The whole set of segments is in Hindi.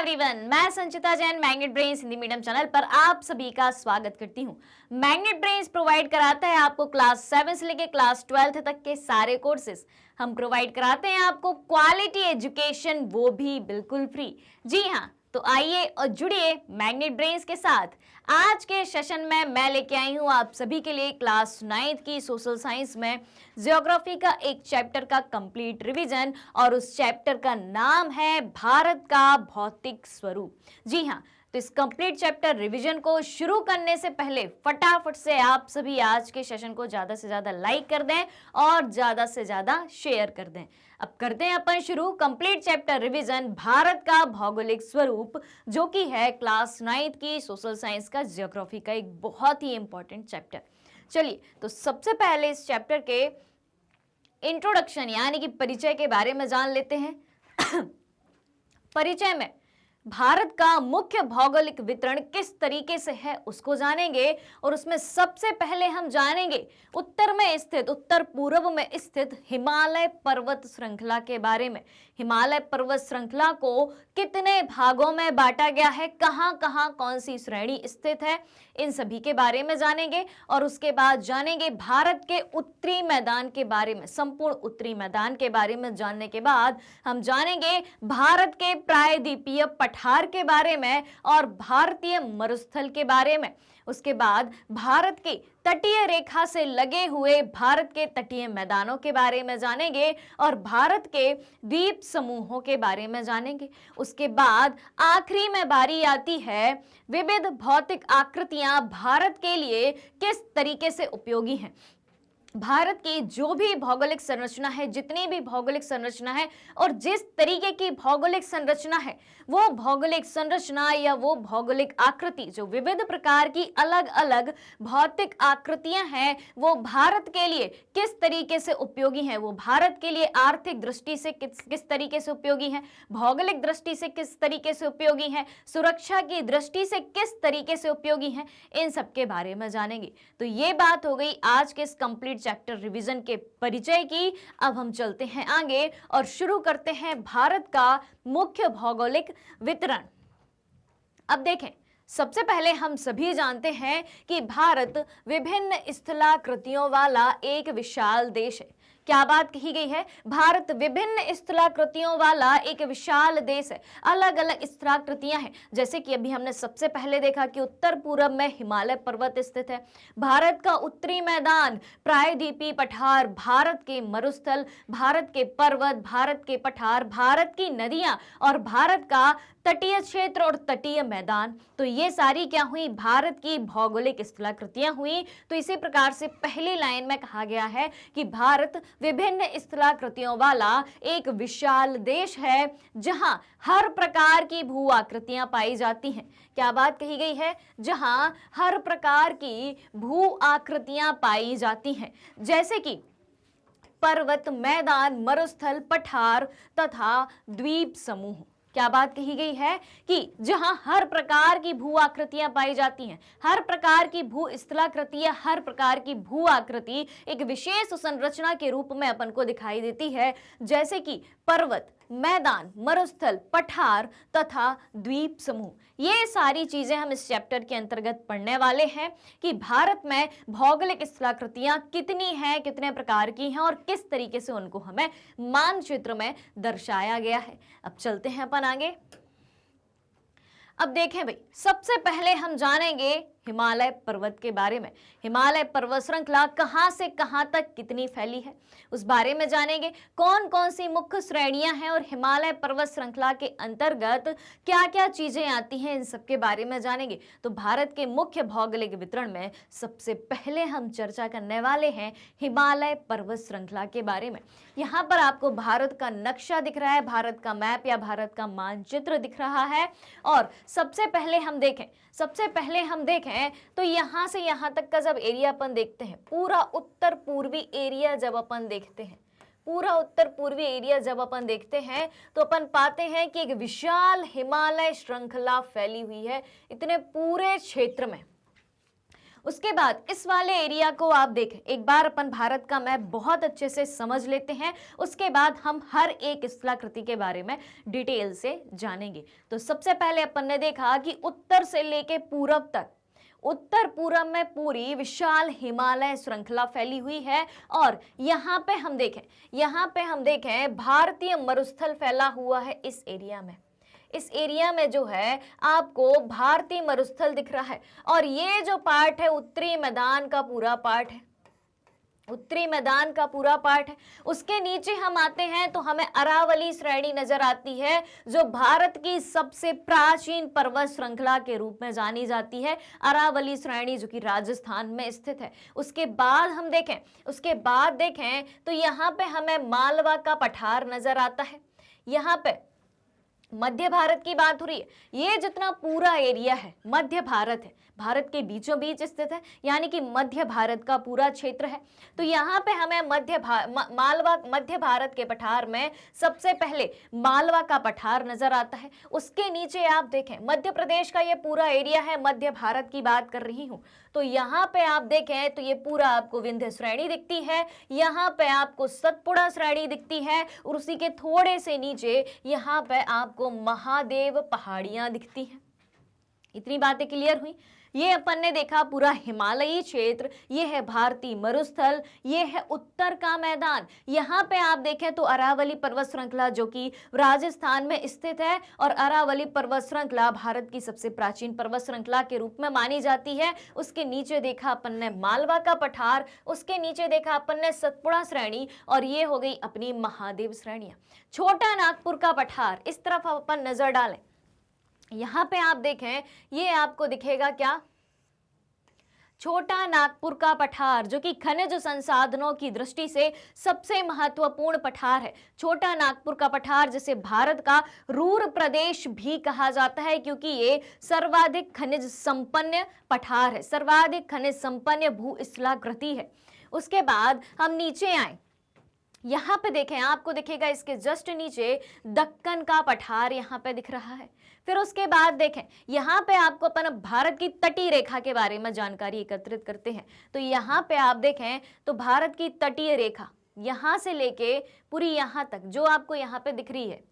एवरीवन, मैं Sanchita Jain Magnet Brains Hindi medium channel पर आप सभी का स्वागत करती हूं। मैग्नेट ब्रेन्स प्रोवाइड कराता है आपको क्लास 7 से लेकर क्लास 12 तक के सारे कोर्सेज। हम प्रोवाइड कराते हैं आपको क्वालिटी एजुकेशन, वो भी बिल्कुल फ्री। जी हाँ, तो आइए और जुड़िए मैग्नेट ब्रेन्स के साथ। आज के सेशन में मैं लेके आई हूँ आप सभी के लिए क्लास 9th की सोशल साइंस में ज्योग्राफी का एक चैप्टर का कंप्लीट रिवीजन, और उस चैप्टर का नाम है भारत का भौतिक स्वरूप। जी हाँ, तो इस कंप्लीट चैप्टर रिवीजन को शुरू करने से पहले फटाफट से आप सभी आज के सेशन को ज्यादा से ज्यादा लाइक कर दें और ज्यादा से ज्यादा शेयर कर दें। अब करते हैं अपन शुरू कंप्लीट चैप्टर रिवीजन, भारत का भौगोलिक स्वरूप, जो कि है क्लास 9th की सोशल साइंस का ज्योग्राफी का एक बहुत ही इंपॉर्टेंट चैप्टर। चलिए, तो सबसे पहले इस चैप्टर के इंट्रोडक्शन यानी कि परिचय के बारे में जान लेते हैं। परिचय में भारत का मुख्य भौगोलिक वितरण किस तरीके से है उसको जानेंगे, और उसमें सबसे पहले हम जानेंगे उत्तर में स्थित, उत्तर पूर्व में स्थित हिमालय पर्वत श्रृंखला के बारे में। हिमालय पर्वत श्रृंखला को कितने भागों में बांटा गया है, कहां कहां कौन सी श्रेणी स्थित है, इन सभी के बारे में जानेंगे। और उसके बाद जानेंगे भारत के उत्तरी मैदान के बारे में, संपूर्ण उत्तरी मैदान के बारे में जानने के बाद हम जानेंगे भारत के प्रायद्वीपीय पठार के बारे में और भारतीय मरुस्थल के बारे में। उसके बाद भारत की तटीय रेखा से लगे हुए भारत के तटीय मैदानों के बारे में जानेंगे और भारत के द्वीप समूहों के बारे में जानेंगे। उसके बाद आखिरी में बारी आती है विविध भौतिक आकृतियां भारत के लिए किस तरीके से उपयोगी हैं। भारत की जो भी भौगोलिक संरचना है, जितनी भी भौगोलिक संरचना है और जिस तरीके की भौगोलिक संरचना है, वो भौगोलिक संरचना या वो भौगोलिक आकृति, जो विविध प्रकार की अलग अलग भौतिक आकृतियां हैं, वो भारत के लिए किस तरीके से उपयोगी हैं। वो भारत के लिए आर्थिक दृष्टि से किस तरीके से उपयोगी हैं, भौगोलिक दृष्टि से किस तरीके से उपयोगी हैं, सुरक्षा की दृष्टि से किस तरीके से उपयोगी हैं, इन सब के बारे में जानेंगे। तो ये बात हो गई आज के इस कंप्लीट चैप्टर रिवीजन के परिचय की। अब हम चलते हैं आगे और शुरू करते हैं भारत का मुख्य भौगोलिक वितरण। अब देखें, सबसे पहले हम सभी जानते हैं कि भारत विभिन्न स्थलाकृतियों वाला एक विशाल देश है। क्या बात कही गई है? भारत विभिन्न स्थलाकृतियों वाला एक विशाल देश है। अलग अलग स्थलाकृतियां हैं, जैसे कि अभी हमने सबसे पहले देखा कि उत्तर पूर्व में हिमालय पर्वत स्थित है, भारत का उत्तरी मैदान, प्रायद्वीपीय पठार, भारत के मरुस्थल, भारत के पर्वत, भारत के पठार, भारत की नदियां और भारत का तटीय क्षेत्र और तटीय मैदान। तो ये सारी क्या हुई? भारत की भौगोलिक स्थलाकृतियां हुई। तो इसी प्रकार से पहली लाइन में कहा गया है कि भारत विभिन्न स्थलाकृतियों वाला एक विशाल देश है, जहां हर प्रकार की भू आकृतियां पाई जाती हैं। क्या बात कही गई है? जहां हर प्रकार की भू आकृतियां पाई जाती हैं, जैसे कि पर्वत, मैदान, मरुस्थल, पठार तथा द्वीप समूह। क्या बात कही गई है कि जहां हर प्रकार की भू आकृतियां पाई जाती हैं, हर प्रकार की भू स्थलाकृति या हर प्रकार की भू आकृति एक विशेष संरचना के रूप में अपन को दिखाई देती है, जैसे कि पर्वत, मैदान, मरुस्थल, पठार तथा द्वीप समूह। ये सारी चीजें हम इस चैप्टर के अंतर्गत पढ़ने वाले हैं कि भारत में भौगोलिक स्थलाकृतियां कितनी हैं, कितने प्रकार की हैं और किस तरीके से उनको हमें मानचित्र में दर्शाया गया है। अब चलते हैं अपन आगे। अब देखें भाई, सबसे पहले हम जानेंगे हिमालय पर्वत के बारे में। हिमालय पर्वत श्रृंखला कहां से कहां तक कितनी फैली है, उस बारे में जानेंगे। कौन कौन सी मुख्य श्रेणियां हैं और हिमालय पर्वत श्रृंखला के अंतर्गत क्या क्या चीजें आती हैं, इन सब के बारे में जानेंगे। तो भारत के मुख्य भौगोलिक वितरण में सबसे पहले हम चर्चा करने वाले हैं हिमालय पर्वत श्रृंखला के बारे में। यहाँ पर आपको भारत का नक्शा दिख रहा है, भारत का मैप या भारत का मानचित्र दिख रहा है। और सबसे पहले हम देखें तो यहां से यहां तक का जब एरिया अपन देखते हैं, पूरा उत्तर पूर्वी एरिया जब अपन देखते हैं, पूरा उत्तर पूर्वी एरिया जब अपन देखते हैं तो अपन पाते हैं कि एक विशाल हिमालय श्रृंखला फैली हुई है इतने पूरे क्षेत्र में। उसके बाद इस वाले एरिया को आप देखें, एक बार अपन भारत का मैप बहुत अच्छे से समझ लेते हैं, उसके बाद हम हर एक स्थलाकृति के बारे में डिटेल से जानेंगे। तो सबसे पहले अपन ने देखा कि उत्तर से लेके पूरब तक, उत्तर पूरब में पूरी विशाल हिमालय श्रृंखला फैली हुई है। और यहाँ पे हम देखें भारतीय मरुस्थल फैला हुआ है इस एरिया में। इस एरिया में जो है आपको भारतीय मरुस्थल दिख रहा है। और ये जो पार्ट है उत्तरी मैदान का पूरा पार्ट है, उत्तरी मैदान का पूरा पार्ट है। उसके नीचे हम आते हैं तो हमें अरावली श्रेणी नजर आती है, जो भारत की सबसे प्राचीन पर्वत श्रृंखला के रूप में जानी जाती है, अरावली श्रेणी, जो कि राजस्थान में स्थित है। उसके बाद देखें तो यहाँ पे हमें मालवा का पठार नजर आता है। यहाँ पे मध्य भारत की बात हो रही है। ये जितना पूरा एरिया है मध्य भारत है, भारत के बीचों बीच स्थित है, यानी कि मध्य भारत का पूरा क्षेत्र है। तो यहाँ पे हमें मध्य भारत के पठार में सबसे पहले मालवा का पठार नजर आता है। उसके नीचे आप देखें मध्य प्रदेश का ये पूरा एरिया है, मध्य भारत की बात कर रही हूँ। तो यहाँ पे आप देखें तो ये पूरा आपको विंध्य श्रेणी दिखती है, यहाँ पे आपको सतपुड़ा श्रेणी दिखती है, और उसी के थोड़े से नीचे यहाँ पे आपको महादेव पहाड़ियां दिखती हैं। इतनी बातें क्लियर हुई। ये अपन ने देखा पूरा हिमालयी क्षेत्र, ये है भारतीय मरुस्थल, ये है उत्तर का मैदान। यहाँ पे आप देखें तो अरावली पर्वत श्रृंखला जो कि राजस्थान में स्थित है, और अरावली पर्वत श्रृंखला भारत की सबसे प्राचीन पर्वत श्रृंखला के रूप में मानी जाती है। उसके नीचे देखा अपन ने मालवा का पठार, उसके नीचे देखा अपन ने सतपुड़ा श्रेणी, और ये हो गई अपनी महादेव श्रेणियां। छोटा नागपुर का पठार, इस तरफ अपन नजर डालें, यहां पे आप देखें ये आपको दिखेगा क्या, छोटा नागपुर का पठार, जो कि खनिज संसाधनों की दृष्टि से सबसे महत्वपूर्ण पठार है। छोटा नागपुर का पठार जिसे भारत का रूर प्रदेश भी कहा जाता है, क्योंकि ये सर्वाधिक खनिज संपन्न पठार है, सर्वाधिक खनिज संपन्न भूस्थलाकृति है। उसके बाद हम नीचे आए, यहाँ पे देखें, आपको दिखेगा इसके जस्ट नीचे दक्कन का पठार यहाँ पे दिख रहा है। फिर उसके बाद देखें यहाँ पे आपको अपन भारत की तटीय रेखा के बारे में जानकारी एकत्रित करते हैं। तो यहाँ पे आप देखें तो भारत की तटीय रेखा यहाँ से लेके पूरी यहाँ तक जो आपको यहाँ पे दिख रही है,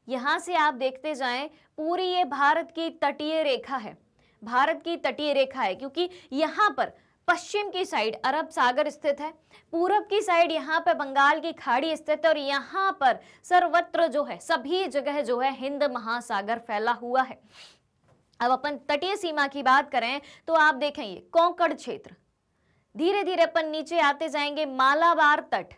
यहाँ से आप देखते जाएं पूरी ये भारत की तटीय रेखा है, भारत की तटीय रेखा है, क्योंकि यहाँ पर पश्चिम की साइड अरब सागर स्थित है, पूरब की साइड यहाँ पे बंगाल की खाड़ी स्थित है, और यहाँ पर सर्वत्र जो है सभी जगह जो है हिंद महासागर फैला हुआ है। अब अपन तटीय सीमा की बात करें तो आप देखें ये कोंकण क्षेत्र, धीरे धीरे अपन नीचे आते जाएंगे, मालाबार तट,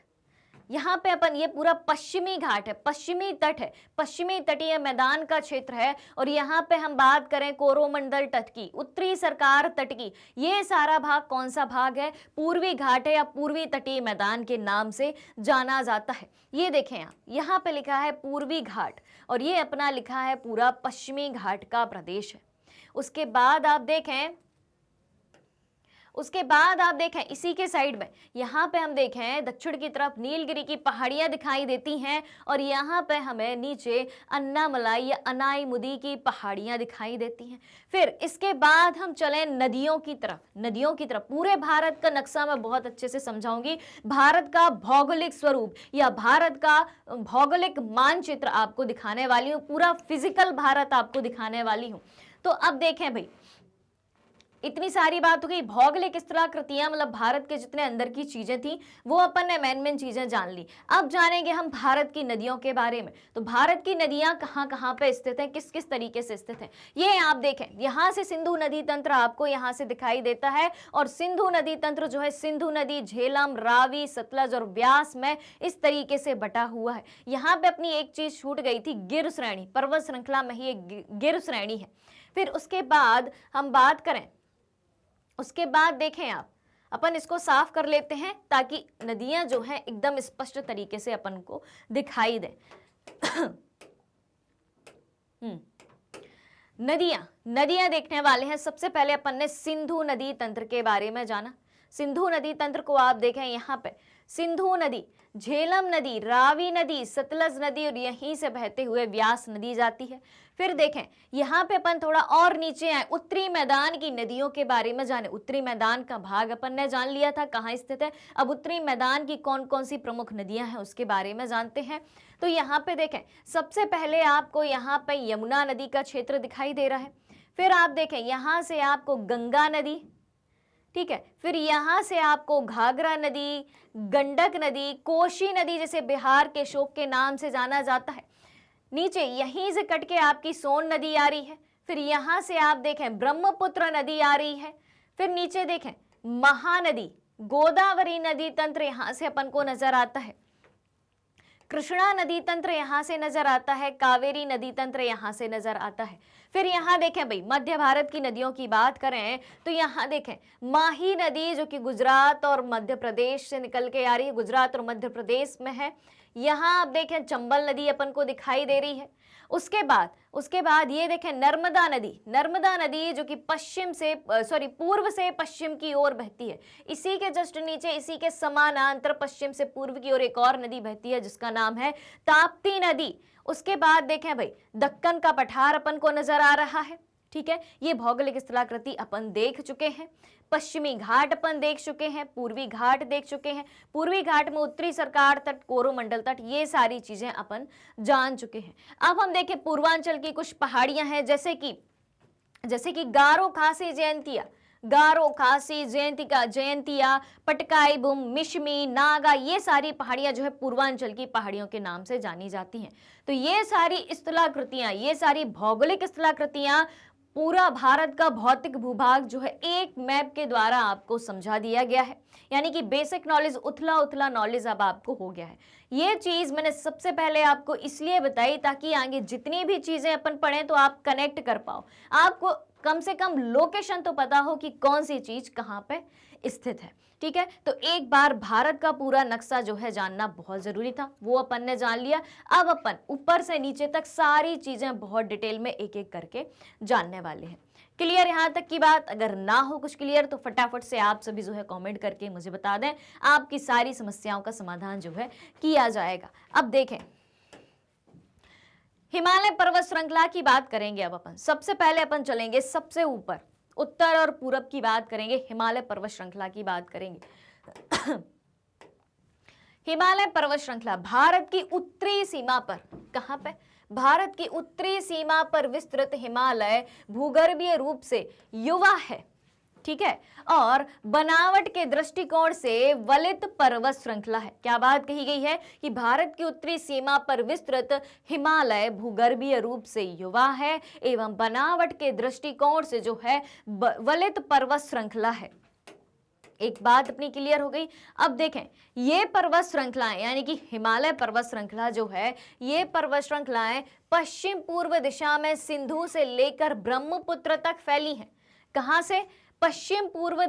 यहाँ पे अपन ये पूरा पश्चिमी घाट है, पश्चिमी तट है, पश्चिमी तटीय मैदान का क्षेत्र है। और यहाँ पे हम बात करें कोरोमंडल तट की, उत्तरी सरकार तट की, ये सारा भाग कौन सा भाग है, पूर्वी घाट है या पूर्वी तटीय मैदान के नाम से जाना जाता है। ये देखें आप, यहाँ पे लिखा है पूर्वी घाट, और ये अपना लिखा है पूरा पश्चिमी घाट का प्रदेश है। उसके बाद आप देखें इसी के साइड में यहाँ पे हम देखें दक्षिण की तरफ नीलगिरी की पहाड़ियां दिखाई देती हैं, और यहाँ पे हमें नीचे अन्नामलाई या अनाईमुदी की पहाड़ियां दिखाई देती हैं। फिर इसके बाद हम चलें नदियों की तरफ। पूरे भारत का नक्शा मैं बहुत अच्छे से समझाऊंगी, भारत का भौगोलिक स्वरूप या भारत का भौगोलिक मानचित्र आपको दिखाने वाली हूँ, पूरा फिजिकल भारत आपको दिखाने वाली हूँ। तो अब देखें भाई, इतनी सारी बात हो गई, भौगोलिक स्थलाकृतियां मतलब भारत के जितने अंदर की चीजें थी वो अपन ने मेन चीजें जान ली। अब जानेंगे हम भारत की नदियों के बारे में। तो भारत की नदियां कहाँ कहाँ पे स्थित हैं, किस किस तरीके से स्थित हैं, ये आप देखें। यहाँ से सिंधु नदी तंत्र आपको यहाँ से दिखाई देता है, और सिंधु नदी तंत्र जो है सिंधु नदी, झेलम, रावी, सतलज और व्यास में इस तरीके से बटा हुआ है। यहाँ पे अपनी एक चीज छूट गई थी, गिर श्रेणी, पर्वत श्रृंखला में ही एक गिर श्रेणी है। फिर उसके बाद हम बात करें, उसके बाद देखें आप, अपन इसको साफ कर लेते हैं ताकि नदियां जो हैं एकदम स्पष्ट तरीके से अपन को दिखाई दे। नदियां देखने वाले हैं। सबसे पहले अपन ने सिंधु नदी तंत्र के बारे में जाना। सिंधु नदी तंत्र को आप देखें यहाँ पे सिंधु नदी, झेलम नदी, रावी नदी, सतलज नदी और यहीं से बहते हुए व्यास नदी जाती है। फिर देखें यहाँ पे अपन थोड़ा और नीचे आए, उत्तरी मैदान की नदियों के बारे में जाने। उत्तरी मैदान का भाग अपन ने जान लिया था कहाँ स्थित है। अब उत्तरी मैदान की कौन कौन सी प्रमुख नदियां हैं उसके बारे में जानते हैं। तो यहाँ पे देखें सबसे पहले आपको यहाँ पे यमुना नदी का क्षेत्र दिखाई दे रहा है। फिर आप देखें यहाँ से आपको गंगा नदी, ठीक है, फिर यहाँ से आपको घाघरा नदी, गंडक नदी, कोशी नदी जिसे बिहार के शोक के नाम से जाना जाता है। नीचे यहीं से कट के आपकी सोन नदी आ रही है। फिर यहाँ से आप देखें ब्रह्मपुत्र नदी आ रही है। फिर नीचे देखें महानदी, गोदावरी नदी तंत्र यहाँ से अपन को नजर आता है। कृष्णा नदी तंत्र यहाँ से नजर आता है। कावेरी नदी तंत्र यहाँ से नजर आता है। फिर यहाँ देखें भाई मध्य भारत की नदियों की बात करें तो यहाँ देखें माही नदी जो कि गुजरात और मध्य प्रदेश से निकल के आ रही है, गुजरात और मध्य प्रदेश में है। यहाँ आप देखें चंबल नदी अपन को दिखाई दे रही है। उसके बाद ये देखें नर्मदा नदी, नर्मदा नदी जो कि पूर्व से पश्चिम की ओर बहती है। इसी के जस्ट नीचे, इसी के समानांतर पश्चिम से पूर्व की ओर एक और नदी बहती है जिसका नाम है ताप्ती नदी। उसके बाद देखें भाई दक्कन का पठार अपन को नजर आ रहा है, ठीक है। ये भौगोलिक स्थलाकृति अपन देख चुके हैं। पश्चिमी घाट अपन देख चुके हैं, पूर्वी घाट देख चुके हैं। पूर्वी घाट में उत्तरी सरकार तट, कोरोमंडल तट, ये सारी चीजें अपन जान चुके हैं। अब हम देखें पूर्वांचल की कुछ पहाड़ियां हैं जैसे कि गारो खासी जयंतिया, पटकाई बुम, मिशमी, नागा, ये सारी पहाड़ियां जो है पूर्वांचल की पहाड़ियों के नाम से जानी जाती हैं। तो ये सारी स्थलाकृतियां, ये सारी भौगोलिक स्थलाकृतियां पूरा भारत का भौतिक भूभाग जो है एक मैप के द्वारा आपको समझा दिया गया है। यानी कि बेसिक नॉलेज, उथला नॉलेज अब आपको हो गया है। ये चीज मैंने सबसे पहले आपको इसलिए बताई ताकि आगे जितनी भी चीजें अपन पढ़ें तो आप कनेक्ट कर पाओ, आपको कम से कम लोकेशन तो पता हो कि कौन सी चीज कहाँ पे स्थित है, ठीक है। तो एक बार भारत का पूरा नक्शा जो है जानना बहुत जरूरी था, वो अपन ने जान लिया। अब अपन ऊपर से नीचे तक सारी चीजें बहुत डिटेल में एक एक करके जानने वाले हैं। क्लियर यहां तक की बात? अगर ना हो कुछ क्लियर तो फटाफट से आप सभी जो है कमेंट करके मुझे बता दें, आपकी सारी समस्याओं का समाधान जो है किया जाएगा। अब देखें हिमालय पर्वत श्रृंखला की बात करेंगे। अब अपन सबसे पहले अपन चलेंगे सबसे ऊपर, उत्तर और पूरब की बात करेंगे, हिमालय पर्वत श्रृंखला की बात करेंगे। हिमालय पर्वत श्रृंखला भारत की उत्तरी सीमा पर, कहां पे? भारत की उत्तरी सीमा पर विस्तृत हिमालय भूगर्भीय रूप से युवा है, ठीक है, और बनावट के दृष्टिकोण से वलित पर्वत श्रृंखला है। क्या बात कही गई है कि भारत की उत्तरी सीमा पर विस्तृत हिमालय भूगर्भीय रूप से युवा है एवं बनावट के दृष्टिकोण से जो है वलित पर्वत श्रृंखला है। एक बात अपनी क्लियर हो गई। अब देखें ये पर्वत श्रृंखलाएं यानी कि हिमालय पर्वत श्रृंखला जो है, ये पर्वत श्रृंखलाएं पश्चिम पूर्व दिशा में सिंधु से लेकर ब्रह्मपुत्र तक फैली हैं। कहां से? पश्चिम पूर्व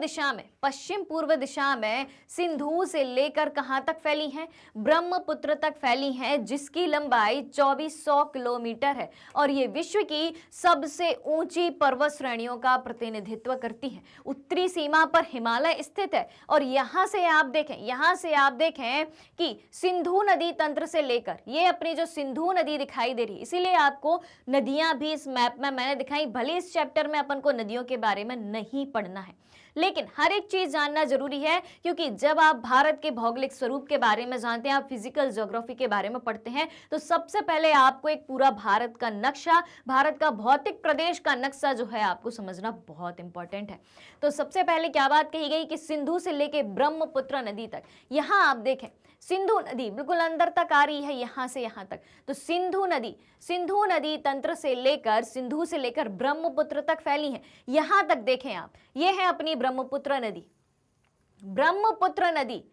दिशा में सिंधु से लेकर कहां तक फैली हैं? ब्रह्मपुत्र तक फैली हैं, जिसकी लंबाई 2400 किलोमीटर है और ये विश्व की सबसे ऊंची पर्वत श्रेणियों का प्रतिनिधित्व करती हैं। उत्तरी सीमा पर हिमालय स्थित है और यहां से आप देखें कि सिंधु नदी तंत्र से लेकर ये अपनी जो सिंधु नदी दिखाई दे रही है, इसीलिए आपको नदियां भी इस मैप में मैंने दिखाई। भले इस चैप्टर में अपन को नदियों के बारे में नहीं पढ़ना है, लेकिन हर एक चीज जानना जरूरी है, क्योंकि जब आप भारत के भौगोलिक स्वरूप के बारे में जानते हैं, आप फिजिकल ज्योग्राफी के बारे में पढ़ते हैं, तो सबसे पहले आपको एक पूरा भारत का नक्शा, भारत का भौतिक प्रदेश का नक्शा जो है आपको समझना बहुत इंपॉर्टेंट है। तो सबसे पहले क्या बात कही गई कि सिंधु से लेकर ब्रह्मपुत्र नदी तक, यहां आप देखें सिंधु नदी बिल्कुल अंदर तक आ रही है, यहां से यहां तक। तो सिंधु नदी तंत्र से लेकर सिंधु से लेकर ब्रह्मपुत्र तक फैली है। यहां तक देखें आप, ये है अपनी ब्रह्मपुत्र नदी।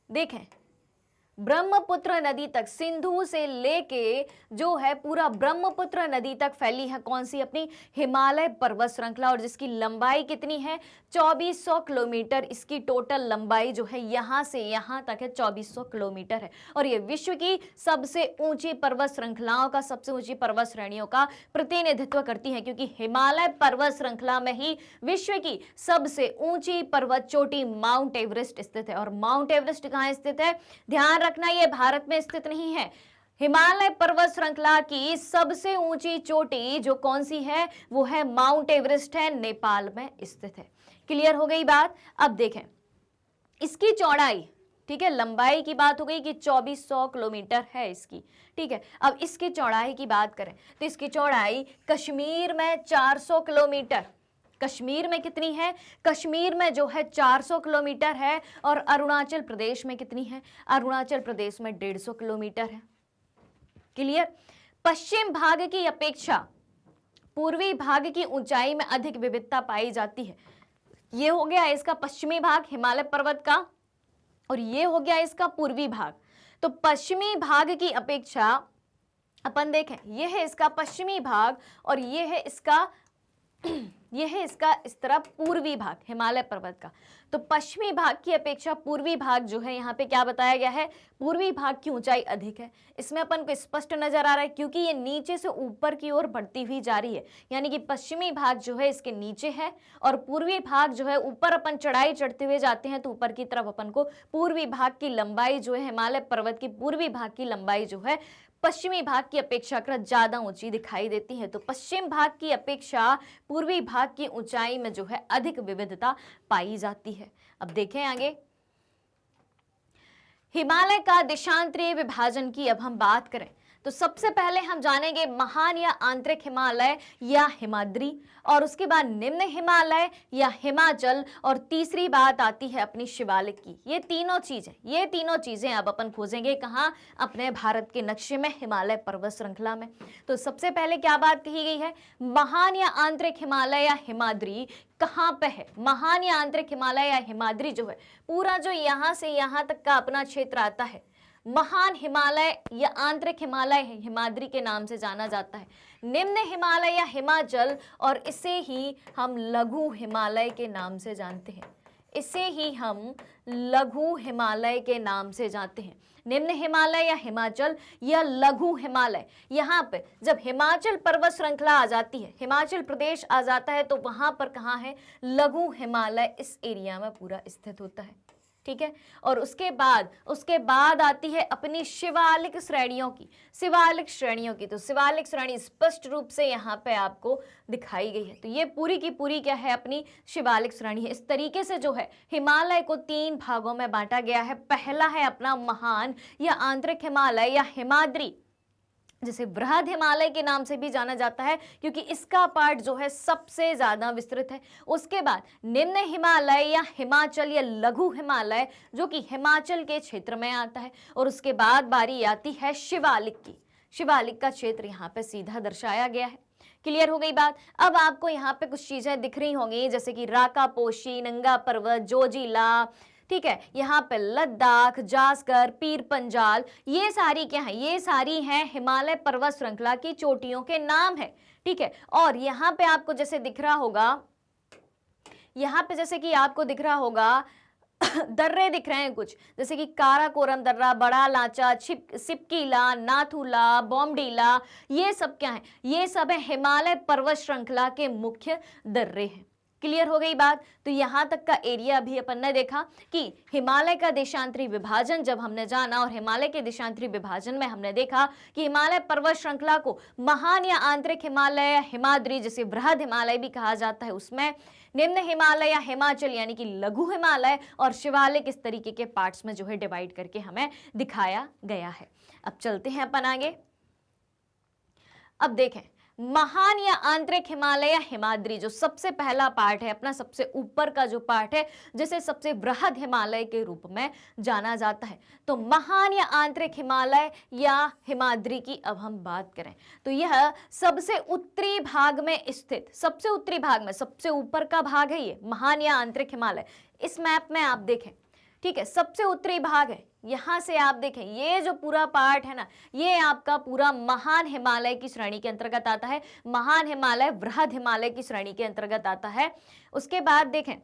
देखें ब्रह्मपुत्र नदी तक, सिंधु से लेके जो है पूरा ब्रह्मपुत्र नदी तक फैली है कौन सी, अपनी हिमालय पर्वत श्रृंखला, और जिसकी लंबाई कितनी है 2400 किलोमीटर। इसकी टोटल लंबाई जो है यहां से यहां तक है 2400 किलोमीटर है। और ये विश्व की सबसे ऊंची पर्वत श्रृंखलाओं का, सबसे ऊंची पर्वत श्रेणियों का प्रतिनिधित्व करती है, क्योंकि हिमालय पर्वत श्रृंखला में ही विश्व की सबसे ऊंची पर्वत चोटी माउंट एवरेस्ट स्थित है। और माउंट एवरेस्ट कहां स्थित है, ध्यान रखना, ये भारत में स्थित नहीं है। हिमालय पर्वत श्रृंखला की सबसे ऊंची चोटी जो कौन सी है, वो है माउंट एवरेस्ट है, नेपाल में स्थित है। क्लियर हो गई बात। अब देखें इसकी चौड़ाई, ठीक है, लंबाई की बात हो गई कि 2400 किलोमीटर है इसकी, ठीक है। अब इसकी चौड़ाई की बात करें तो इसकी चौड़ाई कश्मीर में 400 किलोमीटर, कश्मीर में कितनी है, कश्मीर में जो है 400 किलोमीटर है। और अरुणाचल प्रदेश में कितनी है, अरुणाचल प्रदेश में 150 किलोमीटर है। क्लियर। पश्चिम भाग की अपेक्षा पूर्वी भाग की ऊंचाई में अधिक विविधता पाई जाती है। ये हो गया इसका पश्चिमी भाग हिमालय पर्वत का, और ये हो गया इसका पूर्वी भाग। तो पश्चिमी भाग की अपेक्षा अपन देखें, ये है इसका पश्चिमी भाग और ये है इसका इस तरह पूर्वी भाग हिमालय पर्वत का। तो पश्चिमी भाग की अपेक्षा पूर्वी भाग जो है यहाँ पे क्या बताया गया है, पूर्वी भाग की ऊंचाई अधिक है। इसमें अपन को स्पष्ट नजर आ रहा है क्योंकि ये नीचे से ऊपर की ओर बढ़ती हुई जा रही है, यानी कि पश्चिमी भाग जो है इसके नीचे है और पूर्वी भाग जो है ऊपर। अपन चढ़ाई चढ़ते हुए जाते हैं तो ऊपर की तरफ अपन को पूर्वी भाग की लंबाई जो है, हिमालय पर्वत की पूर्वी भाग की लंबाई जो है पश्चिमी भाग की अपेक्षाकृत ज्यादा ऊंची दिखाई देती है। तो पश्चिम भाग की अपेक्षा पूर्वी भाग की ऊंचाई में जो है अधिक विविधता पाई जाती है। अब देखें आगे, हिमालय का देशांतरीय विभाजन की अब हम बात करें तो सबसे पहले हम जानेंगे महान या आंतरिक हिमालय या हिमाद्री, और उसके बाद निम्न हिमालय या हिमाचल, और तीसरी बात आती है अपनी शिवालिक की। ये तीनों चीजें अब अपन खोजेंगे कहाँ, अपने भारत के नक्शे में हिमालय पर्वत श्रृंखला में। तो सबसे पहले क्या बात कही गई है, महान या आंतरिक हिमालय या हिमाद्री कहाँ पे है। महान या आंतरिक हिमालय या हिमाद्री जो है पूरा जो यहाँ से यहाँ तक का अपना क्षेत्र आता है, महान हिमालय या आंतरिक हिमालय हिमाद्री के नाम से जाना जाता है। निम्न हिमालय या हिमाचल, और इसे ही हम लघु हिमालय के नाम से जानते हैं, इसे ही हम लघु हिमालय के नाम से जानते हैं। निम्न हिमालय या हिमाचल या लघु हिमालय, यहाँ पे जब हिमाचल पर्वत श्रृंखला आ जाती है, हिमाचल प्रदेश आ जाता है, तो वहां पर कहाँ है, लघु हिमालय इस एरिया में पूरा स्थित होता है, ठीक है। और उसके बाद आती है अपनी शिवालिक श्रेणियों की। तो शिवालिक श्रेणी स्पष्ट रूप से यहाँ पे आपको दिखाई गई है। तो ये पूरी की पूरी क्या है, अपनी शिवालिक श्रेणी है। इस तरीके से जो है हिमालय को 3 भागों में बांटा गया है। पहला है अपना महान या आंतरिक हिमालय या हिमाद्री, जिसे बृहद हिमालय के नाम से भी जाना जाता है क्योंकि इसका पार्ट जो है सबसे ज्यादा विस्तृत है। उसके बाद निम्न हिमालय या हिमाचल या लघु हिमालय, जो कि हिमाचल के क्षेत्र में आता है। और उसके बाद बारी आती है शिवालिक की। शिवालिक का क्षेत्र यहाँ पे सीधा दर्शाया गया है। क्लियर हो गई बात। अब आपको यहाँ पे कुछ चीजें दिख रही होंगी, जैसे कि राकापोशी, नंगा पर्वत, जोजिला, ठीक है, यहाँ पे लद्दाख, जास्कर, पीर पंजाल, ये सारी क्या है, ये सारी हैं हिमालय पर्वत श्रृंखला की चोटियों के नाम है, ठीक है। और यहाँ पे आपको जैसे दिख रहा होगा, यहाँ पे जैसे कि आपको दिख रहा होगा दर्रे दिख रहे हैं कुछ, जैसे कि काराकोरम दर्रा, बड़ा लाचा, सिपकीला, नाथुला, बोमडीला, ये सब क्या है, ये सब है हिमालय पर्वत श्रृंखला के मुख्य दर्रे हैं। क्लियर हो गई बात। तो यहां तक का एरिया भी अपन ने देखा कि हिमालय का देशांतरी विभाजन जब हमने जाना, और हिमालय के देशांतरी विभाजन में हमने देखा कि हिमालय पर्वत श्रृंखला को महान या आंतरिक हिमालय या हिमाद्री, जिसे बृहद हिमालय भी कहा जाता है, उसमें निम्न हिमालय या हिमाचल यानी कि लघु हिमालय और शिवालिक इस तरीके के पार्ट्स में जो है डिवाइड करके हमें दिखाया गया है। अब चलते हैं अपन आगे। अब देखें महान या आंतरिक हिमालय या हिमाद्री, जो सबसे पहला पार्ट है अपना, सबसे ऊपर का जो पार्ट है, जिसे सबसे बृहद हिमालय के रूप में जाना जाता है। तो महान या आंतरिक हिमालय या हिमाद्री की अब हम बात करें तो यह सबसे उत्तरी भाग में स्थित, सबसे उत्तरी भाग में सबसे ऊपर का भाग है ये महान या आंतरिक हिमालय। इस मैप में आप देखें, ठीक है, सबसे उत्तरी भाग है यहां से आप देखें ये जो पूरा पार्ट है ना, ये आपका पूरा महान हिमालय की श्रेणी के अंतर्गत आता है, महान हिमालय वृहद हिमालय की श्रेणी के अंतर्गत आता है। उसके बाद देखें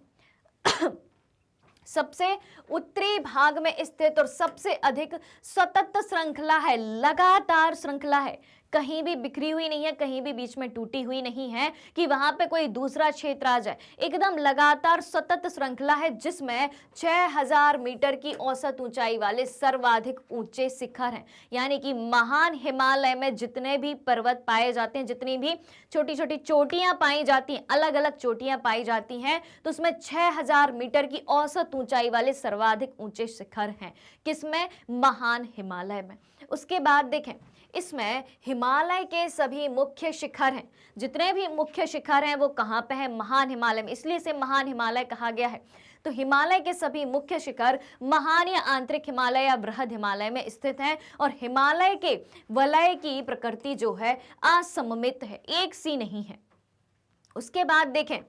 सबसे उत्तरी भाग में स्थित और सबसे अधिक सतत श्रृंखला है, लगातार श्रृंखला है, कहीं भी बिखरी हुई नहीं है, कहीं भी बीच में टूटी हुई नहीं है कि वहां पे कोई दूसरा क्षेत्र आ जाए, एकदम लगातार सतत श्रृंखला है जिसमें 6000 मीटर की औसत ऊंचाई वाले सर्वाधिक ऊंचे शिखर हैं। यानी कि महान हिमालय में जितने भी पर्वत पाए जाते हैं, जितनी भी छोटी छोटी चोटियां पाई जाती हैं, अलग अलग चोटियां पाई जाती हैं, तो उसमें 6000 मीटर की औसत ऊंचाई वाले सर्वाधिक ऊंचे शिखर हैं। किसमें? महान हिमालय में। उसके बाद देखें इसमें हिमालय के सभी मुख्य शिखर हैं, जितने भी मुख्य शिखर हैं वो कहाँ पे हैं? महान हिमालय में, इसलिए इसे महान हिमालय कहा गया है। तो हिमालय के सभी मुख्य शिखर महान या आंतरिक हिमालय या बृहद हिमालय में स्थित हैं और हिमालय के वलय की प्रकृति जो है असममित है, एक सी नहीं है। उसके बाद देखें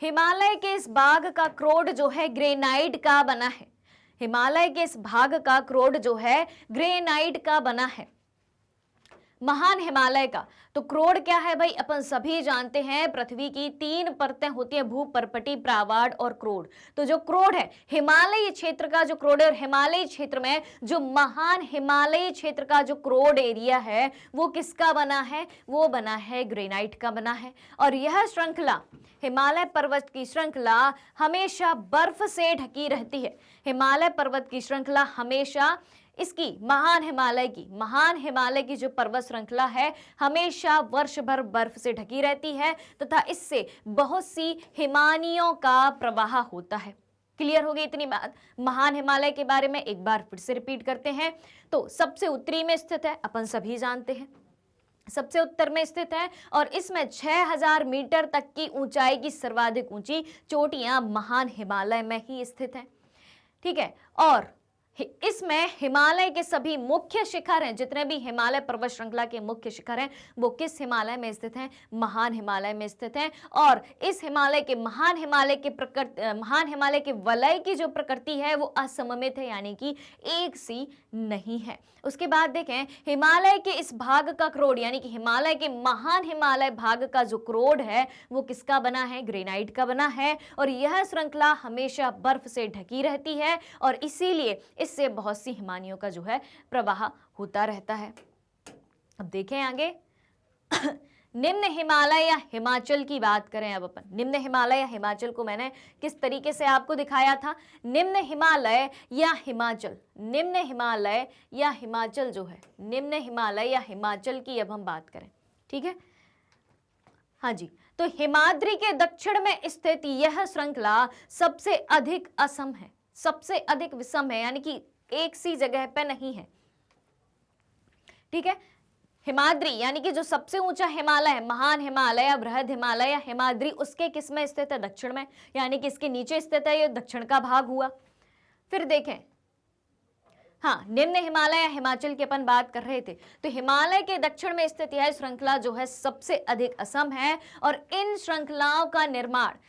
हिमालय के इस भाग का क्रोड जो है ग्रेनाइट का बना है, हिमालय के इस भाग का क्रोड जो है ग्रेनाइट का बना है। महान हिमालय का तो क्रोड क्या है भाई? अपन सभी जानते हैं पृथ्वी की 3 परतें होती हैं, भूपर्पटी, प्रावाड़ और क्रोड। तो जो क्रोड है हिमालयी क्षेत्र का जो क्रोड है, और हिमालयी क्षेत्र में जो महान हिमालयी क्षेत्र का जो क्रोड एरिया है वो किसका बना है? वो बना है ग्रेनाइट का बना है। और यह श्रृंखला हिमालय पर्वत की श्रृंखला हमेशा बर्फ से ढकी रहती है। हिमालय पर्वत की श्रृंखला हमेशा इसकी महान हिमालय की जो पर्वत श्रृंखला है हमेशा वर्ष भर बर्फ से ढकी रहती है तथा इससे बहुत सी हिमानियों का प्रवाह होता है। क्लियर हो गई इतनी बात महान हिमालय के बारे में? एक बार फिर से रिपीट करते हैं। तो सबसे उत्तरी में स्थित है, अपन सभी जानते हैं, सबसे उत्तर में स्थित है और इसमें 6000 मीटर तक की ऊंचाई की सर्वाधिक ऊंची चोटियां महान हिमालय में ही स्थित हैं। ठीक है, और इसमें हिमालय के सभी मुख्य शिखर हैं, जितने भी हिमालय पर्वत श्रृंखला के मुख्य शिखर हैं वो किस हिमालय में स्थित हैं? महान हिमालय में स्थित हैं। और इस हिमालय के महान हिमालय के वलय की जो प्रकृति है वो असममित है, यानी कि एक सी नहीं है। उसके बाद देखें हिमालय के इस भाग का क्रोड, यानी कि हिमालय के महान हिमालय भाग का जो क्रोड है वो किसका बना है? ग्रेनाइट का बना है। और यह श्रृंखला हमेशा बर्फ से ढकी रहती है और इसीलिए इससे बहुत सी हिमानियों का जो है प्रवाह होता रहता है। अब देखें आगे निम्न हिमालय या हिमाचल की बात करें। अब अपन निम्न हिमालय या हिमाचल को मैंने किस तरीके से आपको दिखाया था? निम्न हिमालय या हिमाचल, निम्न हिमालय या हिमाचल जो है, निम्न हिमालय या हिमाचल की अब हम बात करें, ठीक है? हाँ जी, तो हिमाद्री के दक्षिण में स्थित यह श्रृंखला सबसे अधिक असम है, सबसे अधिक विषम है, यानी कि एक सी जगह पे नहीं है। ठीक है, हिमाद्री यानी कि जो सबसे ऊंचा हिमालय है, महान हिमालय या बृहद हिमालय या हिमाद्री, उसके किस में स्थित है? दक्षिण में, यानी कि इसके नीचे स्थित है, ये दक्षिण का भाग हुआ। फिर देखें, हाँ, निम्न हिमालय या हिमाचल की अपन बात कर रहे थे, तो हिमालय के दक्षिण में स्थित यह श्रृंखला जो है सबसे अधिक असम है। और इन श्रृंखलाओं का निर्माण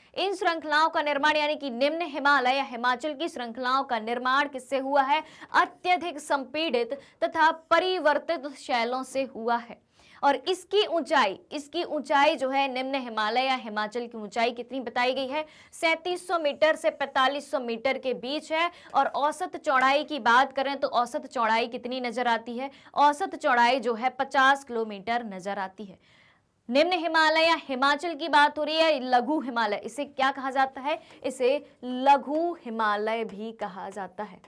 यानी कि निम्न हिमालय या हिमाचल की श्रृंखलाओं का निर्माण किससे हुआ है? अत्यधिक संपीड़ित तथा परिवर्तित शैलों से हुआ है। और इसकी ऊंचाई जो है निम्न हिमालय या हिमाचल की ऊंचाई कितनी बताई गई है? 3700 मीटर से 4500 मीटर के बीच है। और औसत चौड़ाई की बात करें तो औसत चौड़ाई कितनी नजर आती है? औसत चौड़ाई जो है 50 किलोमीटर नजर आती है। निम्न हिमालय या हिमाचल की बात हो रही है, लघु हिमालय, इसे क्या कहा जाता है? इसे लघु हिमालय भी कहा जाता है।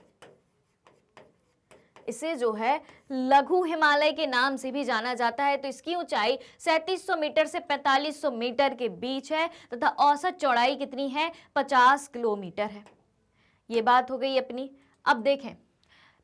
इसे जो है लघु हिमालय के नाम से भी जाना जाता है। तो इसकी ऊंचाई 3700 मीटर से 4500 मीटर के बीच है तथा औसत चौड़ाई कितनी है? 50 किलोमीटर है। ये बात हो गई अपनी। अब देखें,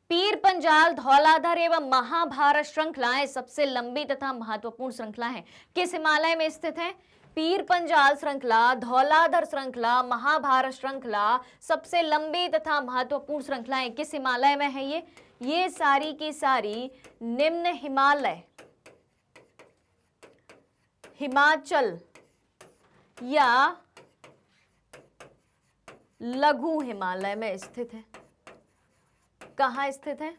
पीर पंजाल, धौलाधर एवं महाभारत श्रृंखलाएं सबसे लंबी तथा महत्वपूर्ण श्रृंखला है। किस हिमालय में स्थित है? पीर पंजाल श्रृंखला, धौलाधर श्रृंखला, महाभारत श्रृंखला सबसे लंबी तथा महत्वपूर्ण श्रृंखलाएं किस हिमालय में है? ये सारी की सारी निम्न हिमालय, हिमाचल या लघु हिमालय में स्थित है। कहाँ स्थित है?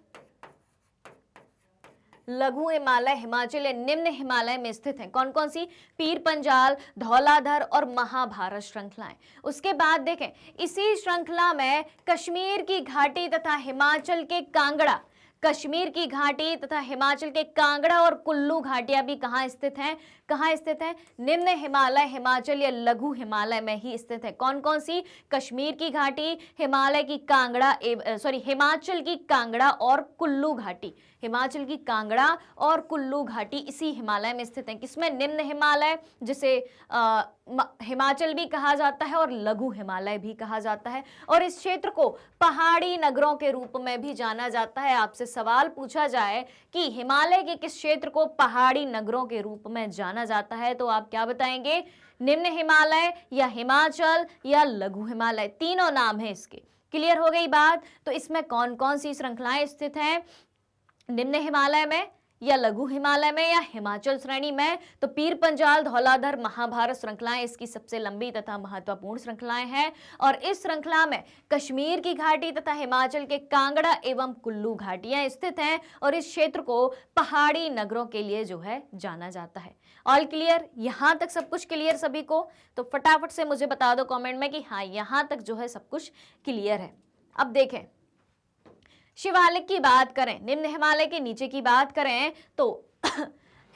लघु हिमालय, हिमाचल या निम्न हिमालय में स्थित हैं। कौन कौन सी? पीर पंजाल, धौलाधर और महाभारत श्रृंखलाएं। उसके बाद देखें, इसी श्रृंखला में कश्मीर की घाटी तथा हिमाचल के कांगड़ा, कश्मीर की घाटी तथा हिमाचल के कांगड़ा और कुल्लू घाटियां भी कहाँ स्थित हैं? कहाँ स्थित है? निम्न हिमालय, हिमाचल या लघु हिमालय में ही स्थित है। कौन कौन सी? कश्मीर की घाटी, हिमालय की कांगड़ा, हिमाचल की कांगड़ा और कुल्लू घाटी। हिमाचल की कांगड़ा और कुल्लू घाटी इसी हिमालय में स्थित है। किसमें? निम्न हिमालय, जिसे हिमाचल भी कहा जाता है और लघु हिमालय भी कहा जाता है। और इस क्षेत्र को पहाड़ी नगरों के रूप में भी जाना जाता है। आपसे सवाल पूछा जाए कि हिमालय के किस क्षेत्र को पहाड़ी नगरों के रूप में जाना जाता है, तो आप क्या बताएंगे? निम्न हिमालय या हिमाचल या लघु हिमालय, तीनों नाम है इसके। क्लियर हो गई बात? तो इसमें कौन कौन सी श्रृंखलाएं स्थित हैं? निम्न हिमालय में या लघु हिमालय में या हिमाचल श्रेणी में? तो पीर पंजाल, धौलाधर, महाभारत श्रृंखलाएं इसकी सबसे लंबी तथा महत्वपूर्ण श्रृंखलाएं हैं। और इस श्रृंखला में कश्मीर की घाटी तथा हिमाचल के कांगड़ा एवं कुल्लू घाटियां स्थित हैं और इस क्षेत्र को पहाड़ी नगरों के लिए जो है जाना जाता है। All clear? यहां तक सब कुछ क्लियर सभी को? तो फटाफट से मुझे बता दो कमेंट में कि हाँ, यहां तक जो है सब कुछ क्लियर है। अब देखें, शिवालिक की बात करें, निम्न हिमालय के नीचे की बात करें तो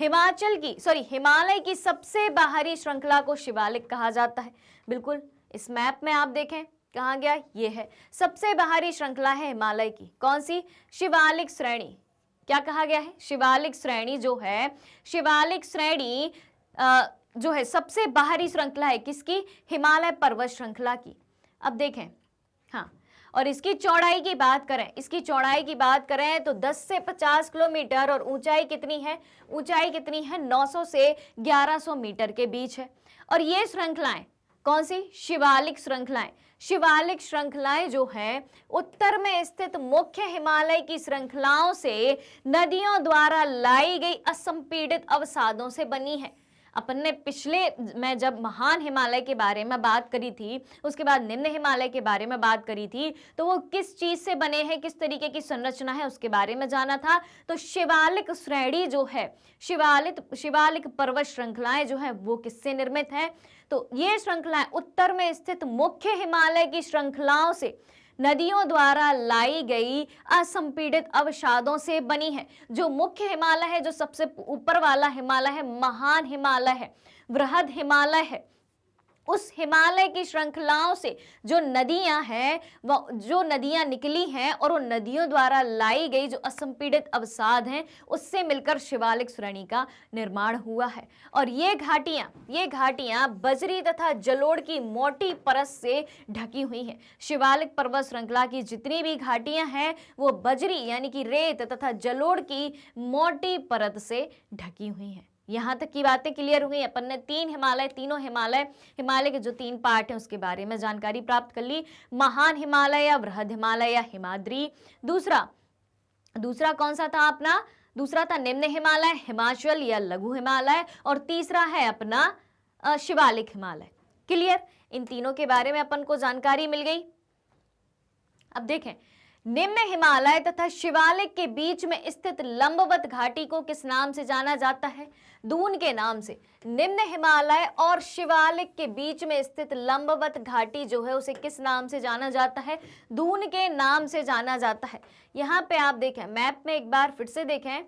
हिमालय की सबसे बाहरी श्रृंखला को शिवालिक कहा जाता है। बिल्कुल, इस मैप में आप देखें कहाँ गया, ये है सबसे बाहरी श्रृंखला है हिमालय की। कौन सी? शिवालिक श्रेणी। क्या कहा गया है? शिवालिक श्रेणी जो है, शिवालिक श्रेणी जो है सबसे बाहरी श्रृंखला है किसकी? हिमालय पर्वत श्रृंखला की। अब देखें, हाँ, और इसकी चौड़ाई की बात करें, इसकी चौड़ाई की बात करें तो 10 से 50 किलोमीटर और ऊंचाई कितनी है? ऊंचाई कितनी है? 900 से 1100 मीटर के बीच है। और ये श्रृंखलाएं कौन सी? शिवालिक श्रृंखलाएं। शिवालिक श्रृंखलाएं जो है उत्तर में स्थित मुख्य हिमालय की श्रृंखलाओं से नदियों द्वारा लाई गई असंपीड़ित अवसादों से बनी है। अपन ने पिछले में जब महान हिमालय के बारे में बात करी थी, उसके बाद निम्न हिमालय के बारे में बात करी थी, तो वो किस चीज से बने हैं, किस तरीके की संरचना है, उसके बारे में जाना था। तो शिवालिक श्रेणी जो है, शिवालिक पर्वत श्रृंखलाएं जो है वो किससे निर्मित है? तो ये श्रृंखलाएं उत्तर में स्थित मुख्य हिमालय की श्रृंखलाओं से नदियों द्वारा लाई गई असंपीड़ित अवसादों से बनी है। जो मुख्य हिमालय है, जो सबसे ऊपर वाला हिमालय है, महान हिमालय है, वृहद हिमालय है, उस हिमालय की श्रृंखलाओं से जो नदियां हैं, वो जो नदियां निकली हैं और उन नदियों द्वारा लाई गई जो असंपीड़ित अवसाद हैं, उससे मिलकर शिवालिक श्रेणी का निर्माण हुआ है। और ये घाटियां बजरी तथा जलोढ़ की मोटी परत से ढकी हुई हैं। शिवालिक पर्वत श्रृंखला की जितनी भी घाटियां हैं वो बजरी यानी कि रेत तथा जलोढ़ की मोटी परत से ढकी हुई हैं। यहां तक की बातें क्लियर हुई। अपन ने तीनों हिमालय के जो 3 पार्ट हैं उसके बारे में जानकारी प्राप्त कर ली। महान हिमालय या वृहद हिमालय या हिमाद्री। दूसरा कौन सा था अपना? दूसरा था निम्न हिमालय, हिमाचल या लघु हिमालय। और तीसरा है अपना शिवालिक हिमालय। क्लियर? इन तीनों के बारे में अपन को जानकारी मिल गई। अब देखें, निम्न हिमालय तथा शिवालिक के बीच में स्थित लंबवत घाटी को किस नाम से जाना जाता है? दून के नाम से। निम्न हिमालय और शिवालिक के बीच में स्थित लंबवत घाटी जो है उसे किस नाम से जाना जाता है? दून के नाम से जाना जाता है। यहाँ पे आप देखें, मैप में एक बार फिर से देखें,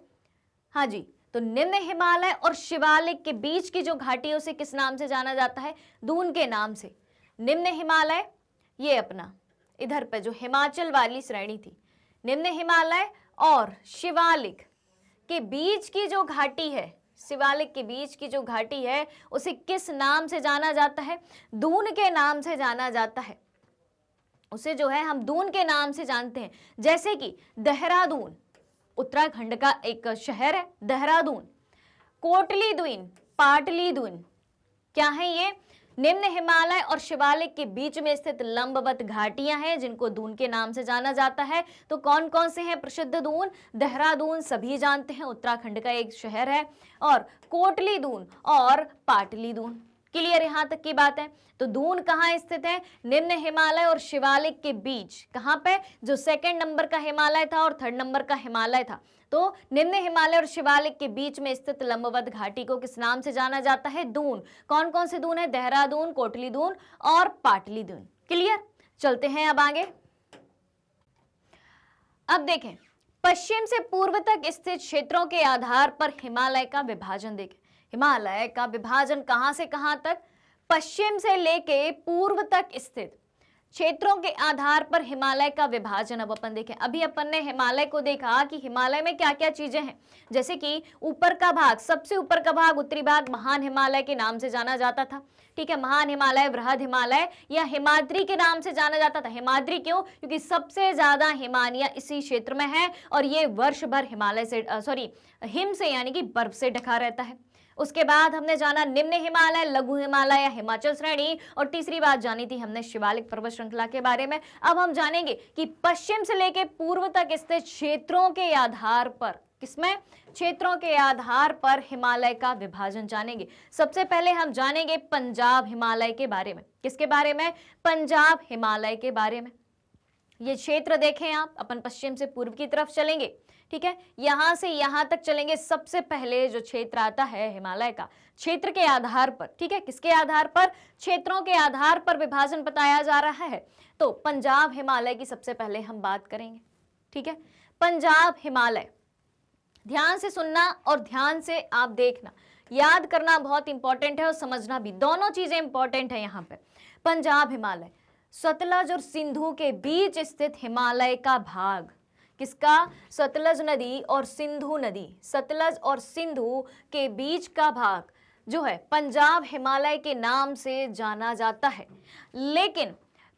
हाँ जी, तो निम्न हिमालय और शिवालिक के बीच की जो घाटी है उसे किस नाम से जाना जाता है? दून के नाम से। निम्न हिमालय, ये अपना इधर पे जो हिमाचल वाली श्रेणी थी, निम्न हिमालय और शिवालिक के बीच की जो घाटी है, शिवालिक के बीच की जो घाटी है उसे किस नाम से जाना जाता है? दून के नाम से जाना जाता है। उसे जो है हम दून के नाम से जानते हैं। जैसे कि देहरादून उत्तराखंड का एक शहर है, देहरादून, कोटली दून, पाटली दून, क्या है ये? निम्न हिमालय और शिवालिक के बीच में स्थित लंबवत घाटियां हैं जिनको दून के नाम से जाना जाता है। तो कौन कौन से हैं प्रसिद्ध दून? देहरादून सभी जानते हैं, उत्तराखंड का एक शहर है, और कोटली दून और पाटली दून। क्लियर, यहां तक की बात है। तो दून कहाँ स्थित है? निम्न हिमालय और शिवालिक के बीच। कहां पे? जो सेकंड नंबर का हिमालय था और थर्ड नंबर का हिमालय था, तो निम्न हिमालय और शिवालिक के बीच में स्थित लंबवत घाटी को किस नाम से जाना जाता है? दून। कौन कौन से दून है? देहरादून, कोटली दून और पाटली दून। क्लियर, चलते हैं अब आगे। अब देखें, पश्चिम से पूर्व तक स्थित क्षेत्रों के आधार पर हिमालय का विभाजन देखें। हिमालय का विभाजन कहां से कहां तक? पश्चिम से लेके पूर्व तक स्थित क्षेत्रों के आधार पर हिमालय का विभाजन अब अपन देखें। अभी अपन ने हिमालय को देखा कि हिमालय में क्या क्या चीजें हैं, जैसे कि ऊपर का भाग, सबसे ऊपर का भाग, उत्तरी भाग महान हिमालय के नाम से जाना जाता था। ठीक है, महान हिमालय, बृहद हिमालय या हिमाद्री के नाम से जाना जाता था। हिमाद्री क्यों? क्योंकि सबसे ज्यादा हिमानियां इसी क्षेत्र में है और ये वर्ष भर हिमालय से हिम से यानी कि बर्फ से ढका रहता है। उसके बाद हमने जाना निम्न हिमालय, लघु हिमालय या हिमाचल श्रेणी, और तीसरी बात जानी थी हमने शिवालिक पर्वत श्रृंखला के बारे में। अब हम जानेंगे कि पश्चिम से लेकर पूर्व तक स्थित क्षेत्रों के आधार पर, किसमें? क्षेत्रों के आधार पर हिमालय का विभाजन जानेंगे। सबसे पहले हम जानेंगे पंजाब हिमालय के बारे में। किसके बारे में? पंजाब हिमालय के बारे में। ये क्षेत्र देखें आप, अपन पश्चिम से पूर्व की तरफ चलेंगे। ठीक है, यहां से यहां तक चलेंगे। सबसे पहले जो क्षेत्र आता है हिमालय का, क्षेत्र के आधार पर, ठीक है, किसके आधार पर? क्षेत्रों के आधार पर विभाजन बताया जा रहा है। तो पंजाब हिमालय की सबसे पहले हम बात करेंगे। ठीक है, पंजाब हिमालय, ध्यान से सुनना और ध्यान से आप देखना, याद करना बहुत इंपॉर्टेंट है और समझना भी, दोनों चीजें इंपॉर्टेंट है यहां पे। पंजाब हिमालय सतलज और सिंधु के बीच स्थित हिमालय का भाग। किसका? सतलज नदी और सिंधु नदी, सतलज और सिंधु के बीच का भाग जो है पंजाब हिमालय के नाम से जाना जाता है। लेकिन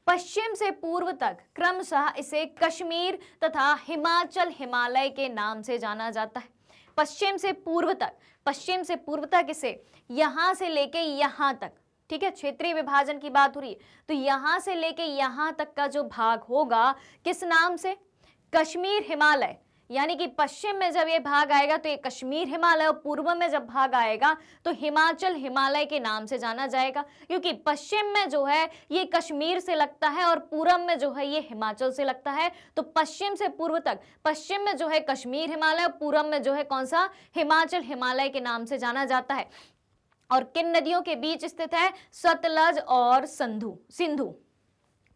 पश्चिम से पूर्व तक क्रमशः इसे कश्मीर तथा हिमाचल हिमालय के नाम से जाना जाता है। पश्चिम से पूर्व तक इसे यहां से लेके यहां तक, ठीक है, क्षेत्रीय विभाजन की बात हो रही है, तो यहां से लेके यहां तक का जो भाग होगा किस नाम से? कश्मीर हिमालय। यानी कि पश्चिम में जब ये भाग आएगा तो ये कश्मीर हिमालय, और पूर्व में जब भाग आएगा तो हिमाचल हिमालय के नाम से जाना जाएगा, क्योंकि पश्चिम में जो है ये कश्मीर से लगता है और पूर्व में जो है ये हिमाचल से लगता है। तो पश्चिम से पूर्व तक, पश्चिम में जो है कश्मीर हिमालय और पूर्व में जो है कौन सा? हिमाचल हिमालय के नाम से जाना जाता है। और किन नदियों के बीच स्थित है? सतलज और सिंधु।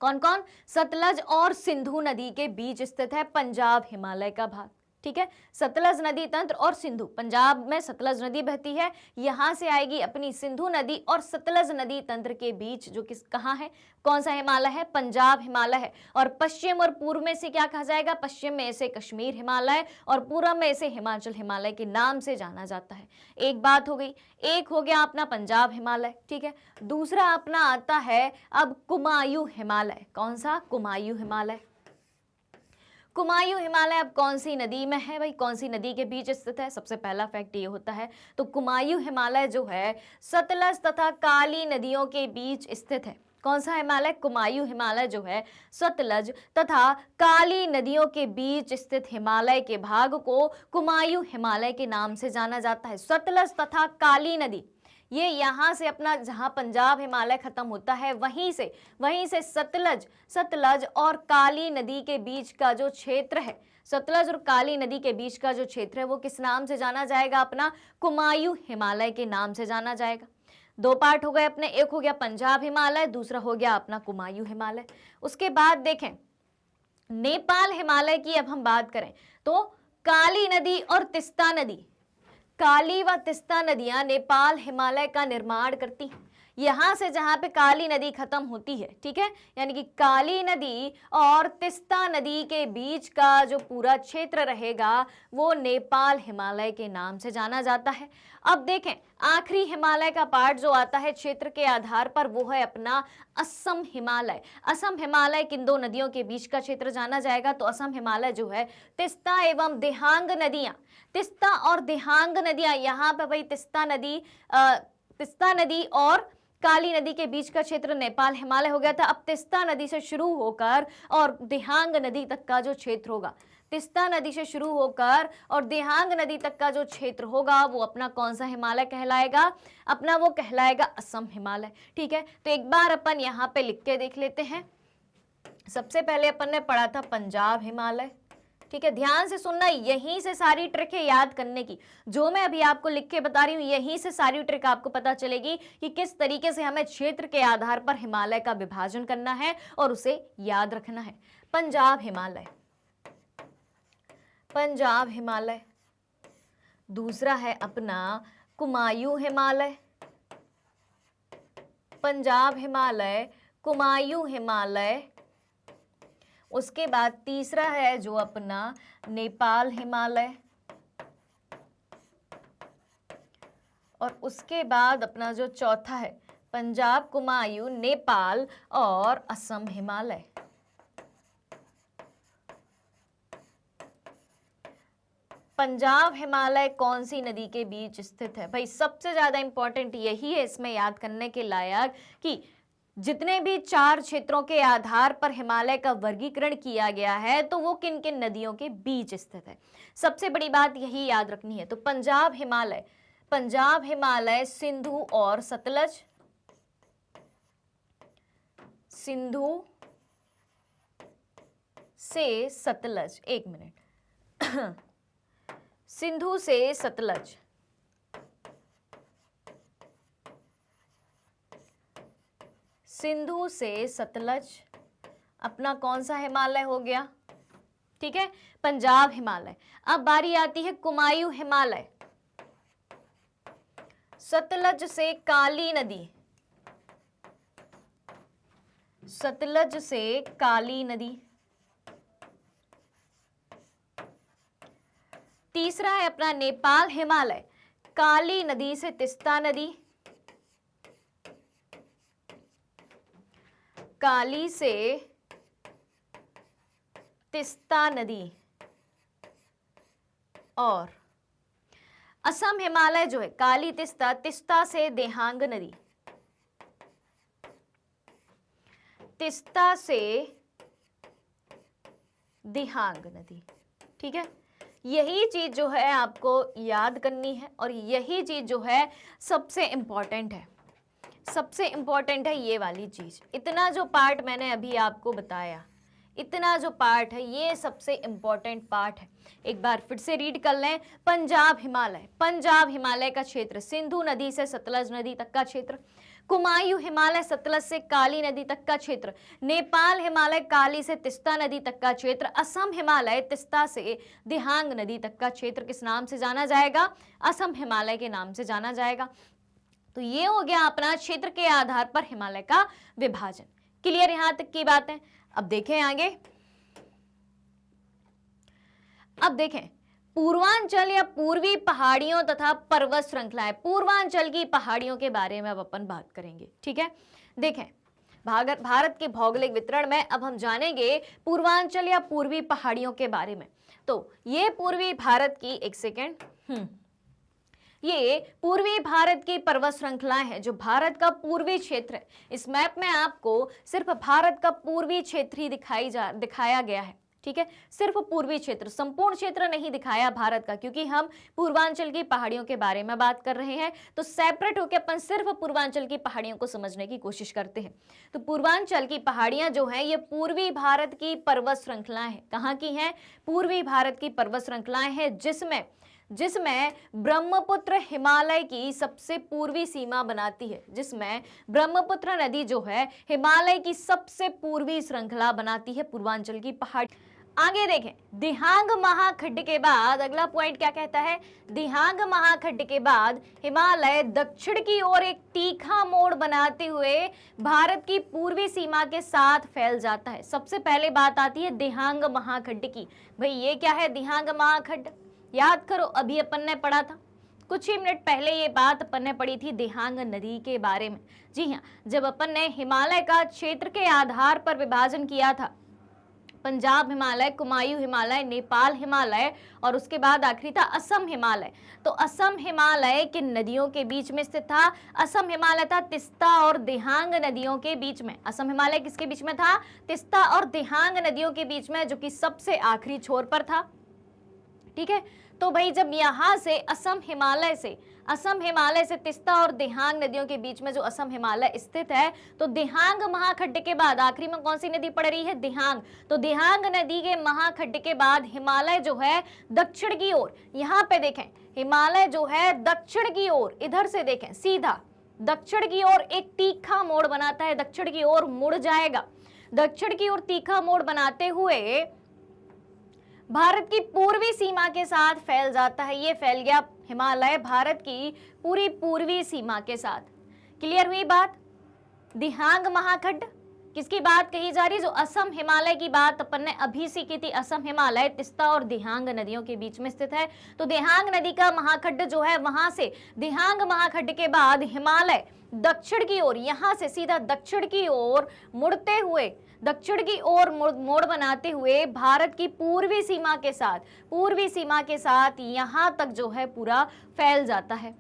कौन कौन? सतलज और सिंधु नदी के बीच स्थित है पंजाब हिमालय का भाग। ठीक है, सतलज नदी तंत्र और सिंधु, पंजाब में सतलज नदी बहती है, यहां से आएगी अपनी सिंधु नदी, और सतलज नदी तंत्र के बीच जो किस कहां है, कौन सा हिमालय है? पंजाब हिमालय है। और पश्चिम और पूर्व में से क्या कहा जाएगा? पश्चिम में इसे कश्मीर हिमालय और पूर्व में इसे हिमाचल हिमालय के नाम से जाना जाता है। एक बात हो गई, एक हो गया अपना पंजाब हिमालय। ठीक है, दूसरा अपना आता है अब कुमायूं हिमालय। कौन सा? कुमायूं हिमालय। कुमायूं हिमालय अब कौन सी नदी में है भाई? कौन सी नदी के बीच स्थित है? सबसे पहला फैक्ट ये होता है, तो कुमायूं हिमालय जो है सतलज तथा काली नदियों के बीच स्थित है। कौन सा हिमालय? कुमायूं हिमालय जो है सतलज तथा काली नदियों के बीच स्थित हिमालय के भाग को कुमायूं हिमालय के नाम से जाना जाता है। सतलज तथा काली नदी, ये यहाँ से अपना जहाँ पंजाब हिमालय खत्म होता है वहीं से सतलज और काली नदी के बीच का जो क्षेत्र है, सतलज और काली नदी के बीच का जो क्षेत्र है वो किस नाम से जाना जाएगा? अपना कुमायूं हिमालय के नाम से जाना जाएगा। दो पार्ट हो गए अपने, एक हो गया पंजाब हिमालय, दूसरा हो गया अपना कुमायूं हिमालय। उसके बाद देखें नेपाल हिमालय की अब हम बात करें तो काली नदी और तिस्ता नदी, काली व तिस्ता नदियां नेपाल हिमालय का निर्माण करती हैं। यहां से जहां पे काली नदी खत्म होती है, ठीक है, यानी कि काली नदी और तिस्ता नदी के बीच का जो पूरा क्षेत्र रहेगा वो नेपाल हिमालय के नाम से जाना जाता है। अब देखें आखिरी हिमालय का पार्ट जो आता है क्षेत्र के आधार पर वो है अपना असम हिमालय। असम हिमालय किन दो नदियों के बीच का क्षेत्र जाना जाएगा? तो असम हिमालय जो है तिस्ता एवं दिहांग नदियां, तिस्ता और दिहांग नदियां, यहाँ पे भाई तिस्ता नदी और काली नदी के बीच का क्षेत्र नेपाल हिमालय हो गया था। अब तिस्ता नदी से शुरू होकर और दिहांग नदी तक का जो क्षेत्र होगा, तिस्ता नदी से शुरू होकर और दिहांग नदी तक का जो क्षेत्र होगा वो अपना कौन सा हिमालय कहलाएगा? अपना वो कहलाएगा असम हिमालय। ठीक है, तो एक बार अपन यहाँ पे लिख के देख लेते हैं। सबसे पहले अपन ने पढ़ा था पंजाब हिमालय। ठीक है, ध्यान से सुनना, यहीं से सारी ट्रिक है याद करने की। जो मैं अभी आपको लिख के बता रही हूँ, यहीं से सारी ट्रिक आपको पता चलेगी कि किस तरीके से हमें क्षेत्र के आधार पर हिमालय का विभाजन करना है और उसे याद रखना है। पंजाब हिमालय, पंजाब हिमालय। दूसरा है अपना कुमायूं हिमालय, पंजाब हिमालय, कुमायूं हिमालय। उसके बाद तीसरा है जो अपना नेपाल हिमालय, और उसके बाद अपना जो चौथा है पंजाब, कुमायूं, नेपाल और असम हिमालय। पंजाब हिमालय कौन सी नदी के बीच स्थित है? भाई सबसे ज्यादा इंपॉर्टेंट यही है इसमें याद करने के लायक कि जितने भी 4 क्षेत्रों के आधार पर हिमालय का वर्गीकरण किया गया है तो वो किन किन नदियों के बीच स्थित है। सबसे बड़ी बात यही याद रखनी है। तो पंजाब हिमालय, पंजाब हिमालय सिंधु और सतलज, सिंधु से सतलज, एक मिनट, सिंधु से सतलज, सिंधु से सतलज अपना कौन सा हिमालय हो गया? ठीक है, पंजाब हिमालय। अब बारी आती है कुमायूं हिमालय, सतलज से काली नदी, सतलज से काली नदी। तीसरा है अपना नेपाल हिमालय, काली नदी से तिस्ता नदी, काली से तिस्ता नदी। और असम हिमालय जो है काली तिस्ता, तिस्ता से देहांग नदी, तिस्ता से दिहांग नदी। ठीक है, यही चीज जो है आपको याद करनी है और यही चीज जो है सबसे इंपॉर्टेंट है, सबसे इंपॉर्टेंट है ये वाली चीज। इतना जो पार्ट मैंने अभी आपको बताया, इतना जो पार्ट है ये सबसे इंपॉर्टेंट पार्ट है। एक बार फिर से रीड कर लें। पंजाब हिमालय, पंजाब हिमालय का क्षेत्र सिंधु नदी से सतलज नदी तक का क्षेत्र, कुमायूं हिमालय सतलज से काली नदी तक का क्षेत्र, नेपाल हिमालय काली से तिस्ता नदी तक का क्षेत्र, असम हिमालय तिस्ता से दिहांग नदी तक का क्षेत्र किस नाम से जाना जाएगा? असम हिमालय के नाम से जाना जाएगा। तो ये हो गया अपना क्षेत्र के आधार पर हिमालय का विभाजन। क्लियर यहां तक की बात है? अब देखें आगे, अब देखें पूर्वांचल या पूर्वी पहाड़ियों तथा पर्वत श्रृंखलाएं। पूर्वांचल की पहाड़ियों के बारे में अब अपन बात करेंगे। ठीक है, देखें भारत के भौगोलिक वितरण में अब हम जानेंगे पूर्वांचल या पूर्वी पहाड़ियों के बारे में। तो ये पूर्वी भारत की, एक सेकेंड, ये पूर्वी भारत की पर्वत श्रृंखलाएं हैं जो भारत का पूर्वी क्षेत्र है। इस मैप में आपको सिर्फ भारत का पूर्वी क्षेत्र ही दिखाया गया है। ठीक है, सिर्फ पूर्वी क्षेत्र, संपूर्ण क्षेत्र नहीं दिखाया भारत का, क्योंकि हम पूर्वांचल की पहाड़ियों के बारे में बात कर रहे हैं। तो सेपरेट होकर अपन सिर्फ पूर्वांचल की पहाड़ियों को समझने की कोशिश करते हैं। तो पूर्वांचल की पहाड़ियां जो हैं ये पूर्वी भारत की पर्वत श्रृंखलाएं हैं। कहाँ की हैं? पूर्वी भारत की पर्वत श्रृंखलाएं हैं, जिसमें ब्रह्मपुत्र हिमालय की सबसे पूर्वी सीमा बनाती है, जिसमें ब्रह्मपुत्र नदी जो है हिमालय की सबसे पूर्वी श्रृंखला बनाती है पूर्वांचल की पहाड़। आगे देखें, दिहांग महाखड्ड के बाद अगला पॉइंट क्या कहता है? दिहांग महाखड्ड के बाद हिमालय दक्षिण की ओर एक तीखा मोड़ बनाते हुए भारत की पूर्वी सीमा के साथ फैल जाता है। सबसे पहले बात आती है दिहांग महाखड्ड की। भाई ये क्या है दिहांग महाखड्ड? याद करो, अभी अपन ने पढ़ा था कुछ ही मिनट पहले, ये बात अपन ने पढ़ी थी दिहांग नदी के बारे में। जी हाँ, जब अपन ने हिमालय का क्षेत्र के आधार पर विभाजन किया था पंजाब हिमालय, कुमायूं हिमालय, नेपाल हिमालय और उसके बाद आखिरी था असम हिमालय। तो असम हिमालय किन नदियों के बीच में स्थित था? असम हिमालय था तिस्ता और दिहांग नदियों के बीच में। असम हिमालय किसके बीच में था? तिस्ता और दिहांग नदियों के बीच में, जो कि सबसे आखिरी छोर पर था। ठीक है, तो भाई जब यहां से असम हिमालय से तिस्ता और दिहांग नदियों के बीच में जो असम हिमालय स्थित है, तो दिहांग महाखड्ड के बाद आखिरी में कौन सी नदी पड़ रही है? दिहांग। तो दिहांग नदी के महाखड्ड के बाद हिमालय जो है दक्षिण की ओर, यहां पे देखें हिमालय जो है दक्षिण की ओर, इधर से देखें सीधा दक्षिण की ओर एक तीखा मोड़ बनाता है, दक्षिण की ओर मुड़ जाएगा। दक्षिण की ओर तीखा मोड़ बनाते हुए भारत की पूर्वी सीमा के साथ फैल जाता है। ये फैल गया हिमालय भारत की पूरी पूर्वी सीमा के साथ। क्लियर हुई बात? दिहांग महाखड्ड किसकी बात कही जा रही है? जो असम हिमालय की बात अपन ने अभी सी की थी। असम हिमालय तिस्ता और दिहांग नदियों के बीच में स्थित है। तो दिहांग नदी का महाखड्ड जो है, वहां से दिहांग महाखड्ड के बाद हिमालय दक्षिण की ओर, यहां से सीधा दक्षिण की ओर मुड़ते हुए, दक्षिण की ओर मोड़ बनाते हुए भारत की पूर्वी सीमा के साथ यहां तक जो है पूरा फैल जाता है।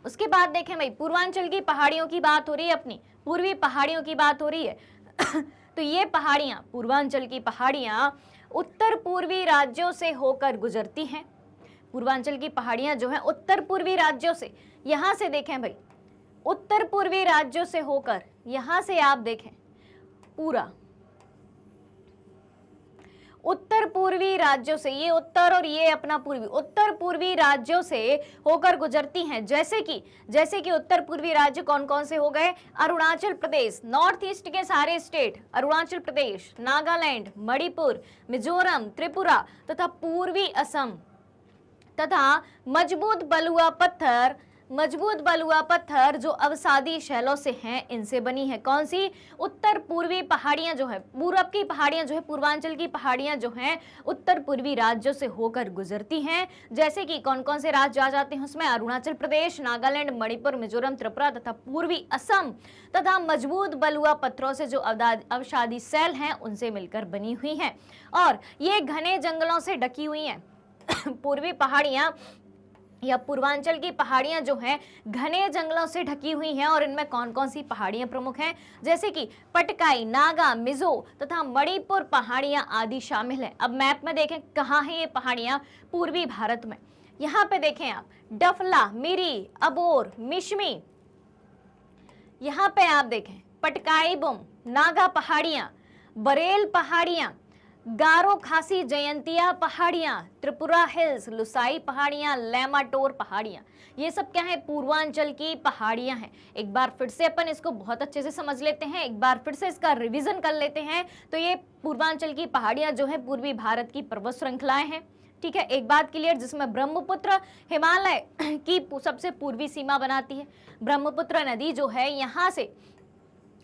उसके बाद देखें भाई, पूर्वांचल की पहाड़ियों की बात हो रही है, अपनी पूर्वी पहाड़ियों की बात हो रही है। तो ये पहाड़ियां, पूर्वांचल की पहाड़ियां उत्तर पूर्वी राज्यों से होकर गुजरती हैं। पूर्वांचल की पहाड़ियां जो हैं उत्तर पूर्वी राज्यों से, यहां से देखें भाई, उत्तर पूर्वी राज्यों से होकर, यहां से आप देखें पूरा उत्तर पूर्वी राज्यों से, ये उत्तर और ये अपना पूर्वी, उत्तर पूर्वी राज्यों से होकर गुजरती हैं। जैसे कि उत्तर पूर्वी राज्य कौन कौन से हो गए? अरुणाचल प्रदेश, नॉर्थ ईस्ट के सारे स्टेट, अरुणाचल प्रदेश, नागालैंड, मणिपुर, मिजोरम, त्रिपुरा तथा पूर्वी असम तथा मजबूत बलुआ पत्थर जो अवसादी शैलों से हैं, इनसे बनी है। कौन सी? उत्तर पूर्वी पहाड़ियां जो है, पूरब की पहाड़ियां जो है, पूर्वांचल की पहाड़ियां जो हैं उत्तर पूर्वी राज्यों से होकर गुजरती हैं। जैसे कि कौन कौन से राज्य आ जाते हैं उसमें? अरुणाचल प्रदेश, नागालैंड, मणिपुर, मिजोरम, त्रिपुरा तथा पूर्वी असम तथा मजबूत बलुआ पत्थरों से जो अवसादी शैल हैं उनसे मिलकर बनी हुई है। और ये घने जंगलों से ढकी हुई है। पूर्वी पहाड़ियां या पूर्वांचल की पहाड़ियां जो हैं घने जंगलों से ढकी हुई हैं। और इनमें कौन कौन सी पहाड़ियां प्रमुख हैं? जैसे कि पटकाई, नागा, मिजो तथा मणिपुर पहाड़ियां आदि शामिल हैं। अब मैप में देखें कहाँ है ये पहाड़ियां? पूर्वी भारत में। यहाँ पे देखें आप, डफला, मिरी, अबोर, मिशमी, यहाँ पे आप देखें पटकाई बुम, नागा पहाड़ियां, बरेल पहाड़ियां, गारो खासी जयंतिया पहाड़ियां, त्रिपुरा हिल्स, लुसाई पहाड़ियां, लेमाटोर पहाड़ियां, ये सब क्या है? पूर्वांचल की पहाड़ियां हैं। एक बार फिर से अपन इसको बहुत अच्छे से समझ लेते हैं, एक बार फिर से इसका रिवीजन कर लेते हैं। तो ये पूर्वांचल की पहाड़ियां जो है पूर्वी भारत की पर्वत श्रृंखलाएं हैं। ठीक है, एक बात क्लियर, जिसमें ब्रह्मपुत्र हिमालय की सबसे पूर्वी सीमा बनाती है। ब्रह्मपुत्र नदी जो है, यहाँ से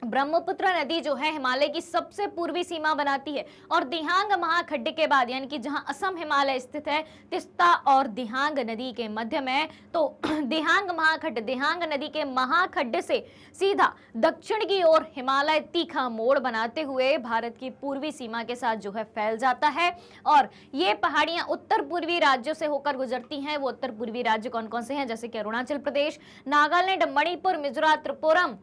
ब्रह्मपुत्र नदी जो है हिमालय की सबसे पूर्वी सीमा बनाती है। और दिहांग महाखड्ड के बाद, यानी कि जहां असम हिमालय स्थित है, तिस्ता और दिहांग नदी के मध्य में, तो दिहांग नदी के महाखड्ड से सीधा दक्षिण की ओर हिमालय तीखा मोड़ बनाते हुए भारत की पूर्वी सीमा के साथ जो है फैल जाता है। और ये पहाड़ियां उत्तर पूर्वी राज्यों से होकर गुजरती हैं। वो उत्तर पूर्वी राज्य कौन कौन से हैं? जैसे कि अरुणाचल प्रदेश, नागालैंड, मणिपुर, मिजोरम, त्रिपुरा,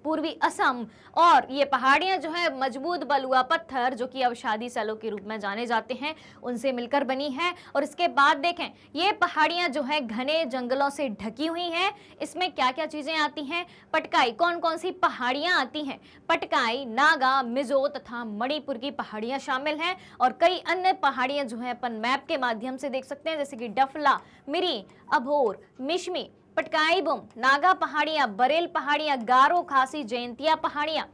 पूर्वी असम। और ये पहाड़ियां जो है मजबूत बलुआ पत्थर, जो कि अवसादी शैलों के रूप में जाने जाते हैं, उनसे मिलकर बनी है। और इसके बाद देखें, ये पहाड़ियां जो है घने जंगलों से ढकी हुई हैं। इसमें क्या क्या चीजें आती हैं? पटकाई, कौन कौन सी पहाड़ियां आती हैं? पटकाई, नागा, मिजो तथा मणिपुर की पहाड़ियां शामिल हैं। और कई अन्य पहाड़ियां जो है अपन मैप के माध्यम से देख सकते हैं, जैसे कि डफला, मिरी, अभोर, मिशमी, पटकाई बुम, नागा पहाड़ियां, बरेल पहाड़ियां, गारो खासी जयंतिया पहाड़ियां,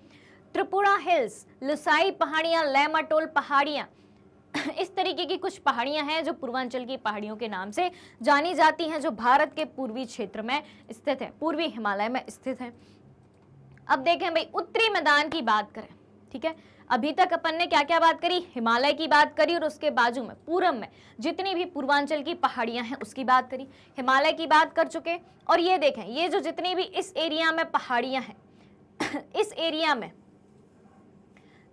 त्रिपुरा हिल्स, लुसाई पहाड़ियां, लेमाटोल पहाड़ियां। इस तरीके की कुछ पहाड़ियां हैं जो पूर्वांचल की पहाड़ियों के नाम से जानी जाती हैं, जो भारत के पूर्वी क्षेत्र में स्थित है, पूर्वी हिमालय में स्थित है। अब देखें भाई, उत्तरी मैदान की बात करें। ठीक है, अभी तक अपन ने क्या क्या बात करी? हिमालय की बात करी, और उसके बाजू में पूरब में जितनी भी पूर्वांचल की पहाड़ियां हैं उसकी बात करी। हिमालय की बात कर चुके। और ये देखें, ये जो जितनी भी इस एरिया में पहाड़ियां हैं इस एरिया में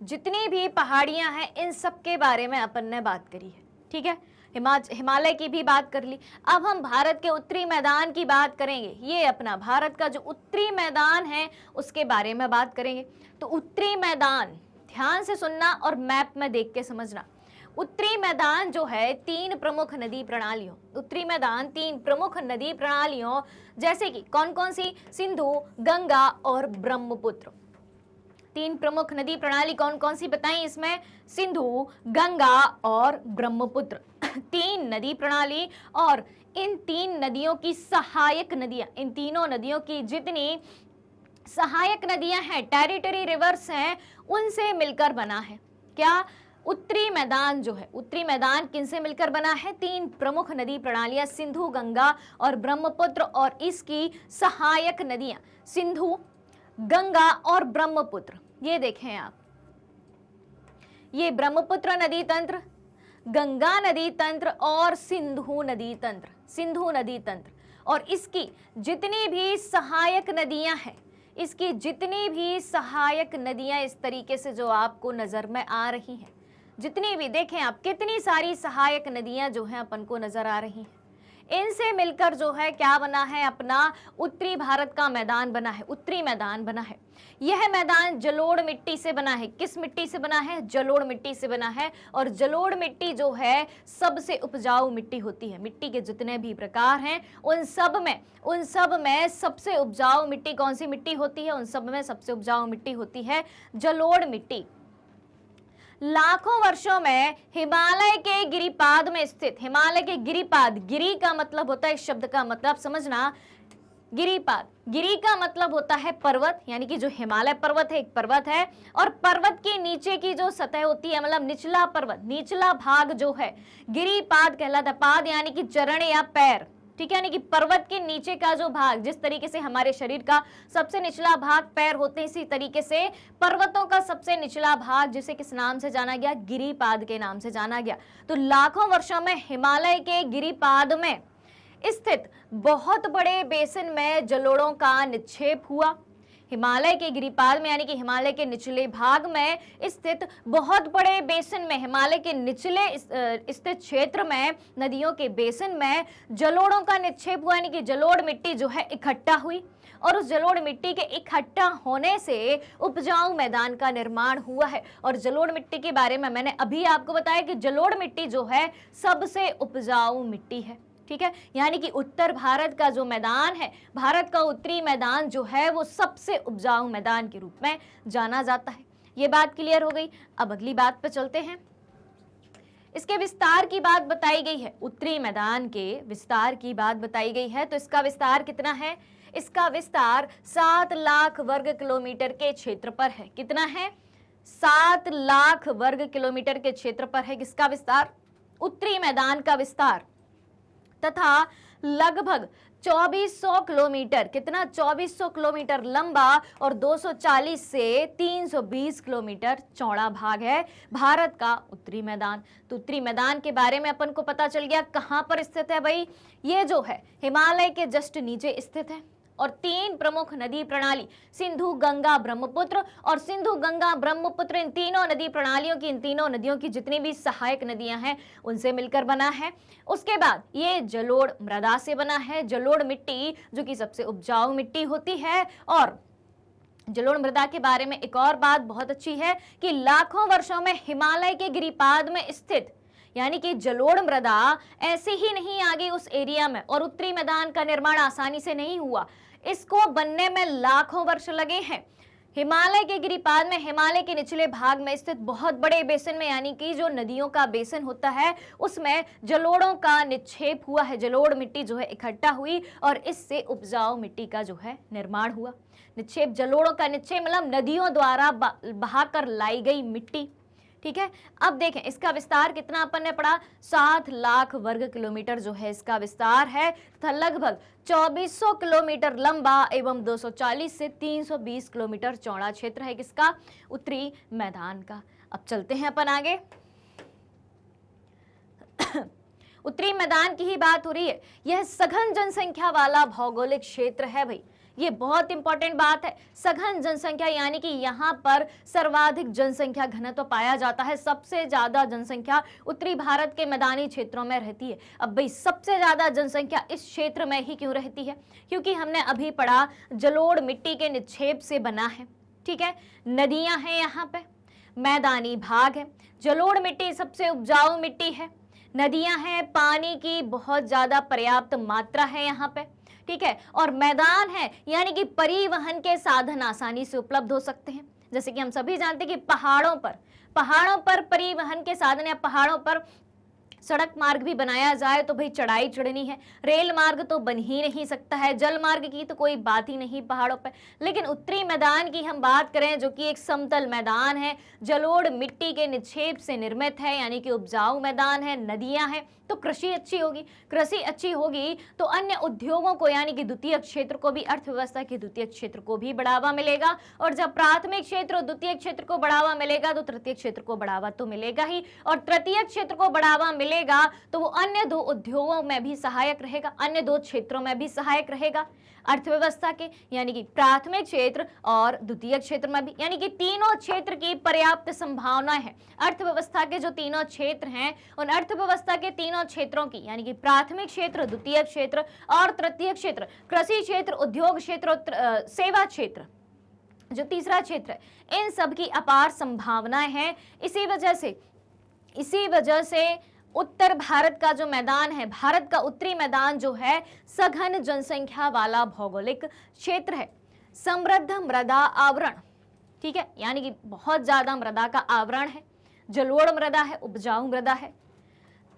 जितनी भी पहाड़ियां हैं इन सब के बारे में अपन ने बात करी है, ठीक है। हिमालय की भी बात कर ली। अब हम भारत के उत्तरी मैदान की बात करेंगे। ये अपना भारत का जो उत्तरी मैदान है उसके बारे में बात करेंगे। तो उत्तरी मैदान ध्यान से सुनना और मैप में देख के समझना। उत्तरी मैदान जो है तीन प्रमुख नदी प्रणालियों, उत्तरी मैदान तीन प्रमुख नदी प्रणालियों जैसे कि कौन कौन सी, सिंधु, गंगा और ब्रह्मपुत्र। तीन प्रमुख नदी प्रणाली कौन कौन सी बताई इसमें, सिंधु, गंगा और ब्रह्मपुत्र। तीन नदी प्रणाली, और इन तीन नदियों की सहायक नदियां, इन तीनों नदियों की जितनी सहायक नदियां हैं, टेरिटरी रिवर्स हैं, उनसे मिलकर बना है क्या, उत्तरी मैदान जो है। उत्तरी मैदान किनसे मिलकर बना है, तीन प्रमुख नदी प्रणालियां सिंधु, गंगा और ब्रह्मपुत्र, और इसकी सहायक नदियां सिंधु, गंगा और ब्रह्मपुत्र। ये देखें आप, ये ब्रह्मपुत्र नदी तंत्र, गंगा नदी तंत्र और सिंधु नदी तंत्र, सिंधु नदी तंत्र। और इसकी जितनी भी सहायक नदियां हैं, इसकी जितनी भी सहायक नदियां इस तरीके से जो आपको नजर में आ रही हैं, जितनी भी देखें आप कितनी सारी सहायक नदियां जो हैं अपन को नजर आ रही हैं, इनसे मिलकर जो है क्या बना है, अपना उत्तरी भारत का मैदान बना है, उत्तरी मैदान बना है। यह मैदान जलोढ़ मिट्टी से बना है। किस मिट्टी से बना है, जलोढ़ मिट्टी से बना है। और जलोढ़ मिट्टी जो है सबसे उपजाऊ मिट्टी होती है। मिट्टी के जितने भी प्रकार हैं उन सब में सबसे उपजाऊ मिट्टी कौन सी मिट्टी होती है, उन सब में सबसे उपजाऊ मिट्टी होती है जलोढ़ मिट्टी। लाखों वर्षों में हिमालय के गिरिपाद में स्थित, हिमालय के गिरिपाद, गिरी का मतलब होता है, इस शब्द का मतलब समझना, गिरिपाद, गिरी का मतलब होता है पर्वत, यानी कि जो हिमालय पर्वत है एक पर्वत है, और पर्वत के नीचे की जो सतह होती है मतलब निचला पर्वत, निचला भाग जो है गिरिपाद कहलाता है। पाद यानी कि चरण या पैर, ठीक है, यानी कि पर्वत के नीचे का जो भाग, जिस तरीके से हमारे शरीर का सबसे निचला भाग पैर होते हैं, इसी तरीके से पर्वतों का सबसे निचला भाग जिसे किस नाम से जाना गया, गिरिपाद के नाम से जाना गया। तो लाखों वर्षों में हिमालय के गिरिपाद में स्थित बहुत बड़े बेसिन में जलोढ़ों का निक्षेप हुआ। हिमालय के गिरिपाद में यानी कि हिमालय के निचले भाग में स्थित बहुत बड़े बेसिन में, हिमालय के निचले स्थित क्षेत्र में, नदियों के बेसिन में जलोढ़ों का निक्षेप हुआ, यानी कि जलोढ़ मिट्टी जो है इकट्ठा हुई, और उस जलोढ़ मिट्टी के इकट्ठा होने से उपजाऊ मैदान का निर्माण हुआ है। और जलोढ़ मिट्टी के बारे में मैंने अभी आपको बताया कि जलोढ़ मिट्टी जो है सबसे उपजाऊ मिट्टी है, ठीक है, यानी कि उत्तर भारत का जो मैदान है, भारत का उत्तरी मैदान जो है वो सबसे उपजाऊ मैदान के रूप में जाना जाता है। ये बात क्लियर हो गई। अब अगली बात पे चलते हैं। इसके विस्तार की बात बताई गई है, उत्तरी मैदान के विस्तार की बात बताई गई है। तो इसका विस्तार कितना है, इसका विस्तार 7 लाख वर्ग किलोमीटर के क्षेत्र पर है। कितना है, 7 लाख वर्ग किलोमीटर के क्षेत्र पर है किसका विस्तार, उत्तरी मैदान का विस्तार, तथा लगभग 2400 किलोमीटर, कितना 2400 किलोमीटर लंबा और 240 से 320 किलोमीटर चौड़ा भाग है भारत का उत्तरी मैदान। तो उत्तरी मैदान के बारे में अपन को पता चल गया कहां पर स्थित है भाई, ये जो है हिमालय के जस्ट नीचे स्थित है। और तीन प्रमुख नदी प्रणाली सिंधु, गंगा, ब्रह्मपुत्र, और सिंधु, गंगा, ब्रह्मपुत्र, इन तीनों नदी प्रणालियों की, इन तीनों नदियों की जितनी भी सहायक नदियां हैं उनसे मिलकर बना है। उसके बाद ये जलोढ़ मृदा से बना है, जलोढ़ मिट्टी जो कि सबसे उपजाऊ मिट्टी होती है। और जलोढ़ मृदा के बारे में एक और बात बहुत अच्छी है कि लाखों वर्षों में हिमालय के गिरिपाद में स्थित, यानी कि जलोढ़ मृदा ऐसे ही नहीं आ गई उस एरिया में, और उत्तरी मैदान का निर्माण आसानी से नहीं हुआ, इसको बनने में लाखों वर्ष लगे हैं। हिमालय के गिरिपाद में, हिमालय के निचले भाग में स्थित बहुत बड़े बेसिन में, यानी कि जो नदियों का बेसिन होता है उसमें जलोढ़ों का निक्षेप हुआ है, जलोढ़ मिट्टी जो है इकट्ठा हुई और इससे उपजाऊ मिट्टी का जो है निर्माण हुआ। निक्षेप, जलोढ़ों का निक्षेप मतलब नदियों द्वारा बहाकर लाई गई मिट्टी, ठीक है। अब देखें इसका विस्तार कितना अपन ने पढ़ा, 7 लाख वर्ग किलोमीटर जो है इसका विस्तार है, तथा लगभग 2400 किलोमीटर लंबा एवं 240 से 320 किलोमीटर चौड़ा क्षेत्र है किसका, उत्तरी मैदान का। अब चलते हैं अपन आगे। उत्तरी मैदान की ही बात हो रही है। यह सघन जनसंख्या वाला भौगोलिक क्षेत्र है भाई, ये बहुत इंपॉर्टेंट बात है। सघन जनसंख्या यानी कि यहाँ पर सर्वाधिक जनसंख्या घनत्व पाया जाता है, सबसे ज्यादा जनसंख्या उत्तरी भारत के मैदानी क्षेत्रों में रहती है। अब भाई सबसे ज्यादा जनसंख्या इस क्षेत्र में ही क्यों रहती है? क्योंकि हमने अभी पढ़ा जलोढ़ मिट्टी के निक्षेप से बना है, ठीक है। नदियां हैं, यहाँ पे मैदानी भाग है, जलोढ़ मिट्टी सबसे उपजाऊ मिट्टी है, नदियां हैं, पानी की बहुत ज्यादा पर्याप्त मात्रा है यहाँ पे, ठीक है। और मैदान है यानी कि परिवहन के साधन आसानी से उपलब्ध हो सकते हैं। जैसे कि हम सभी जानते हैं कि पहाड़ों पर परिवहन के साधन या पहाड़ों पर सड़क मार्ग भी बनाया जाए तो भाई चढ़ाई चढ़नी है, रेल मार्ग तो बन ही नहीं सकता है, जल मार्ग की तो कोई बात ही नहीं पहाड़ों पर। लेकिन उत्तरी मैदान की हम बात करें जो कि एक समतल मैदान है, जलोढ़ मिट्टी के निक्षेप से निर्मित है यानी कि उपजाऊ मैदान है, नदियां हैं, तो कृषि अच्छी होगी। कृषि अच्छी होगी तो अन्य उद्योगों को यानी कि द्वितीयक क्षेत्र को भी, अर्थव्यवस्था के द्वितीयक क्षेत्र को भी बढ़ावा मिलेगा। और जब प्राथमिक क्षेत्र और द्वितीयक क्षेत्र को बढ़ावा मिलेगा तो तृतीय क्षेत्र को बढ़ावा तो मिलेगा ही, और तृतीय क्षेत्र को बढ़ावा मिलेगा तो वो अन्य दो उद्योगों में भी सहायक रहेगा, अन्य दो क्षेत्रों में भी सहायक रहेगा अर्थव्यवस्था के, यानी कि प्राथमिक क्षेत्र और द्वितीय क्षेत्र में भी, यानी कि तीनों क्षेत्र की पर्याप्त संभावना है। अर्थव्यवस्था के जो तीनों क्षेत्र हैं उन अर्थव्यवस्था के तीनों क्षेत्रों की यानी कि प्राथमिक क्षेत्र, द्वितीय क्षेत्र और तृतीय क्षेत्र, कृषि क्षेत्र, उद्योग क्षेत्र और सेवा क्षेत्र जो तीसरा क्षेत्र है, इन सब की अपार संभावनाएं हैं। इसी वजह से उत्तर भारत का जो मैदान है, भारत का उत्तरी मैदान जो है सघन जनसंख्या वाला भौगोलिक क्षेत्र है। समृद्ध मृदा आवरण, ठीक है, यानी कि बहुत ज्यादा मृदा का आवरण है, जलोढ़ मृदा है, उपजाऊ मृदा है,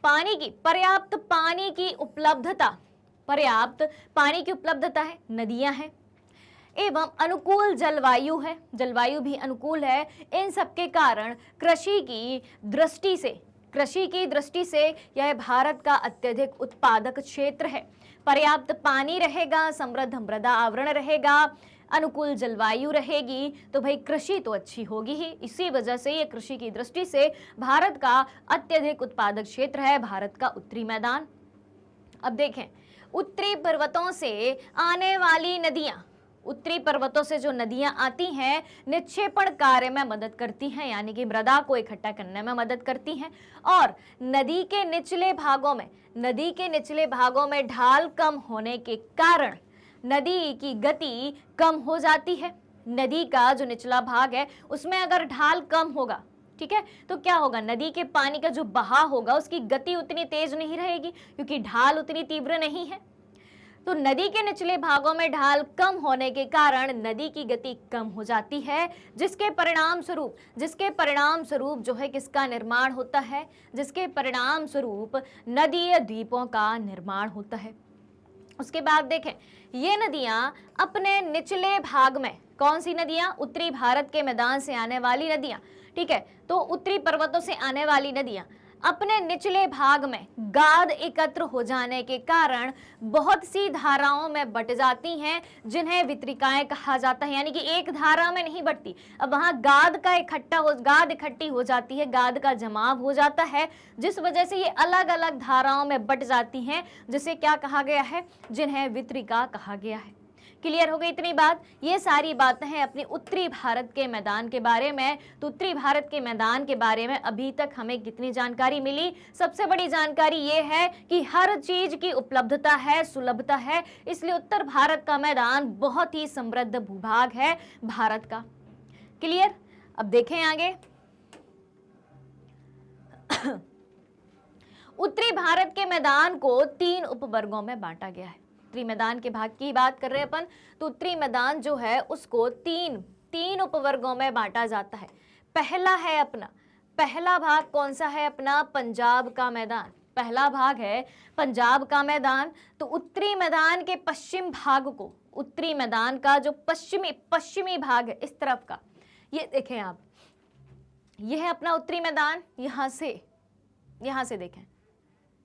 पर्याप्त पानी की उपलब्धता है, नदियां हैं एवं अनुकूल जलवायु है, जलवायु भी अनुकूल है। इन सब के कारण कृषि की दृष्टि से यह भारत का अत्यधिक उत्पादक क्षेत्र है। पर्याप्त पानी रहेगा, समृद्ध मृदा आवरण रहेगा, अनुकूल जलवायु रहेगी तो भाई कृषि तो अच्छी होगी ही। इसी वजह से ये कृषि की दृष्टि से भारत का अत्यधिक उत्पादक क्षेत्र है, भारत का उत्तरी मैदान। अब देखें, उत्तरी पर्वतों से आने वाली नदियां, उत्तरी पर्वतों से जो नदियां आती हैं निक्षेपण कार्य में मदद करती हैं, यानी कि मृदा को इकट्ठा करने में मदद करती हैं। और नदी के निचले भागों में ढाल कम होने के कारण नदी की गति कम हो जाती है। नदी का जो निचला भाग है उसमें अगर ढाल कम होगा, ठीक है, तो क्या होगा, नदी के पानी का जो बहाव होगा उसकी गति उतनी तेज नहीं रहेगी क्योंकि ढाल उतनी तीव्र नहीं है। तो नदी के निचले भागों में ढाल कम होने के कारण नदी की गति कम हो जाती है, जिसके परिणाम स्वरूप जो है किसका निर्माण होता है, जिसके परिणाम स्वरूप नदीय द्वीपों का निर्माण होता है। उसके बाद देखें, ये नदियां अपने निचले भाग में, कौन सी नदियां, उत्तरी भारत के मैदान से आने वाली नदियां, ठीक है, तो उत्तरी पर्वतों से आने वाली नदियां अपने निचले भाग में गाद एकत्र हो जाने के कारण बहुत सी धाराओं में बट जाती हैं, जिन्हें वितरिकाएं कहा जाता है, यानी कि एक धारा में नहीं बटती। अब वहां गाद इकट्ठी हो जाती है, गाद का जमाव हो जाता है, जिस वजह से ये अलग अलग धाराओं में बट जाती हैं, जिसे क्या कहा गया है, जिन्हें वितरिका कहा गया है। क्लियर हो गई इतनी बात? ये सारी बातें हैं अपने उत्तरी भारत के मैदान के बारे में। तो उत्तरी भारत के मैदान के बारे में अभी तक हमें कितनी जानकारी मिली? सबसे बड़ी जानकारी ये है कि हर चीज की उपलब्धता है, सुलभता है, इसलिए उत्तर भारत का मैदान बहुत ही समृद्ध भूभाग है भारत का। क्लियर? अब देखें आगे। उत्तरी भारत के मैदान को 3 उपवर्गों में बांटा गया है। उत्तरी मैदान के भाग की बात कर रहे हैं अपन, तो उत्तरी मैदान जो है उसको तीन उपवर्गों में बांटा जाता है। पहला भाग कौन सा है अपना? पंजाब का मैदान। पहला भाग है पंजाब का मैदान। तो उत्तरी मैदान के पश्चिम भाग को, उत्तरी मैदान का जो पश्चिमी भाग है इस तरफ का, ये देखें आप, ये है अपना उत्तरी मैदान। यहां से देखें,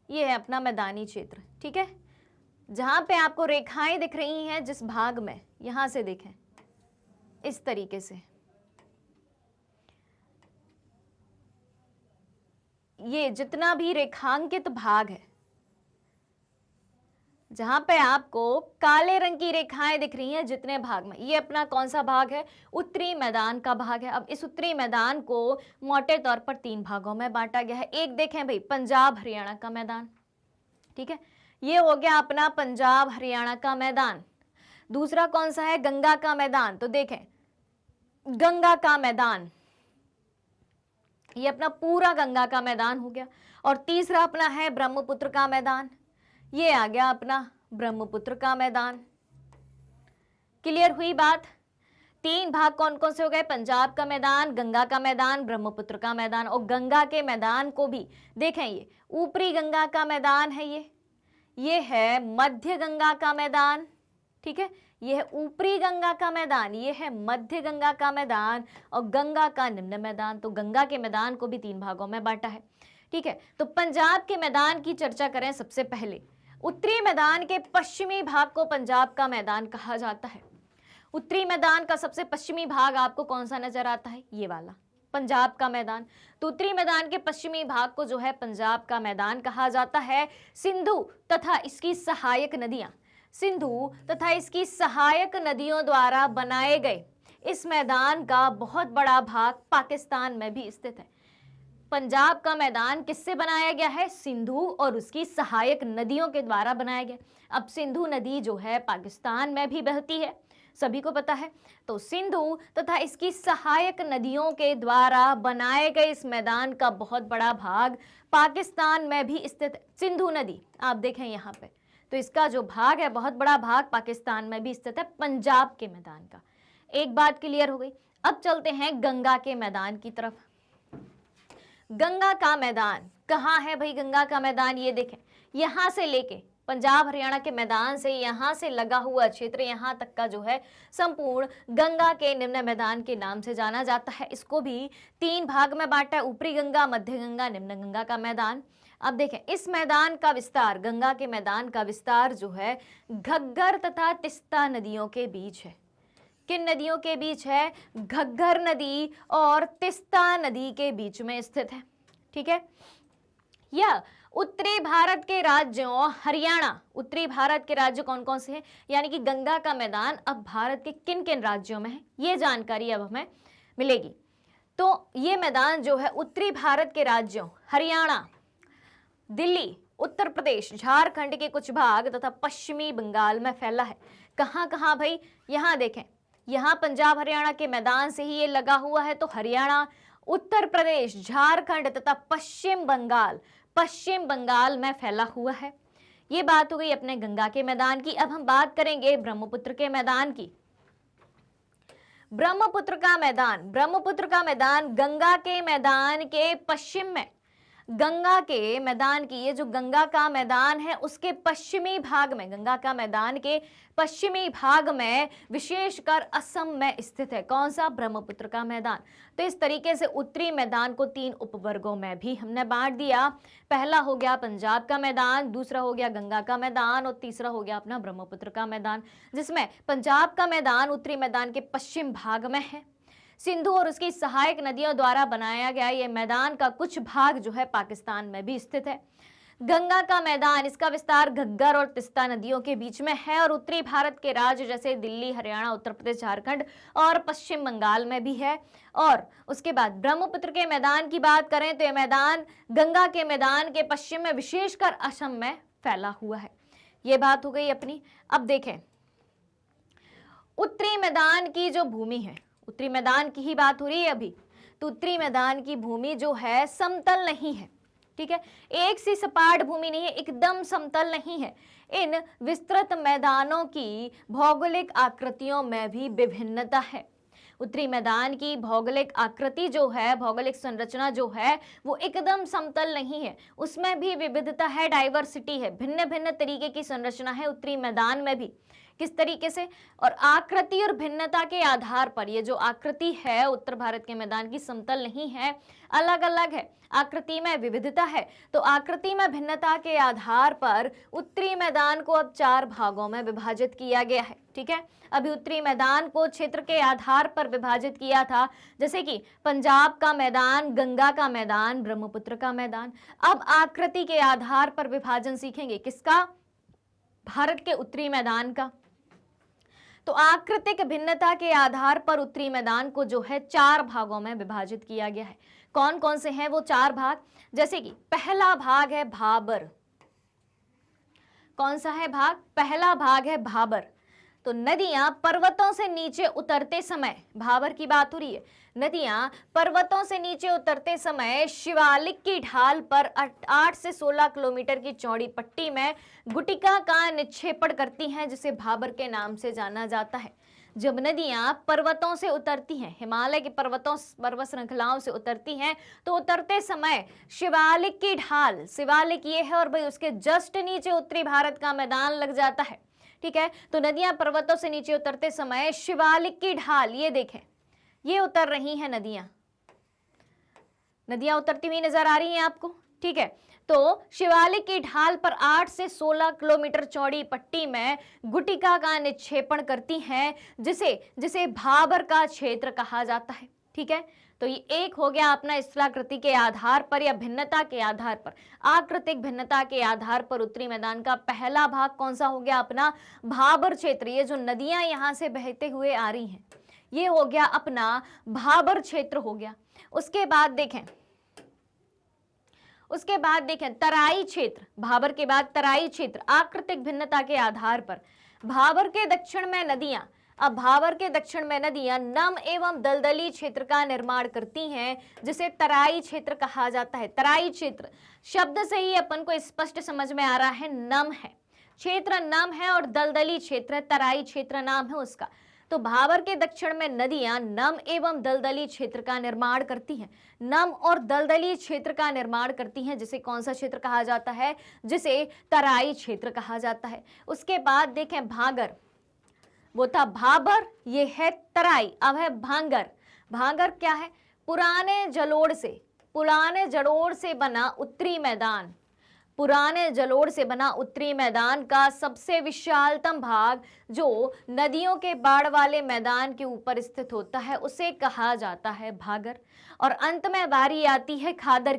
ये है अपना मैदानी क्षेत्र, ठीक है, जहां पे आपको रेखाएं दिख रही हैं जिस भाग में, यहां से देखें इस तरीके से, ये जितना भी रेखांकित भाग है, जहां पे आपको काले रंग की रेखाएं दिख रही हैं जितने भाग में, ये अपना कौन सा भाग है? उत्तरी मैदान का भाग है। अब इस उत्तरी मैदान को मोटे तौर पर 3 भागों में बांटा गया है। एक देखें भाई, पंजाब हरियाणा का मैदान, ठीक है, ये हो गया अपना पंजाब हरियाणा का मैदान। दूसरा कौन सा है? गंगा का मैदान, तो देखें गंगा का मैदान, ये अपना पूरा गंगा का मैदान हो गया। और तीसरा अपना है ब्रह्मपुत्र का मैदान, ये आ गया अपना ब्रह्मपुत्र का मैदान। क्लियर हुई बात? 3 भाग कौन कौन से हो गए? पंजाब का मैदान, गंगा का मैदान, ब्रह्मपुत्र का मैदान। और गंगा के मैदान को भी देखें, ये ऊपरी गंगा का मैदान है, ये है मध्य गंगा का मैदान, ठीक है, ये है ऊपरी गंगा का मैदान, ये है मध्य गंगा का मैदान और गंगा का निम्न मैदान। तो गंगा के मैदान को भी 3 भागों में बांटा है, ठीक है। तो पंजाब के मैदान की चर्चा करें सबसे पहले। उत्तरी मैदान के पश्चिमी भाग को पंजाब का मैदान कहा जाता है। उत्तरी मैदान का सबसे पश्चिमी भाग आपको कौन सा नजर आता है? ये वाला, पंजाब का मैदान। तो उत्तरी मैदान के पश्चिमी भाग को जो है पंजाब का मैदान कहा जाता है। सिंधु तथा इसकी सहायक नदियां, सिंधु तथा इसकी सहायक नदियों द्वारा बनाए गए इस मैदान का बहुत बड़ा भाग पाकिस्तान में भी स्थित है। पंजाब का मैदान किससे बनाया गया है? सिंधु और उसकी सहायक नदियों के द्वारा बनाया गया। अब सिंधु नदी जो है पाकिस्तान में भी बहती है, सभी को पता है। तो सिंधु तथा इसकी सहायक नदियों के द्वारा बनाए गए इस मैदान का बहुत बड़ा भाग पाकिस्तान में भी स्थित है। सिंधु नदी आप देखें यहाँ पे, तो इसका जो भाग है, बहुत बड़ा भाग पाकिस्तान में भी स्थित है, पंजाब के मैदान का। एक बात क्लियर हो गई। अब चलते हैं गंगा के मैदान की तरफ। गंगा का मैदान कहाँ है भाई? गंगा का मैदान ये देखें, यहां से लेके पंजाब हरियाणा के मैदान से यहां से लगा हुआ क्षेत्र यहां तक का जो है संपूर्ण गंगा के निम्न मैदान के नाम से जाना जाता है। इसको भी 3 भाग में बांटा है, ऊपरी गंगा, मध्य गंगा, निम्न गंगा का मैदान। अब देखें, इस मैदान का विस्तार, गंगा के मैदान का विस्तार जो है घग्गर तथा तिस्ता नदियों के बीच है। किन नदियों के बीच है? घग्गर नदी और तिस्ता नदी के बीच में स्थित है, ठीक है। यह उत्तरी भारत के राज्यों, हरियाणा, उत्तरी भारत के राज्य कौन कौन से हैं, यानी कि गंगा का मैदान अब भारत के किन किन राज्यों में है, ये जानकारी अब हमें मिलेगी। तो ये मैदान जो है उत्तरी भारत के राज्यों हरियाणा, दिल्ली, उत्तर प्रदेश, झारखंड के कुछ भाग तथा पश्चिमी बंगाल में फैला है। कहाँ कहाँ भाई? यहाँ देखें, यहाँ पंजाब हरियाणा के मैदान से ही ये लगा हुआ है, तो हरियाणा, उत्तर प्रदेश, झारखंड तथा पश्चिम बंगाल में फैला हुआ है। ये बात हो गई अपने गंगा के मैदान की। अब हम बात करेंगे ब्रह्मपुत्र के मैदान की। ब्रह्मपुत्र का मैदान गंगा के मैदान के पश्चिम में, गंगा के मैदान की, ये जो गंगा का मैदान है उसके पश्चिमी भाग में, गंगा का मैदान के पश्चिमी भाग में विशेषकर असम में स्थित है। कौन सा? ब्रह्मपुत्र का मैदान। तो इस तरीके से उत्तरी मैदान को 3 उपवर्गों में भी हमने बांट दिया। पहला हो गया पंजाब का मैदान, दूसरा हो गया गंगा का मैदान और तीसरा हो गया अपना ब्रह्मपुत्र का मैदान, जिसमें पंजाब का मैदान उत्तरी मैदान के पश्चिम भाग में है। सिंधु और उसकी सहायक नदियों द्वारा बनाया गया ये मैदान का कुछ भाग जो है पाकिस्तान में भी स्थित है। गंगा का मैदान, इसका विस्तार घग्गर और तिस्ता नदियों के बीच में है और उत्तरी भारत के राज्य जैसे दिल्ली, हरियाणा, उत्तर प्रदेश, झारखंड और पश्चिम बंगाल में भी है। और उसके बाद ब्रह्मपुत्र के मैदान की बात करें तो यह मैदान गंगा के मैदान के पश्चिम में विशेषकर असम में फैला हुआ है। ये बात हो गई अपनी। अब देखें, उत्तरी मैदान की जो भूमि है, उत्तरी मैदान की ही बात हो रही है अभी, तो उत्तरी मैदान की भूमि जो है समतल नहीं है, ठीक है, एक सी सपाट भूमि नहीं है, एकदम समतल नहीं है। इन विस्तृत मैदानों की भौगोलिक आकृतियों में भी विभिन्नता है। उत्तरी मैदान की भौगोलिक आकृति जो है, भौगोलिक संरचना जो है वो एकदम समतल नहीं है, उसमें भी विविधता है, डाइवर्सिटी है, भिन्न भिन्न तरीके की संरचना है उत्तरी मैदान में भी। किस तरीके से? और आकृति और भिन्नता के आधार पर, ये जो आकृति है उत्तर भारत के मैदान की समतल नहीं है, अलग अलग है, आकृति में विविधता है। तो आकृति में भिन्नता के आधार पर उत्तरी मैदान को अब 4 भागों में विभाजित किया गया है, ठीक है। अभी उत्तरी मैदान को क्षेत्र के आधार पर विभाजित किया था, जैसे कि पंजाब का मैदान, गंगा का मैदान, ब्रह्मपुत्र का मैदान। अब आकृति के आधार पर विभाजन सीखेंगे, किसका? भारत के उत्तरी मैदान का। तो आकृतिक भिन्नता के आधार पर उत्तरी मैदान को जो है 4 भागों में विभाजित किया गया है। कौन कौन से हैं वो 4 भाग? जैसे कि पहला भाग है भाबर। कौन सा है भाग? पहला भाग है भाबर। तो नदियां पर्वतों से नीचे उतरते समय, भाबर की बात हो रही है, नदियां पर्वतों से नीचे उतरते समय शिवालिक की ढाल पर 8 से 16 किलोमीटर की चौड़ी पट्टी में गुटिका का निक्षेपण करती हैं, जिसे भाबर के नाम से जाना जाता है। जब नदियां पर्वतों से उतरती हैं, हिमालय के पर्वत श्रृंखलाओं से उतरती हैं, तो उतरते समय शिवालिक की ढाल, शिवालिक ये है और भाई उसके जस्ट नीचे उत्तरी भारत का मैदान लग जाता है। ठीक है, तो नदियां पर्वतों से नीचे उतरते समय शिवालिक की ढाल, ये देखें, ये उतर रही हैं नदियां उतरती हुई नजर आ रही हैं आपको। ठीक है, तो शिवालिक की ढाल पर 8 से 16 किलोमीटर चौड़ी पट्टी में गुटिका का निक्षेपण करती हैं, जिसे भाबर का क्षेत्र कहा जाता है। ठीक है, तो ये एक हो गया अपना स्थलाकृति के आधार पर या भिन्नता के आधार पर, आकृतिक भिन्नता के आधार पर उत्तरी मैदान का पहला भाग कौन सा हो गया? अपना भाबर क्षेत्र। ये जो नदियां यहां से बहते हुए आ रही हैं, ये हो गया अपना भाबर क्षेत्र हो गया। उसके बाद देखें तराई क्षेत्र, भाबर के बाद तराई क्षेत्र, आकृतिक भिन्नता के आधार पर भाबर के दक्षिण में नदियां, अब भाबर के दक्षिण में नदियां नम एवं दलदली क्षेत्र का निर्माण करती हैं, जिसे तराई क्षेत्र कहा जाता है। तराई क्षेत्र शब्द से ही अपन को स्पष्ट समझ में आ रहा है, नम है क्षेत्र, नम है, और दलदली क्षेत्र तराई क्षेत्र नाम है उसका। तो भाबर के दक्षिण में नदियां नम एवं दलदली क्षेत्र का निर्माण करती हैं, नम और दलदली क्षेत्र का निर्माण करती हैं, जिसे कौन सा क्षेत्र कहा जाता है? जिसे तराई क्षेत्र कहा जाता है। उसके बाद देखें भांगर, वो था भाबर, ये है तराई, अब है भांगर। भांगर क्या है? पुराने जलोढ़ से बना उत्तरी मैदान, पुराने जलोढ़ से बना उत्तरी मैदान का सबसे विशालतम भाग जो नदियों के बाढ़ वाले मैदान के ऊपर स्थित होता है, उसे कहा जाता है भागर। और अंत में बारी आती है खादर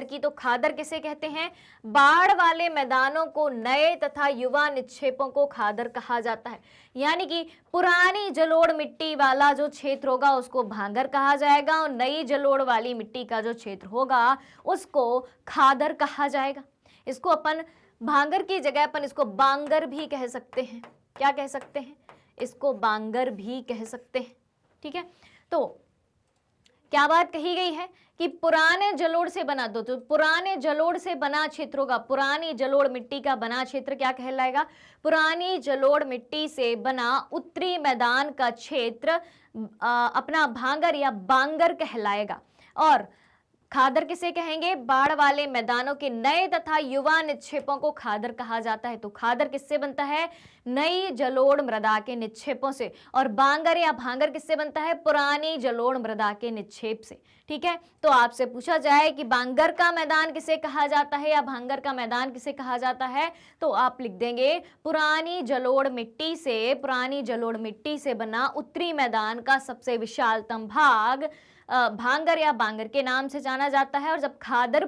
की, तो खादर किसे कहते हैं? बाढ़ वाले मैदानों को, नए तथा युवा निक्षेपों को खादर कहा जाता है। यानी कि पुरानी जलोढ़ मिट्टी वाला जो क्षेत्र होगा उसको भांगर कहा जाएगा, और नई जलोढ़ वाली मिट्टी का जो क्षेत्र होगा उसको खादर कहा जाएगा। इसको अपन भांगर की जगह अपन इसको बांगर भी कह सकते हैं। क्या कह सकते हैं? इसको बांगर भी कह सकते हैं। ठीक है, तो क्या बात कही गई है कि पुराने जलोढ़ से बना, तो पुराने जलोढ़ से बना क्षेत्रों का, पुरानी जलोढ़ मिट्टी का बना क्षेत्र क्या कहलाएगा? पुरानी जलोढ़ मिट्टी से बना उत्तरी मैदान का क्षेत्र अपना भांगर या बांगर कहलाएगा। और खादर किसे कहेंगे? बाढ़ वाले मैदानों के नए तथा युवा निक्षेपों को खादर कहा जाता है। तो खादर किससे बनता है? नई जलोढ़ मृदा के निक्षेपों से। और बांगर या भांगर किससे बनता है? पुरानी जलोढ़ मृदा के निक्षेप से। ठीक है, तो आपसे पूछा जाए कि बांगर का मैदान किसे कहा जाता है या भांगर का मैदान किसे कहा जाता है, तो आप लिख देंगे पुरानी जलोढ़ मिट्टी से बना उत्तरी मैदान का सबसे विशालतम भाग भांगर या बांगर के नाम से जाना जाता है। और जब खादर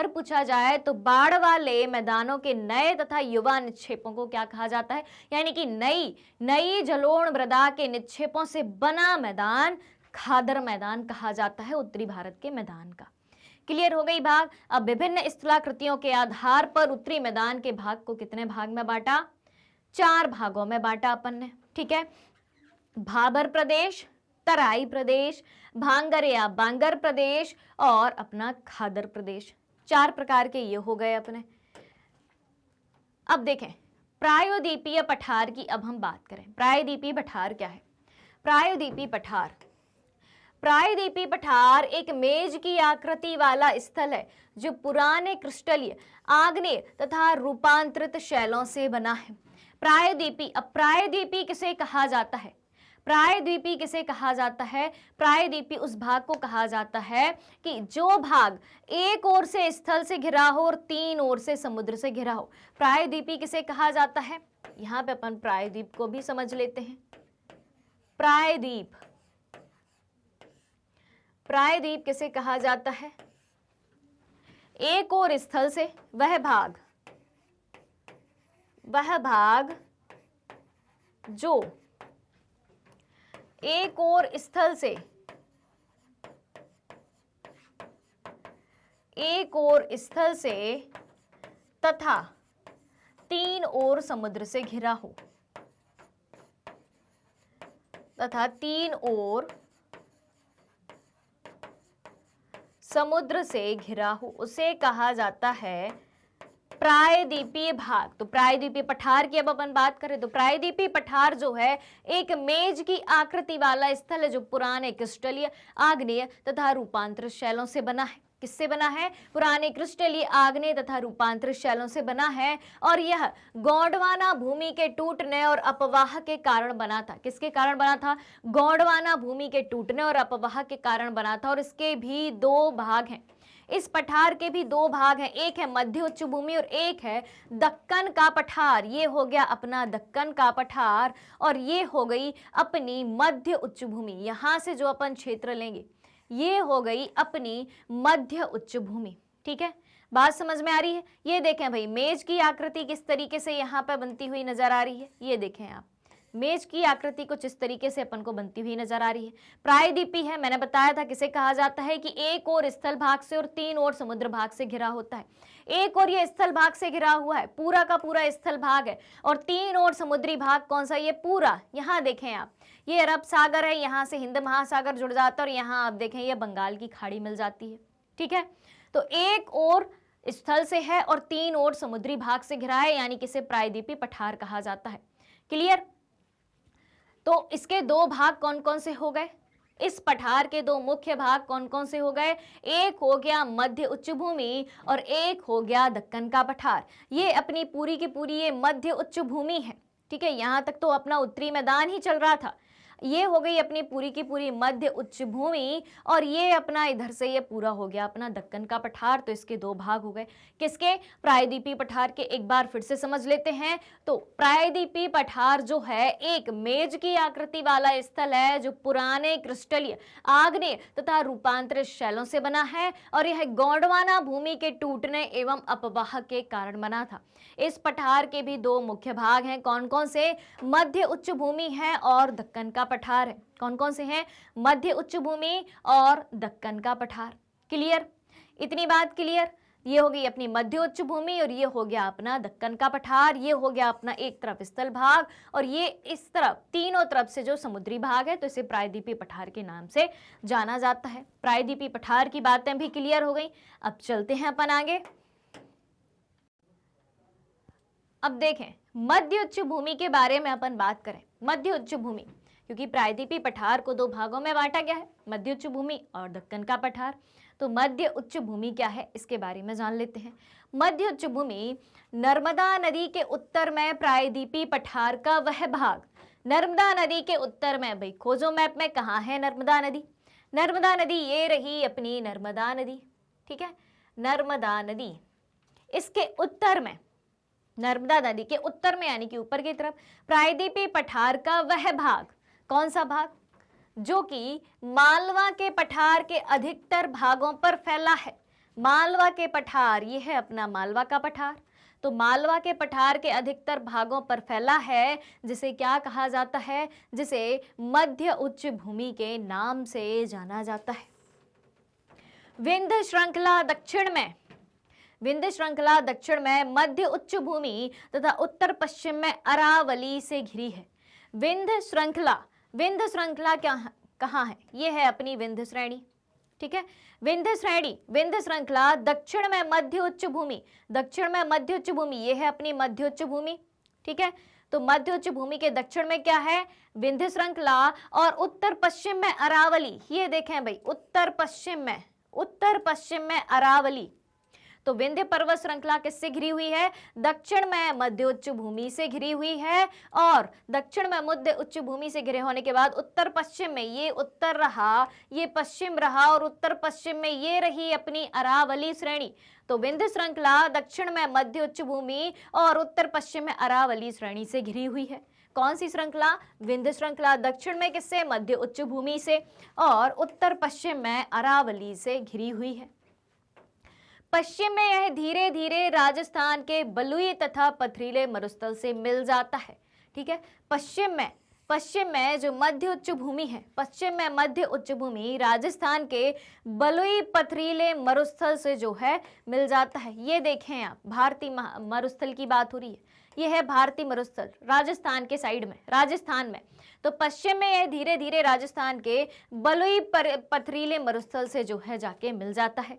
पूछा जाए तो बाढ़ वाले मैदानों के नए तथा युवा निक्षेपों को क्या कहा जाता है? यानी कि नई जलोढ़ मृदा के निक्षेपों से बना मैदान खादर मैदान कहा जाता है, उत्तरी भारत के मैदान का। क्लियर हो गई भाग? अब विभिन्न स्थलाकृतियों के आधार पर उत्तरी मैदान के भाग को कितने भाग में बांटा? 4 भागों में बांटा अपन ने। ठीक है, भाबर प्रदेश, तराई प्रदेश, भांगर या बांगर प्रदेश और अपना खादर प्रदेश। 4 प्रकार के ये हो गए अपने। अब देखें प्रायोदीपीय पठार की अब हम बात करें। प्रायोदीपीय पठार क्या है? प्रायोदीपीय पठार एक मेज की आकृति वाला स्थल है जो पुराने क्रिस्टलीय, आग्नेय तथा रूपांतरित शैलों से बना है। प्रायोदीपी किसे कहा जाता है? प्रायद्वीपी उस भाग को कहा जाता है कि जो भाग एक ओर से स्थल से घिरा हो और 3 ओर से समुद्र से घिरा हो। प्रायद्वीपी किसे कहा जाता है? यहां पे अपन प्रायद्वीप को भी समझ लेते हैं। प्रायद्वीप किसे कहा जाता है? एक और स्थल से वह भाग जो एक और स्थल से तथा तीन ओर समुद्र से घिरा हो, उसे कहा जाता है प्रायद्वीपीय भाग। तो प्रायद्वीपीय पठार की अब अपन बात करें तो प्रायद्वीपीय पठार जो है एक मेज की आकृति वाला स्थल है जो पुराने क्रिस्टलीय, आग्नेय तथा रूपांतरित शैलों से बना है। किससे बना है? पुराने क्रिस्टलीय, आग्नेय तथा रूपांतरित शैलों से बना है और यह गोंडवाना भूमि के टूटने और अपवाह के कारण बना था। किसके कारण बना था? गोंडवाना भूमि के टूटने और अपवाह के कारण बना था। और इसके भी दो भाग हैं, इस पठार के भी दो भाग हैं, एक है मध्य उच्च भूमि और एक है दक्कन का पठार। ये हो गया अपना दक्कन का पठार और ये हो गई अपनी मध्य उच्च भूमि। यहां से जो अपन क्षेत्र लेंगे ये हो गई अपनी मध्य उच्च भूमि। ठीक है, बात समझ में आ रही है? ये देखें भाई, मेज की आकृति किस तरीके से यहाँ पर बनती हुई नजर आ रही है। ये देखें आप, मेज की आकृति कुछ इस तरीके से अपन को बनती हुई नजर आ रही है। प्रायद्वीपी है, मैंने बताया था किसे कहा जाता है कि एक और स्थल भाग से और तीन और समुद्र भाग से घिरा होता है। एक और ये स्थल भाग से घिरा हुआ है, पूरा का पूरा स्थल भाग है, और तीन और समुद्री भाग कौन सा? ये पूरा। यहाँ देखें आप, ये अरब सागर है, यहाँ से हिंद महासागर जुड़ जाता है और यहाँ आप देखें ये बंगाल की खाड़ी मिल जाती है। ठीक है, तो एक और स्थल से है और तीन और समुद्री भाग से घिरा है, यानी कि इसे प्रायद्वीपीय पठार कहा जाता है। क्लियर? तो इसके दो भाग कौन कौन से हो गए? इस पठार के दो मुख्य भाग कौन कौन से हो गए? एक हो गया मध्य उच्च भूमि और एक हो गया दक्कन का पठार। ये अपनी पूरी की पूरी ये मध्य उच्च भूमि है। ठीक है, यहां तक तो अपना उत्तरी मैदान ही चल रहा था। ये हो गई अपनी पूरी की पूरी मध्य उच्च भूमि और ये अपना इधर से ये पूरा हो गया अपना दक्कन का पठार। तो इसके दो भाग हो गए। किसके? प्रायद्वीपीय पठार के। एक बार फिर से समझ लेते हैं। तो प्रायद्वीपीय पठार जो है एक मेज की आकृति वाला स्थल है जो पुराने क्रिस्टलीय, आग्नेय तथा रूपांतरित शैलों से बना है और यह गोंडवाना भूमि के टूटने एवं अपवाह के कारण बना था। इस पठार के भी दो मुख्य भाग हैं। कौन कौन से? मध्य उच्च भूमि है और दक्कन का पठार है। कौन कौन से हैं? मध्य उच्च भूमि और दक्कन का पठार। क्लियर? इतनी बात क्लियर? ये हो गई अपनी मध्य उच्च भूमि और ये हो गया अपना दक्कन का पठार। ये हो गया अपना एक तरफ स्थल भाग और ये इस तरफ तीनों तरफ से जो समुद्री भाग है, तो इसे प्रायद्वीपीय पठार के नाम से जाना जाता है। प्रायद्वीपीय पठार की बातें भी क्लियर हो गई। अब चलते हैं अपन आगे। अब देखें मध्य उच्च भूमि के बारे में अपन बात करें। मध्य उच्च भूमि, क्योंकि प्रायद्वीपीय पठार को दो भागों में बांटा गया है, मध्य उच्च भूमि और दक्कन का पठार। तो मध्य उच्च भूमि क्या है इसके बारे में जान लेते हैं। मध्य उच्च भूमि नर्मदा नदी के उत्तर में प्रायद्वीपीय पठार का वह भाग। नर्मदा नदी के उत्तर में, भाई खोजो मैप में, कहाँ है नर्मदा नदी? नर्मदा नदी ये रही अपनी नर्मदा नदी। ठीक है, नर्मदा नदी इसके उत्तर में, नर्मदा नदी के उत्तर में यानी कि ऊपर की तरफ प्रायद्वीपीय पठार का वह भाग। कौन सा भाग? जो कि मालवा के पठार के अधिकतर भागों पर फैला है। मालवा के पठार, ये है अपना मालवा का पठार। तो मालवा के पठार के अधिकतर भागों पर फैला है, जिसे क्या कहा जाता है? जिसे मध्य उच्च भूमि के नाम से जाना जाता है। विंध्य श्रृंखला दक्षिण में, विंध्य श्रृंखला दक्षिण में मध्य उच्च भूमि तथा उत्तर पश्चिम में अरावली से घिरी है। विंध्य श्रृंखला, विंध्य श्रृंखला क्या कहाँ है? ये है अपनी विंध्य श्रेणी। ठीक है, विंध्य श्रेणी, विंध्य श्रृंखला दक्षिण में मध्य उच्च भूमि, दक्षिण में मध्य उच्च भूमि, ये है अपनी मध्य उच्च भूमि। ठीक है, तो मध्य उच्च भूमि के दक्षिण में क्या है? विंध्य श्रृंखला और उत्तर पश्चिम में अरावली। ये देखें भाई, उत्तर पश्चिम में अरावली। तो विंध्य पर्वत श्रृंखला किससे घिरी हुई है? दक्षिण में मध्य उच्च भूमि से घिरी हुई है और दक्षिण में मध्य उच्च भूमि से घिरे होने के बाद उत्तर पश्चिम में ये उत्तर रहा, ये पश्चिम रहा और उत्तर पश्चिम में ये रही अपनी अरावली श्रेणी। तो विंध्य श्रृंखला दक्षिण में मध्य उच्च भूमि और उत्तर पश्चिम में अरावली श्रेणी से घिरी हुई है। कौन सी श्रृंखला? विंध्य श्रृंखला दक्षिण में किससे? मध्य उच्च भूमि से और उत्तर पश्चिम में अरावली से घिरी हुई है। पश्चिम में यह धीरे धीरे राजस्थान के बलुई तथा पथरीले मरुस्थल से मिल जाता है। ठीक है, पश्चिम में जो मध्य उच्च भूमि है, पश्चिम में मध्य उच्च भूमि राजस्थान के बलुई पथरीले मरुस्थल से जो है मिल जाता है। ये देखें आप, भारतीय मरुस्थल की बात हो रही है, ये है भारतीय मरुस्थल राजस्थान के साइड में, राजस्थान में। तो पश्चिम में यह धीरे धीरे राजस्थान के बलुई पथरीले मरुस्थल से जो है जाके मिल जाता है।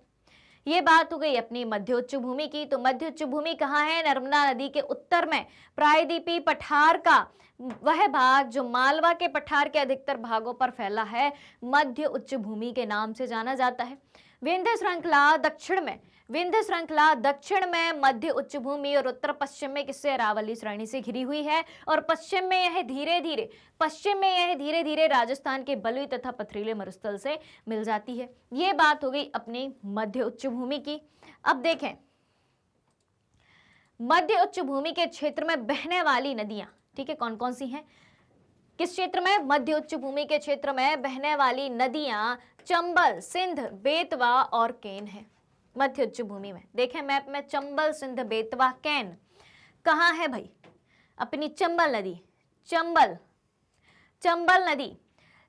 ये बात हो गई अपनी मध्य उच्च भूमि की। तो मध्य उच्च भूमि कहाँ है? नर्मदा नदी के उत्तर में प्रायद्वीपीय पठार का वह भाग जो मालवा के पठार के अधिकतर भागों पर फैला है, मध्य उच्च भूमि के नाम से जाना जाता है। विंध्य श्रृंखला दक्षिण में मध्य उच्च भूमि और उत्तर पश्चिम में किससे? अरावली श्रेणी से घिरी हुई है। और पश्चिम में यह धीरे धीरे राजस्थान के बलुई तथा पथरीले मरुस्थल से मिल जाती है। ये बात हो गई अपनी मध्य उच्च भूमि की। अब देखें, मध्य उच्च भूमि के क्षेत्र में बहने वाली नदियां, ठीक है, कौन कौन सी हैं? किस क्षेत्र में? मध्य उच्च भूमि के क्षेत्र में बहने वाली नदियां चंबल, सिंध, बेतवा और केन है। मध्य उच्च भूमि में देखें मैप में, चंबल, सिंध, बेतवा, केन कहाँ है भाई? अपनी चंबल नदी,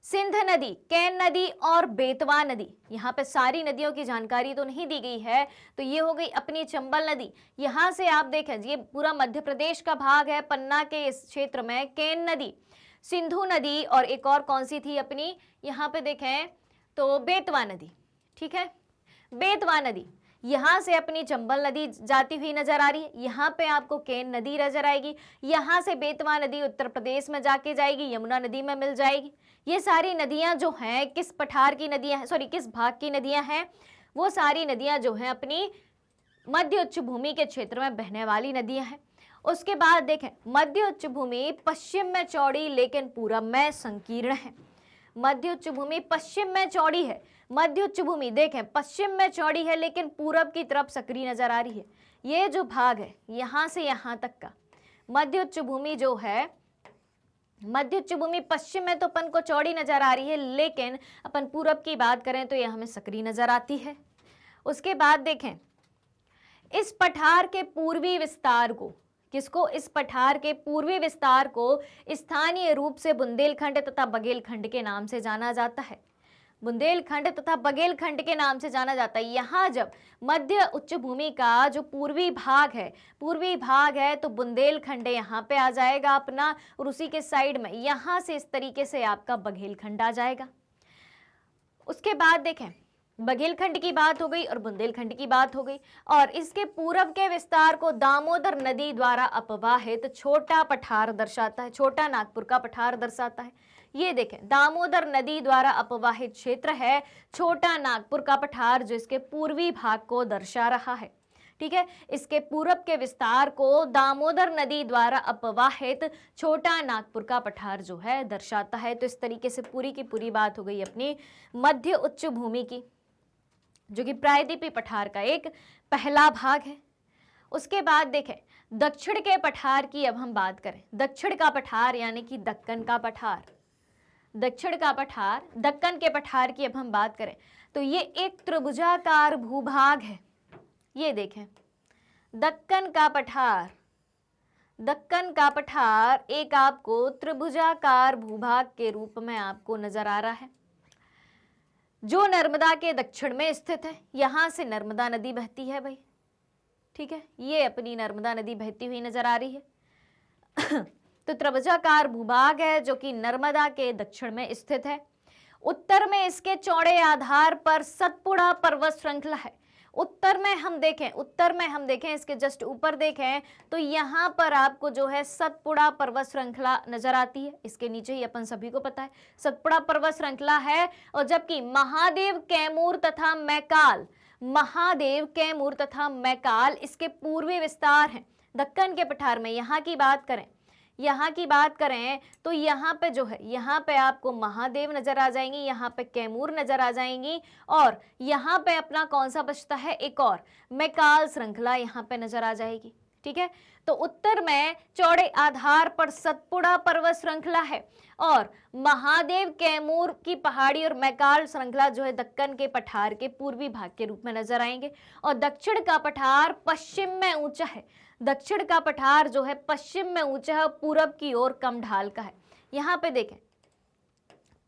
सिंध नदी, केन नदी और बेतवा नदी। यहाँ पे सारी नदियों की जानकारी तो नहीं दी गई है, तो ये हो गई अपनी चंबल नदी। यहाँ से आप देखें, ये पूरा मध्य प्रदेश का भाग है, पन्ना के इस क्षेत्र में केन नदी, सिंधु नदी और एक और कौन सी थी अपनी, यहाँ पे देखें तो बेतवा नदी। ठीक है, बेतवा नदी, यहाँ से अपनी चंबल नदी जाती हुई नजर आ रही है, यहाँ पे आपको केन नदी नजर आएगी, यहाँ से बेतवा नदी उत्तर प्रदेश में जाके जाएगी, यमुना नदी में मिल जाएगी। ये सारी नदियां जो हैं किस पठार की नदियां हैं, सॉरी किस भाग की नदियां हैं? वो सारी नदियां जो हैं अपनी मध्य उच्च भूमि के क्षेत्र में बहने वाली नदियां हैं। उसके बाद देखें, मध्य उच्च भूमि पश्चिम में चौड़ी लेकिन पूरब में संकीर्ण है। मध्य उच्च भूमि पश्चिम में चौड़ी है, मध्य उच्च भूमि देखें पश्चिम में चौड़ी है लेकिन पूरब की तरफ सक्रिय नजर आ रही है। ये जो भाग है यहाँ से यहाँ तक का मध्य उच्च भूमि जो है, मध्य उच्च भूमि पश्चिम में तो अपन को चौड़ी नजर आ रही है, लेकिन अपन पूरब की बात करें तो यह हमें सक्रिय नजर आती है। उसके बाद देखें, इस पठार के पूर्वी विस्तार को, किसको? इस पठार के पूर्वी विस्तार को स्थानीय रूप से बुंदेलखंड तथा बघेलखंड के नाम से जाना जाता है। बुंदेलखंड तथा बघेलखंड के नाम से जाना जाता है। यहाँ जब मध्य उच्च भूमि का जो पूर्वी भाग है तो बुंदेलखंड यहाँ पे आ जाएगा अपना, और उसी के साइड में यहाँ से इस तरीके से आपका बघेलखंड आ जाएगा। उसके बाद देखें, बघेलखंड की बात हो गई और बुंदेलखंड की बात हो गई, और इसके पूरब के विस्तार को दामोदर नदी द्वारा अपवाहित छोटा पठार दर्शाता है, छोटा नागपुर का पठार दर्शाता है। ये देखें, दामोदर नदी द्वारा अपवाहित क्षेत्र है छोटा नागपुर का पठार, जो इसके पूर्वी भाग को दर्शा रहा है। ठीक है, इसके पूरब के विस्तार को दामोदर नदी द्वारा अपवाहित छोटा नागपुर का पठार जो है दर्शाता है। तो इस तरीके से पूरी की पूरी बात हो गई अपनी मध्य उच्च भूमि की, जो कि प्रायद्वीपीय पठार का एक पहला भाग है। उसके बाद देखें, दक्षिण के पठार की अब हम बात करें। दक्षिण का पठार यानी कि दक्कन का पठार, दक्षिण का पठार, दक्कन के पठार की अब हम बात करें तो ये एक त्रिभुजाकार भूभाग है। ये देखें, दक्कन का पठार एक आपको त्रिभुजाकार भूभाग के रूप में आपको नजर आ रहा है, जो नर्मदा के दक्षिण में स्थित है। यहां से नर्मदा नदी बहती है भाई। ठीक है, ये अपनी नर्मदा नदी बहती हुई नजर आ रही है। तो त्रिभुजाकार भूभाग है जो कि नर्मदा के दक्षिण में स्थित है। उत्तर में इसके चौड़े आधार पर सतपुड़ा पर्वत श्रृंखला है। उत्तर में हम देखें इसके जस्ट ऊपर देखें तो यहाँ पर आपको जो है सतपुड़ा पर्वत श्रृंखला नजर आती है। इसके नीचे ही अपन सभी को पता है सतपुड़ा पर्वत श्रृंखला है। और जबकि महादेव, कैमूर तथा मैकाल इसके पूर्वी विस्तार हैं दक्कन के पठार में। यहाँ की बात करें तो यहाँ पे जो है, यहाँ पे आपको महादेव नजर आ जाएंगी, यहाँ पे कैमूर नजर आ जाएंगी, और यहाँ पे अपना कौन सा बचता है, एक और मैकाल श्रृंखला यहाँ पे नजर आ जाएगी। ठीक है। तो उत्तर में चौड़े आधार पर सतपुड़ा पर्वत श्रृंखला है और महादेव कैमूर की पहाड़ी और मैकाल श्रृंखला जो है दक्कन के पठार के पूर्वी भाग के रूप में नजर आएंगे। और दक्षिण का पठार पश्चिम में ऊंचा है, दक्षिण का पठार जो है पश्चिम में ऊंचा है, पूरब की ओर कम ढाल का है। यहाँ पे देखें,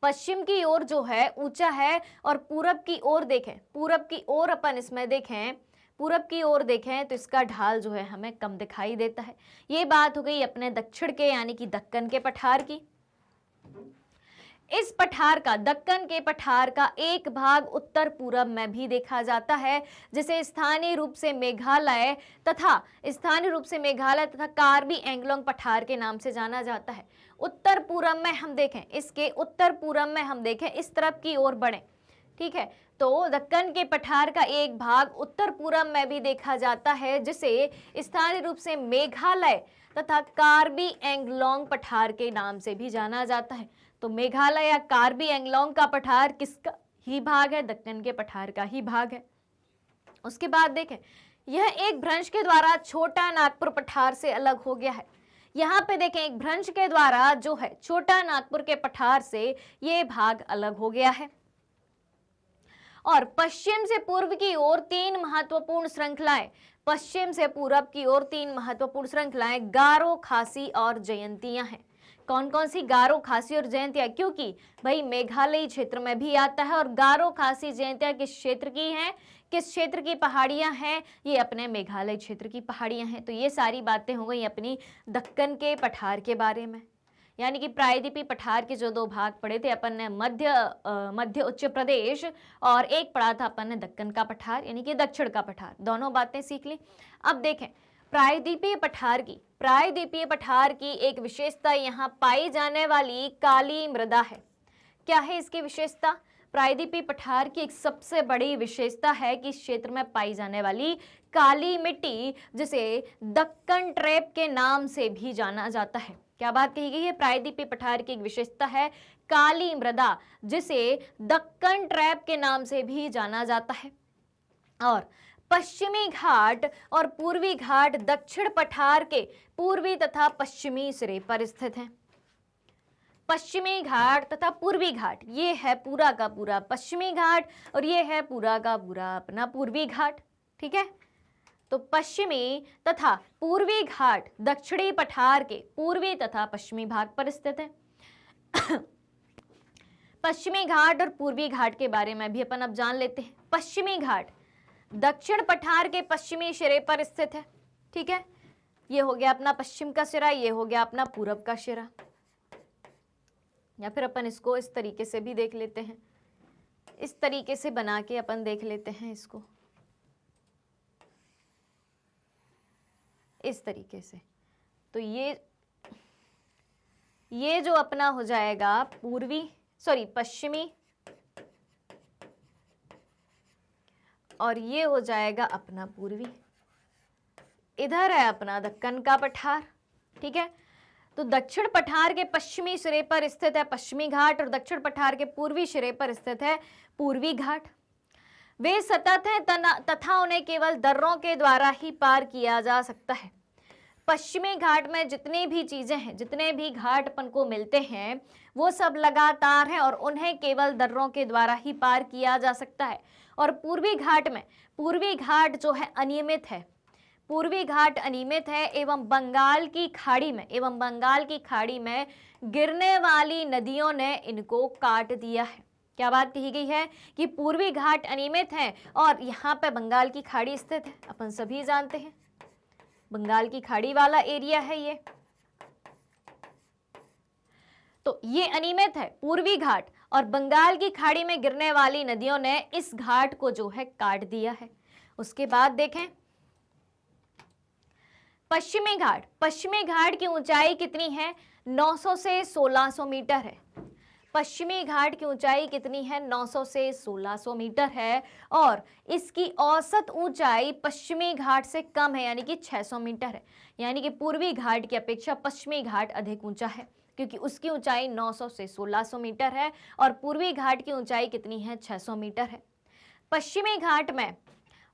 पश्चिम की ओर जो है ऊंचा है और पूरब की ओर देखें, पूरब की ओर अपन इसमें देखें, पूरब की ओर देखें तो इसका ढाल जो है हमें कम दिखाई देता है। ये बात हो गई अपने दक्षिण के यानी कि दक्कन के पठार की। इस पठार का, दक्कन के पठार का एक भाग उत्तर पूरब में भी देखा जाता है, जिसे स्थानीय रूप से मेघालय तथा कार्बी एंगलोंग पठार के नाम से जाना जाता है। उत्तर पूरब में हम देखें, इसके उत्तर पूरब में हम देखें, इस तरफ की ओर बढ़े, ठीक है। तो दक्कन के पठार का एक भाग उत्तर पूरब में भी देखा जाता है, जिसे स्थानीय रूप से मेघालय तथा कार्बी एंगलोंग पठार के नाम से भी जाना जाता है। तो मेघालय या कार्बी एंगलोंग का पठार किसका ही भाग है? दक्कन के पठार का ही भाग है। उसके बाद देखें, यह एक भ्रंश के द्वारा छोटा नागपुर पठार से अलग हो गया है। यहाँ पे देखें, एक भ्रंश के द्वारा जो है छोटा नागपुर के पठार से ये भाग अलग हो गया है। और पश्चिम से पूर्व की ओर तीन महत्वपूर्ण श्रृंखलाएं, पश्चिम से पूरब की ओर तीन महत्वपूर्ण श्रृंखलाएं गारो, खासी और जयंतियां हैं। कौन कौन सी? गारो, खासी और जयंतियां, क्योंकि भाई मेघालय क्षेत्र में भी आता है और गारो, खासी, जयंतियां किस क्षेत्र की हैं, किस क्षेत्र की पहाड़ियां हैं? ये अपने मेघालय क्षेत्र की पहाड़ियां हैं। तो ये सारी बातें हो गई अपनी दक्कन के पठार के बारे में। यानी कि प्रायद्वीपीय पठार के जो दो भाग पढ़े थे अपन ने, मध्य उच्च प्रदेश और एक पढ़ा था अपन ने दक्कन का पठार यानी कि दक्षिण का पठार, दोनों बातें सीख ली। अब देखें प्रायद्वीपीय पठार की एक विशेषता यहाँ पाई जाने वाली काली मृदा है। क्या है इसकी विशेषता? प्रायद्वीपीय पठार की एक सबसे बड़ी विशेषता है कि इस क्षेत्र में पाई जाने वाली काली मिट्टी, जिसे दक्कन ट्रैप के नाम से भी जाना जाता है। क्या बात कही गई है? प्रायद्वीपीय पठार की एक विशेषता है काली मृदा, जिसे दक्कन ट्रैप के नाम से भी जाना जाता है। और पश्चिमी घाट और पूर्वी घाट दक्षिण पठार के पूर्वी तथा पश्चिमी सिरे पर स्थित हैं। पश्चिमी घाट तथा पूर्वी घाट, ये है पूरा का पूरा पश्चिमी घाट और ये है पूरा का पूरा अपना पूर्वी घाट, ठीक है। तो पश्चिमी तथा पूर्वी घाट दक्षिणी पठार के पूर्वी तथा पश्चिमी भाग पर स्थित है। पश्चिमी घाट और पूर्वी घाट के बारे में भी अपन अब जान लेते हैं। पश्चिमी घाट दक्षिण पठार के पश्चिमी सिरे पर स्थित है, ठीक है। ये हो गया अपना पश्चिम का सिरा, ये हो गया अपना पूरब का सिरा। या फिर अपन इसको इस तरीके से भी देख लेते हैं, इस तरीके से बना के अपन देख लेते हैं इसको इस तरीके से। तो ये जो अपना हो जाएगा पश्चिमी और ये हो जाएगा अपना पूर्वी। इधर है अपना दक्कन का पठार, ठीक है। तो दक्षिण पठार के पश्चिमी सिरे पर स्थित है पश्चिमी घाट और दक्षिण पठार के पूर्वी सिरे पर स्थित है पूर्वी घाट। वे सतत हैं तथा उन्हें केवल दर्रों के द्वारा ही पार किया जा सकता है। पश्चिमी घाट में जितनी भी चीजें हैं, जितने भी घाट अपन को मिलते हैं, वो सब लगातार हैं और उन्हें केवल दर्रों के द्वारा ही पार किया जा सकता है। और पूर्वी घाट जो है अनियमित है, पूर्वी घाट अनियमित है एवं बंगाल की खाड़ी में गिरने वाली नदियों ने इनको काट दिया है। क्या बात कही गई है कि पूर्वी घाट अनियमित है और यहाँ पे बंगाल की खाड़ी स्थित है, अपन सभी जानते हैं बंगाल की खाड़ी वाला एरिया है ये। तो ये अनियमित है पूर्वी घाट और बंगाल की खाड़ी में गिरने वाली नदियों ने इस घाट को जो है काट दिया है। उसके बाद देखें पश्चिमी घाट की ऊंचाई कितनी है? 900 से 1600 मीटर है। पश्चिमी घाट की ऊंचाई कितनी है? 900 से 1600 मीटर है और इसकी औसत ऊंचाई पश्चिमी घाट से कम है यानी कि 600 मीटर है। यानी कि पूर्वी घाट की अपेक्षा पश्चिमी घाट अधिक ऊंचा है क्योंकि उसकी ऊंचाई 900 से 1600 मीटर है और पूर्वी घाट की ऊंचाई कितनी है? 600 मीटर है। पश्चिमी घाट में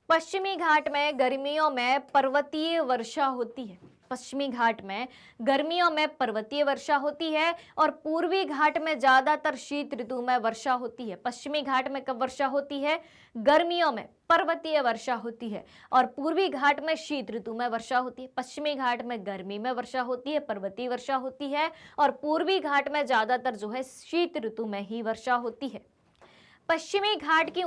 पश्चिमी घाट में गर्मियों में पर्वतीय वर्षा होती है। पश्चिमी घाट में गर्मियों में पर्वतीय वर्षा होती है और पूर्वी घाट में ज्यादातर शीत ऋतु में वर्षा होती है। पश्चिमी घाट में कब वर्षा होती है? गर्मियों में पर्वतीय वर्षा होती है और पूर्वी घाट में शीत ऋतु में वर्षा होती है। पश्चिमी घाट में गर्मी में वर्षा होती है, पर्वतीय वर्षा होती है और पूर्वी घाट में ज्यादातर जो है शीत ऋतु में ही वर्षा होती है। पश्चिमी घाट की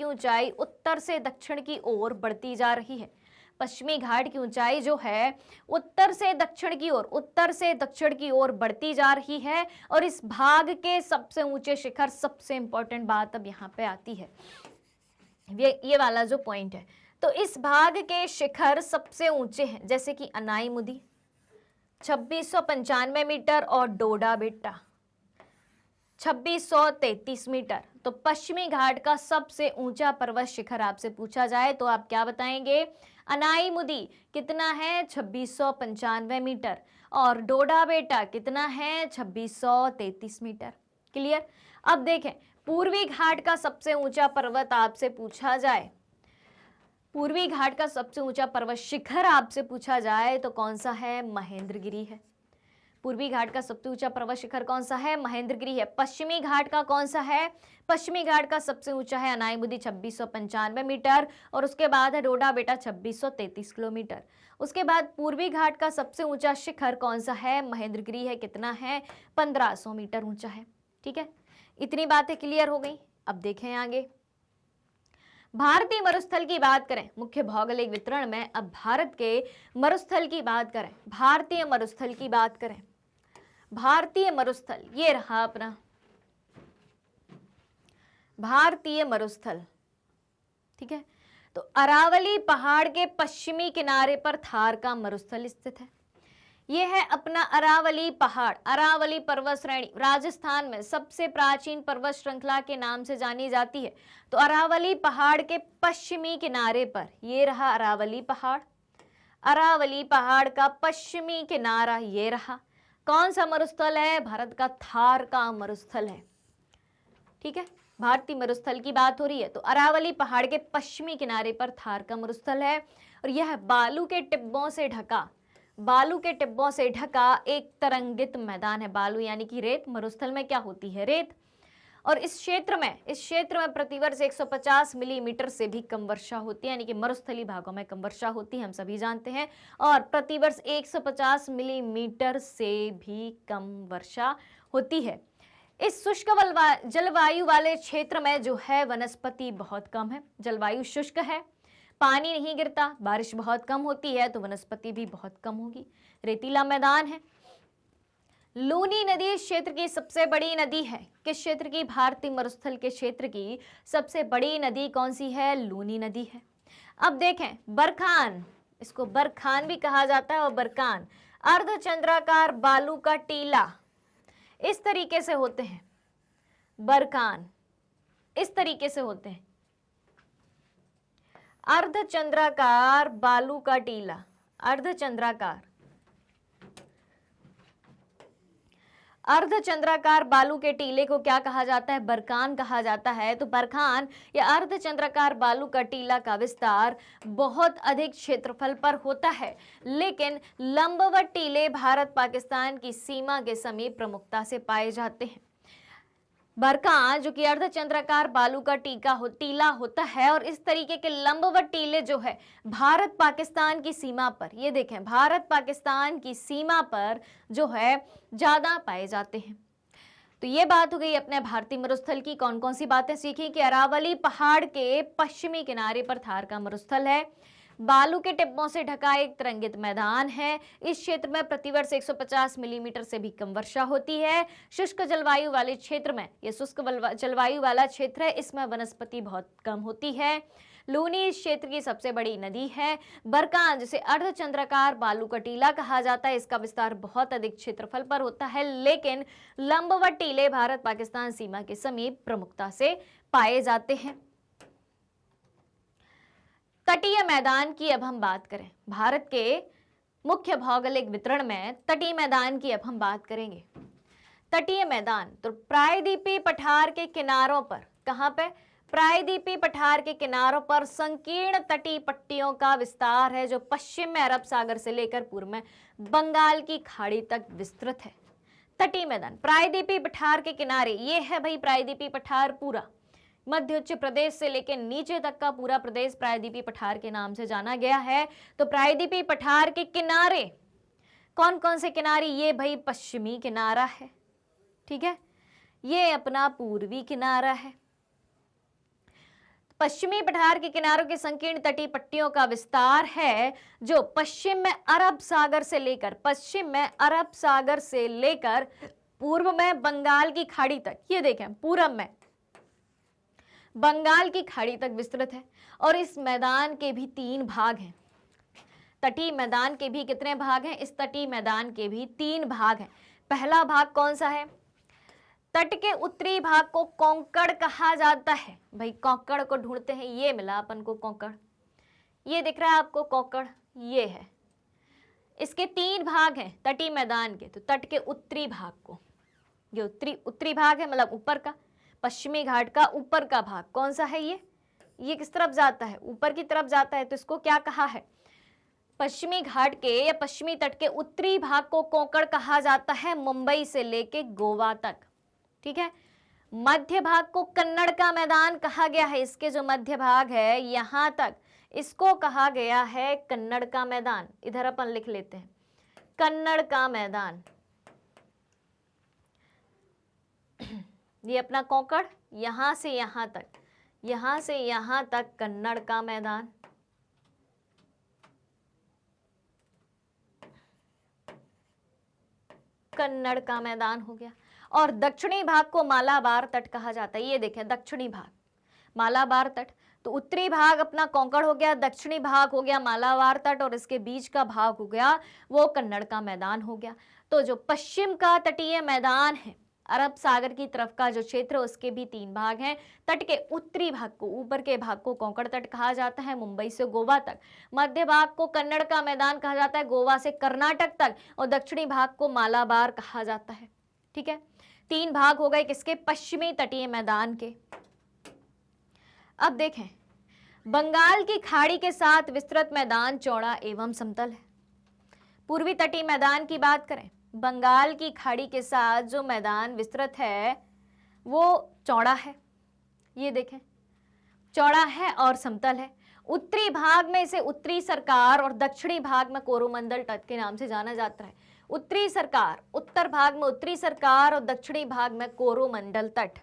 ऊंचाई उत्तर से दक्षिण की ओर बढ़ती जा रही है। पश्चिमी घाट की ऊंचाई जो है उत्तर से दक्षिण की ओर बढ़ती जा रही है और इस भाग के सबसे ऊंचे शिखर, सबसे इंपॉर्टेंट बात अब यहाँ पे आती है, ये वाला जो पॉइंट है, तो इस भाग के शिखर सबसे ऊंचे हैं, जैसे कि अनाईमुदी 2695 मीटर और डोडा बेट्टा 2633 मीटर। तो पश्चिमी घाट का सबसे ऊंचा पर्वत शिखर आपसे पूछा जाए तो आप क्या बताएंगे? अनाईमुदी कितना है? 2695 मीटर और डोडा बेटा कितना है? 2633 मीटर। क्लियर? अब देखें, पूर्वी घाट का सबसे ऊंचा पर्वत आपसे पूछा जाए, पूर्वी घाट का सबसे ऊंचा पर्वत शिखर आपसे पूछा जाए तो कौन सा है? महेंद्रगिरी है। पूर्वी घाट का सबसे ऊंचा पर्वत शिखर कौन सा है? महेंद्रगिरी है। पश्चिमी घाट का कौन सा है? पश्चिमी घाट का सबसे ऊंचा है अनाईमुदी 2695 मीटर और उसके बाद है डोडा बेटा 2633 किलोमीटर। उसके बाद पूर्वी घाट का सबसे ऊंचा शिखर कौन सा है? महेंद्रगिरी है। कितना है? 1500 मीटर ऊंचा है। ठीक है, इतनी बातें क्लियर हो गई। अब देखें आगे, भारतीय मरुस्थल की बात करें मुख्य भौगोलिक वितरण में। अब भारत के मरुस्थल की बात करें, भारतीय मरुस्थल की बात करें। भारतीय मरुस्थल ये रहा अपना भारतीय मरुस्थल। ठीक है, तो अरावली पहाड़ के पश्चिमी किनारे पर थार का मरुस्थल स्थित है। यह है अपना अरावली पहाड़। अरावली पर्वत श्रेणी राजस्थान में सबसे प्राचीन पर्वत श्रृंखला के नाम से जानी जाती है। तो अरावली पहाड़ के पश्चिमी किनारे पर ये रहा अरावली पहाड़। अरावली पहाड़ का पश्चिमी किनारा ये रहा। कौन सा मरुस्थल है? भारत का थार का मरुस्थल है। ठीक है, भारतीय मरुस्थल की बात हो रही है तो अरावली पहाड़ के पश्चिमी किनारे पर थार का मरुस्थल है और यह बालू के टिब्बों से ढका एक तरंगित मैदान है। बालू यानी कि रेत, मरुस्थल में क्या होती है? रेत। और इस क्षेत्र में प्रतिवर्ष 150 मिलीमीटर से भी कम वर्षा होती है, यानी कि मरुस्थलीय भागों में कम वर्षा होती है, हम सभी जानते हैं। और प्रतिवर्ष 150 मिलीमीटर से भी कम वर्षा होती है। इस शुष्क जलवायु वाले क्षेत्र में जो है वनस्पति बहुत कम है। जलवायु शुष्क है, पानी नहीं गिरता, बारिश बहुत कम होती है तो वनस्पति भी बहुत कम होगी। रेतीला मैदान है। लूनी नदी इस क्षेत्र की सबसे बड़ी नदी है। किस क्षेत्र की? भारतीय मरुस्थल के क्षेत्र की सबसे बड़ी नदी कौन सी है? लूनी नदी है। अब देखें, बरखान, इसको बरखान भी कहा जाता है और बरकान अर्धचंद्राकार बालू का टीला इस तरीके से होते हैं। बरकान इस तरीके से होते हैं, अर्धचंद्राकार बालू का टीला, अर्धचंद्राकार बालू के टीले को क्या कहा जाता है? बरकान कहा जाता है। तो बरखान या अर्धचंद्राकार बालू का टीला का विस्तार बहुत अधिक क्षेत्रफल पर होता है, लेकिन लंबवत टीले भारत पाकिस्तान की सीमा के समीप प्रमुखता से पाए जाते हैं। बरकान जो कि अर्धचंद्राकार बालू का टीला होता है और इस तरीके के लंबवत टीले जो है भारत पाकिस्तान की सीमा पर, ये देखें, भारत पाकिस्तान की सीमा पर जो है ज्यादा पाए जाते हैं। तो ये बात हो गई अपने भारतीय मरुस्थल की। कौन कौन सी बातें सीखी कि अरावली पहाड़ के पश्चिमी किनारे पर थार का मरुस्थल है, बालू के टिब्बों से ढका एक तरंगित मैदान है, इस क्षेत्र में प्रतिवर्ष 150 मिलीमीटर से भी कम वर्षा होती है, शुष्क जलवायु वाले क्षेत्र में, यह शुष्क जलवायु वाला क्षेत्र है, इसमें वनस्पति बहुत कम होती है, लूनी इस क्षेत्र की सबसे बड़ी नदी है, बरकान जिसे अर्धचंद्राकार बालू का टीला कहा जाता है, इसका विस्तार बहुत अधिक क्षेत्रफल पर होता है, लेकिन लंबवत टीले भारत पाकिस्तान सीमा के समीप प्रमुखता से पाए जाते हैं। तटीय मैदान की अब हम बात करें, भारत के मुख्य भौगोलिक वितरण में तटीय मैदान की अब हम बात करेंगे। तटीय मैदान तो प्रायद्वीपीय पठार के किनारों पर, कहां पे? प्रायद्वीपीय पठार के किनारों पर संकीर्ण तटीय पट्टियों का विस्तार है जो पश्चिम में अरब सागर से लेकर पूर्व में बंगाल की खाड़ी तक विस्तृत है। तटीय मैदान प्रायद्वीपीय पठार के किनारे, ये है भाई प्रायद्वीपीय पठार पूरा, मध्य उच्च प्रदेश से लेकर नीचे तक का पूरा प्रदेश प्रायद्वीपीय पठार के नाम से जाना गया है। तो प्रायद्वीपीय पठार के किनारे कौन कौन से किनारे, ये भाई पश्चिमी किनारा है, ठीक है, ये अपना पूर्वी किनारा है। पश्चिमी पठार के किनारों की संकीर्ण तटीय पट्टियों का विस्तार है जो पश्चिम में अरब सागर से लेकर पूर्व में बंगाल की खाड़ी तक, ये देखें पूरब में बंगाल की खाड़ी तक विस्तृत है। और इस मैदान के भी 3 भाग हैं। तटीय मैदान के भी कितने भाग हैं? इस तटीय मैदान के भी 3 भाग हैं। पहला भाग कौन सा है? तट के उत्तरी भाग को कोंकण कहा जाता है। भाई कोंकण को ढूंढते हैं, ये मिला अपन को कोंकण, ये दिख रहा है आपको कोंकण, ये है। इसके 3 भाग हैं तटीय मैदान के। तो तट के उत्तरी भाग को, ये उत्तरी भाग है, मतलब ऊपर का, पश्चिमी घाट का ऊपर का भाग कौन सा है? ये किस तरफ जाता है? ऊपर की तरफ जाता है। तो इसको क्या कहा है? पश्चिमी घाट के या पश्चिमी तट के उत्तरी भाग को कोंकण कहा जाता है, मुंबई से लेके गोवा तक, ठीक है। मध्य भाग को कन्नड़ का मैदान कहा गया है। इसके जो मध्य भाग है यहां तक, इसको कहा गया है कन्नड़ का मैदान। इधर अपन लिख लेते हैं कन्नड़ का मैदान। ये अपना कोंकण, यहां से यहां तक कन्नड़ का मैदान। कन्नड़ का मैदान हो गया। और दक्षिणी भाग को मालाबार तट कहा जाता है। ये देखें दक्षिणी भाग मालाबार तट। तो उत्तरी भाग अपना कोंकण हो गया, दक्षिणी भाग हो गया मालाबार तट, और इसके बीच का भाग हो गया वो कन्नड़ का मैदान हो गया। तो जो पश्चिम का तटीय मैदान है, अरब सागर की तरफ का जो क्षेत्र, उसके भी 3 भाग हैं। तट के उत्तरी भाग को, ऊपर के भाग को कोंकण तट कहा जाता है, मुंबई से गोवा तक। मध्य भाग को कन्नड़ का मैदान कहा जाता है, गोवा से कर्नाटक तक। और दक्षिणी भाग को मालाबार कहा जाता है, ठीक है। 3 भाग हो गए किसके? पश्चिमी तटीय मैदान के। अब देखें, बंगाल की खाड़ी के साथ विस्तृत मैदान चौड़ा एवं समतल है। पूर्वी तटीय मैदान की बात करें, बंगाल की खाड़ी के साथ जो मैदान विस्तृत है वो चौड़ा है, ये देखें चौड़ा है और समतल है। उत्तरी भाग में इसे उत्तरी सरकार और दक्षिणी भाग में कोरोमंडल तट के नाम से जाना जाता है। उत्तरी सरकार, उत्तर भाग में उत्तरी सरकार और दक्षिणी भाग में कोरोमंडल तट।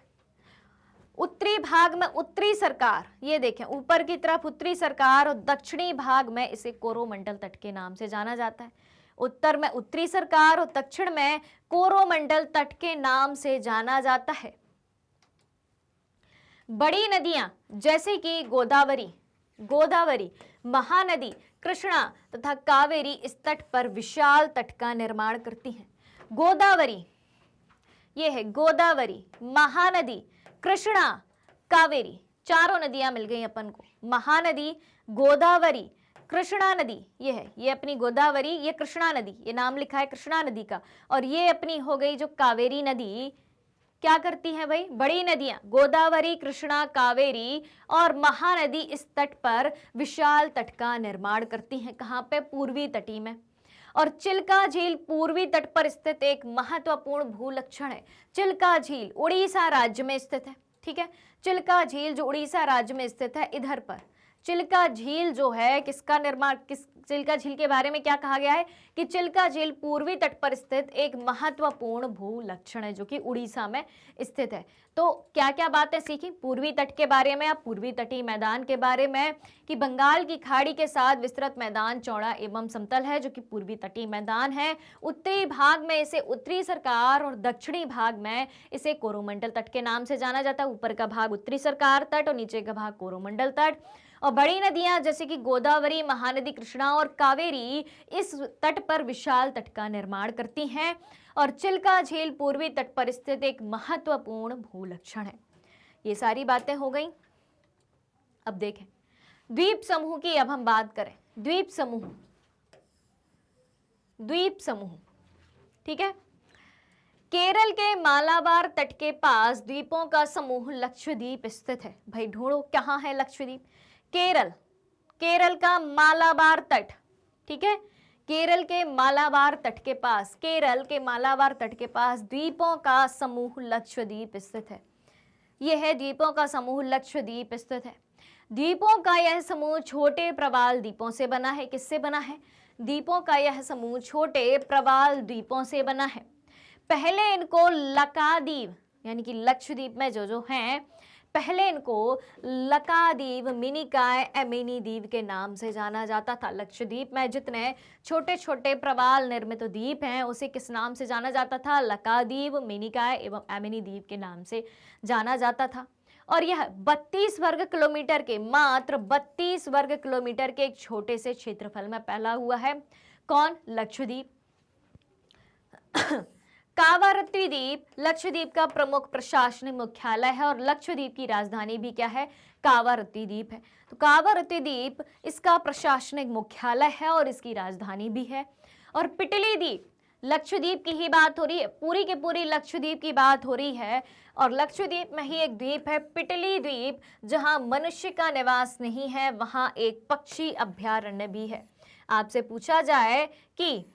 उत्तरी भाग में उत्तरी सरकार, ये देखें ऊपर की तरफ उत्तरी सरकार, और दक्षिणी भाग में इसे कोरोमंडल तट के नाम से जाना जाता है। उत्तर में उत्तरी सरकार और दक्षिण में कोरोमंडल तट के नाम से जाना जाता है। बड़ी नदियां जैसे कि गोदावरी, महानदी, कृष्णा तथा कावेरी इस तट पर विशाल तट का निर्माण करती हैं। गोदावरी, ये है गोदावरी, महानदी, कृष्णा, कावेरी, 4 नदियां मिल गई अपन को। महानदी, गोदावरी, कृष्णा नदी, ये है, ये अपनी गोदावरी, ये कृष्णा नदी, ये नाम लिखा है कृष्णा नदी का। और ये अपनी हो गई जो कावेरी नदी। क्या करती है भाई? बड़ी नदियां गोदावरी, कृष्णा, कावेरी और महानदी इस तट पर विशाल तट का निर्माण करती हैं। कहां पे? पूर्वी तटी में। और चिल्का झील पूर्वी तट पर स्थित एक महत्वपूर्ण भूलक्षण है। चिल्का झील उड़ीसा राज्य में स्थित है, ठीक है। चिल्का झील जो उड़ीसा राज्य में स्थित है, इधर पर चिल्का झील जो है किसका निर्माण, चिल्का झील के बारे में क्या कहा गया है कि चिल्का झील पूर्वी तट पर स्थित एक महत्वपूर्ण भूलक्षण है जो कि उड़ीसा में स्थित है। तो क्या क्या बातें सीखी पूर्वी तट के बारे में, पूर्वी तटीय मैदान के बारे में, कि बंगाल की खाड़ी के साथ विस्तृत मैदान चौड़ा एवं समतल है जो कि पूर्वी तटीय मैदान है। उत्तरी भाग में इसे उत्तरी सरकार और दक्षिणी भाग में इसे कोरोमंडल तट के नाम से जाना जाता है। ऊपर का भाग उत्तरी सरकार तट और नीचे का भाग कोरोमंडल तट। और बड़ी नदियां जैसे कि गोदावरी, महानदी, कृष्णा और कावेरी इस तट पर विशाल तट का निर्माण करती हैं। और चिल्का झील पूर्वी तट पर स्थित एक महत्वपूर्ण भूलक्षण है। ये सारी बातें हो गई। अब देखें द्वीप समूह की, अब हम बात करें द्वीप समूह, ठीक है। केरल के मालाबार तट के पास द्वीपों का समूह लक्षद्वीप स्थित है। भाई ढूंढो कहाँ है लक्षद्वीप। केरल, केरल का मालाबार तट, ठीक है, केरल के मालाबार तट के पास, केरल के मालाबार तट के पास द्वीपों का समूह लक्षद्वीप स्थित है। यह है द्वीपों का समूह लक्षद्वीप स्थित है। द्वीपों का यह समूह छोटे प्रवाल द्वीपों से बना है। किससे बना है? द्वीपों का यह समूह छोटे प्रवाल द्वीपों से बना है। पहले इनको लकाद्वीप यानी कि लक्षद्वीप में जो हैं, पहले इनको लकाद्वीप, मिनिकॉय, एमिनी द्वीप के नाम से जाना जाता था। लक्षद्वीप में जितने छोटे छोटे प्रवाल निर्मित द्वीप हैं उसे किस नाम से जाना जाता था? लकाद्वीप, मिनिकॉय एवं एमिनी द्वीप के नाम से जाना जाता था। और यह 32 वर्ग किलोमीटर के, मात्र 32 वर्ग किलोमीटर के एक छोटे से क्षेत्रफल में फैला हुआ है। कौन? लक्षद्वीप। कावारत्ती द्वीप लक्षद्वीप का प्रमुख प्रशासनिक मुख्यालय है और लक्षद्वीप की राजधानी भी क्या है? कावारत्ती द्वीप है। तो कावारत्ती द्वीप इसका प्रशासनिक मुख्यालय है और इसकी राजधानी भी है। और पिटली द्वीप, लक्षद्वीप की ही बात हो रही है, पूरी की पूरी लक्षद्वीप की बात हो रही है। और लक्षद्वीप में ही एक द्वीप है पिटली द्वीप, जहां मनुष्य का निवास नहीं है, वहां एक पक्षी अभयारण्य भी है। आपसे पूछा जाए कि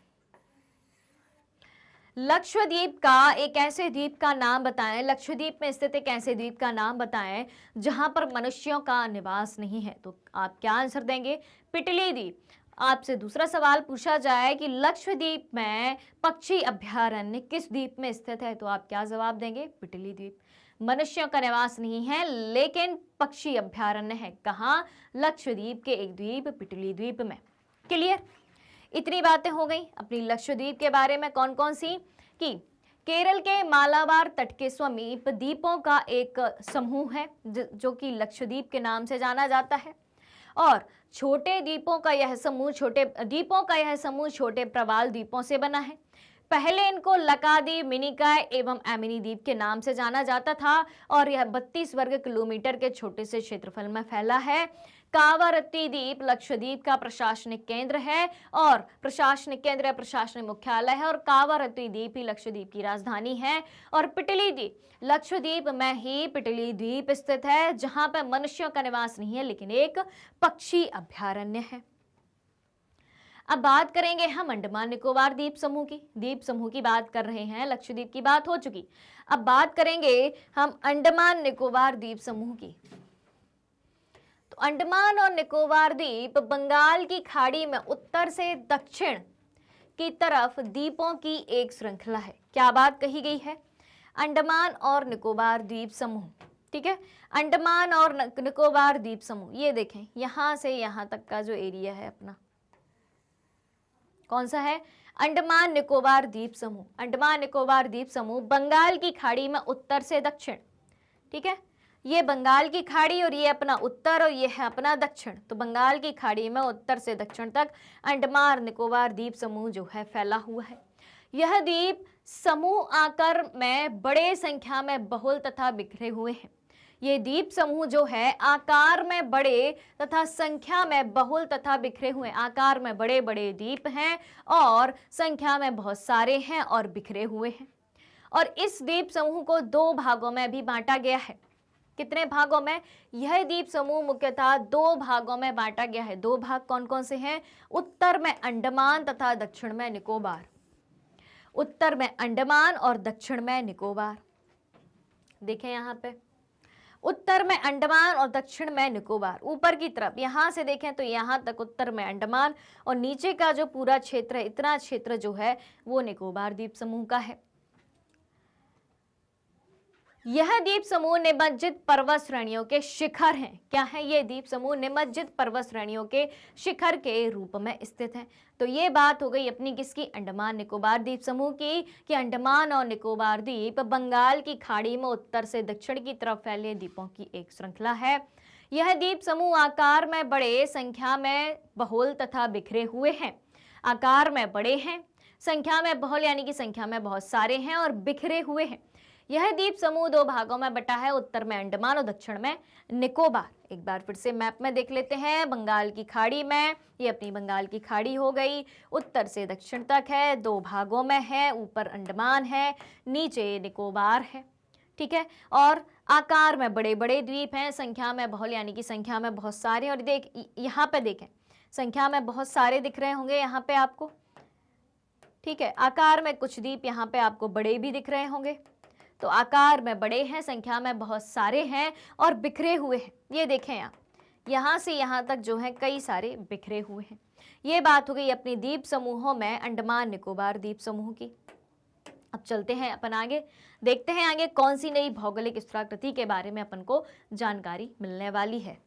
लक्षद्वीप का एक ऐसे द्वीप का नाम बताएं, लक्षद्वीप में स्थित एक ऐसे द्वीप का नाम बताएं जहां पर मनुष्यों का निवास नहीं है, तो आप क्या आंसर देंगे? पिटली द्वीप। आपसे दूसरा सवाल पूछा जाए कि लक्षद्वीप में पक्षी अभयारण्य किस द्वीप में स्थित है, तो आप क्या जवाब देंगे? पिटली द्वीप। मनुष्यों का निवास नहीं है लेकिन पक्षी अभयारण्य है। कहाँ? लक्षद्वीप के एक द्वीप पिटली द्वीप में। क्लियर? इतनी बातें हो गई अपनी लक्षद्वीप के बारे में। कौन कौन सी? कि केरल के मालाबार तट के समीप द्वीपों का एक समूह है जो कि लक्षद्वीप के नाम से जाना जाता है। और छोटे द्वीपों का यह समूह, छोटे द्वीपों का यह समूह छोटे प्रवाल द्वीपों से बना है। पहले इनको लकाद्वीप, मिनिकॉय एवं एमिनी द्वीप के नाम से जाना जाता था और यह 32 वर्ग किलोमीटर के छोटे से क्षेत्रफल में फैला है। कावारत्ती द्वीप लक्षद्वीप का प्रशासनिक केंद्र है और प्रशासनिक केंद्र, प्रशासनिक मुख्यालय है और कावारत्ती द्वीप ही लक्षद्वीप की राजधानी है। और पिटली द्वीप, लक्षद्वीप में ही पिटली द्वीप स्थित है जहां पर मनुष्यों का निवास नहीं है लेकिन एक पक्षी अभयारण्य है। अब बात करेंगे हम अंडमान निकोबार द्वीप समूह की। द्वीप समूह की बात कर रहे हैं, लक्षद्वीप की बात हो चुकी। अब बात करेंगे हम अंडमान निकोबार द्वीप समूह की। तो अंडमान और निकोबार द्वीप बंगाल की खाड़ी में उत्तर से दक्षिण की तरफ द्वीपों की एक श्रृंखला है। क्या बात कही गई है? अंडमान और निकोबार द्वीप समूह, ठीक है, अंडमान और निकोबार द्वीप समूह। ये देखें, यहां से यहां तक का जो एरिया है अपना, कौन सा है? अंडमान निकोबार द्वीप समूह। अंडमान निकोबार द्वीप समूह बंगाल की खाड़ी में उत्तर से दक्षिण, ठीक है, ये बंगाल की खाड़ी और ये अपना उत्तर और ये है अपना दक्षिण। तो बंगाल की खाड़ी में उत्तर से दक्षिण तक अंडमान निकोबार द्वीप समूह जो है फैला हुआ है। यह द्वीप समूह आकार में बड़े संख्या में बहुल तथा बिखरे हुए हैं। ये द्वीप समूह जो है आकार में बड़े तथा संख्या में बहुल तथा बिखरे हुए, आकार में बड़े बड़े द्वीप हैं और संख्या में बहुत सारे हैं और बिखरे हुए हैं। और इस द्वीप समूह को 2 भागों में भी बांटा गया है। कितने भागों में? यह द्वीप समूह मुख्यतः 2 भागों में बांटा गया है। 2 भाग कौन कौन से हैं? उत्तर में अंडमान तथा दक्षिण में निकोबार। उत्तर में अंडमान और दक्षिण में निकोबार। देखें यहाँ पे, उत्तर में अंडमान और दक्षिण में निकोबार। ऊपर की तरफ यहां से देखें तो यहां तक उत्तर में अंडमान और नीचे का जो पूरा क्षेत्र है, इतना क्षेत्र जो है वो निकोबार द्वीप समूह का है। यह द्वीप समूह निमज्जित पर्वत श्रेणियों के शिखर हैं। क्या है? ये द्वीप समूह निमज्जित पर्वत श्रेणियों के शिखर के रूप में स्थित है। तो ये बात हो गई अपनी किसकी? अंडमान निकोबार द्वीप समूह की, कि अंडमान और निकोबार द्वीप बंगाल की खाड़ी में उत्तर से दक्षिण की तरफ फैले द्वीपों की एक श्रृंखला है। यह द्वीप समूह आकार में बड़े, संख्या में बहुल तथा बिखरे हुए हैं। आकार में बड़े हैं, संख्या में बहुल यानी कि संख्या में बहुत सारे हैं और बिखरे हुए हैं। यह द्वीप समूह दो भागों में बटा है, उत्तर में अंडमान और दक्षिण में निकोबार। एक बार फिर से मैप में देख लेते हैं। बंगाल की खाड़ी में, ये अपनी बंगाल की खाड़ी हो गई, उत्तर से दक्षिण तक है, दो भागों में है, ऊपर अंडमान है, नीचे निकोबार है, ठीक है। और आकार में बड़े बड़े द्वीप हैं, संख्या में बहुल यानी कि संख्या में बहुत सारे। और देख यहाँ पे देखें, संख्या में बहुत सारे दिख रहे होंगे यहाँ पे आपको, ठीक है। आकार में कुछ द्वीप यहाँ पे आपको बड़े भी दिख रहे होंगे, तो आकार में बड़े हैं, संख्या में बहुत सारे हैं और बिखरे हुए हैं। ये देखें यहाँ से यहाँ तक जो है कई सारे बिखरे हुए हैं। ये बात हो गई अपनी द्वीप समूहों में अंडमान निकोबार द्वीप समूह की। अब चलते हैं अपन आगे, देखते हैं आगे कौन सी नई भौगोलिक स्थलाकृति के बारे में अपन को जानकारी मिलने वाली है।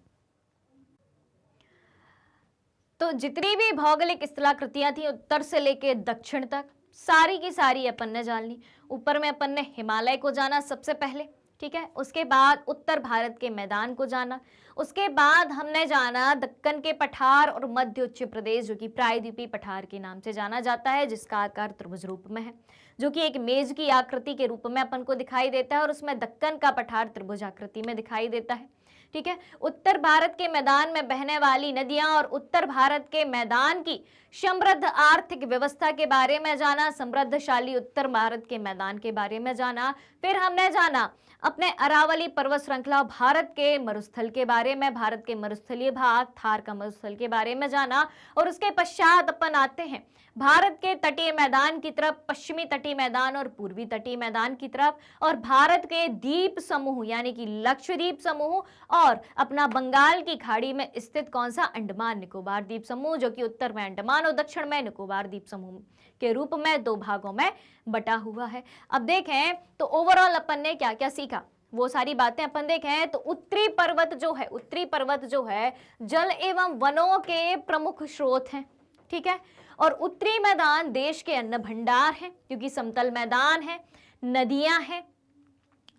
तो जितनी भी भौगोलिक स्थलाकृतियां थी उत्तर से लेके दक्षिण तक, सारी की सारी अपन ने जान ली। ऊपर में अपन ने हिमालय को जाना सबसे पहले, ठीक है। उसके बाद उत्तर भारत के मैदान को जाना, उसके बाद हमने जाना दक्कन के पठार और मध्य उच्च प्रदेश, जो कि प्रायद्वीपीय पठार के नाम से जाना जाता है, जिसका आकार त्रिभुज रूप में है, जो कि एक मेज की आकृति के रूप में अपन को दिखाई देता है, और उसमें दक्कन का पठार त्रिभुज आकृति में दिखाई देता है, ठीक है। उत्तर भारत के मैदान में बहने वाली नदियां और उत्तर भारत के मैदान की समृद्ध आर्थिक व्यवस्था के बारे में जाना, समृद्धशाली उत्तर भारत के मैदान के बारे में जाना। फिर हमने जाना अपने अरावली पर्वत श्रृंखला, भारत के मरुस्थल के बारे में, भारत के मरुस्थलीय भाग थार का मरुस्थल के बारे में जाना। और उसके पश्चात अपन आते हैं भारत के तटीय मैदान की तरफ, पश्चिमी तटीय मैदान और पूर्वी तटीय मैदान की तरफ, और भारत के द्वीप समूह यानी कि लक्षद्वीप समूह और अपना बंगाल की खाड़ी में स्थित कौन सा, अंडमान निकोबार द्वीप समूह, जो कि उत्तर में अंडमान और दक्षिण में निकोबार द्वीप समूह के रूप में दो भागों में बटा हुआ है। अब देखें तो ओवरऑल अपन ने क्या क्या सीखा, वो सारी बातें अपन देखें तो उत्तरी पर्वत जो है जल एवं वनों के प्रमुख स्रोत हैं, ठीक है। और उत्तरी मैदान देश के अन्न भंडार है, क्योंकि समतल मैदान है, नदियां हैं,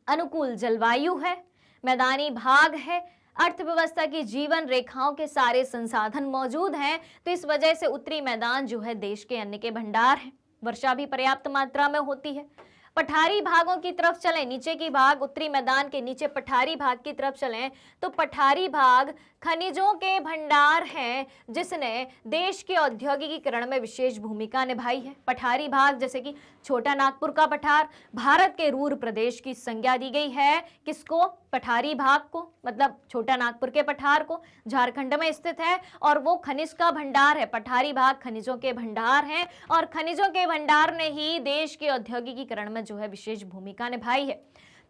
अनुकूल जलवायु है, मैदानी भाग है, अर्थव्यवस्था की जीवन रेखाओं के सारे संसाधन मौजूद हैं। तो इस वजह से उत्तरी मैदान जो है देश के अन्न के भंडार है, वर्षा भी पर्याप्त मात्रा में होती है। पठारी भागों की तरफ चलें, नीचे की भाग उत्तरी मैदान के नीचे पठारी भाग की तरफ चलें तो पठारी भाग खनिजों के भंडार हैं, जिसने देश के औद्योगिकीकरण में विशेष भूमिका निभाई है। पठारी भाग जैसे कि छोटा नागपुर का पठार, भारत के रूर प्रदेश की संज्ञा दी गई है किसको, पठारी भाग को, मतलब छोटा नागपुर के पठार को, झारखंड में स्थित है और वो खनिज का भंडार है। पठारी भाग खनिजों के भंडार हैं और खनिजों के भंडार ने ही देश के औद्योगिकीकरण में जो है विशेष भूमिका निभाई है।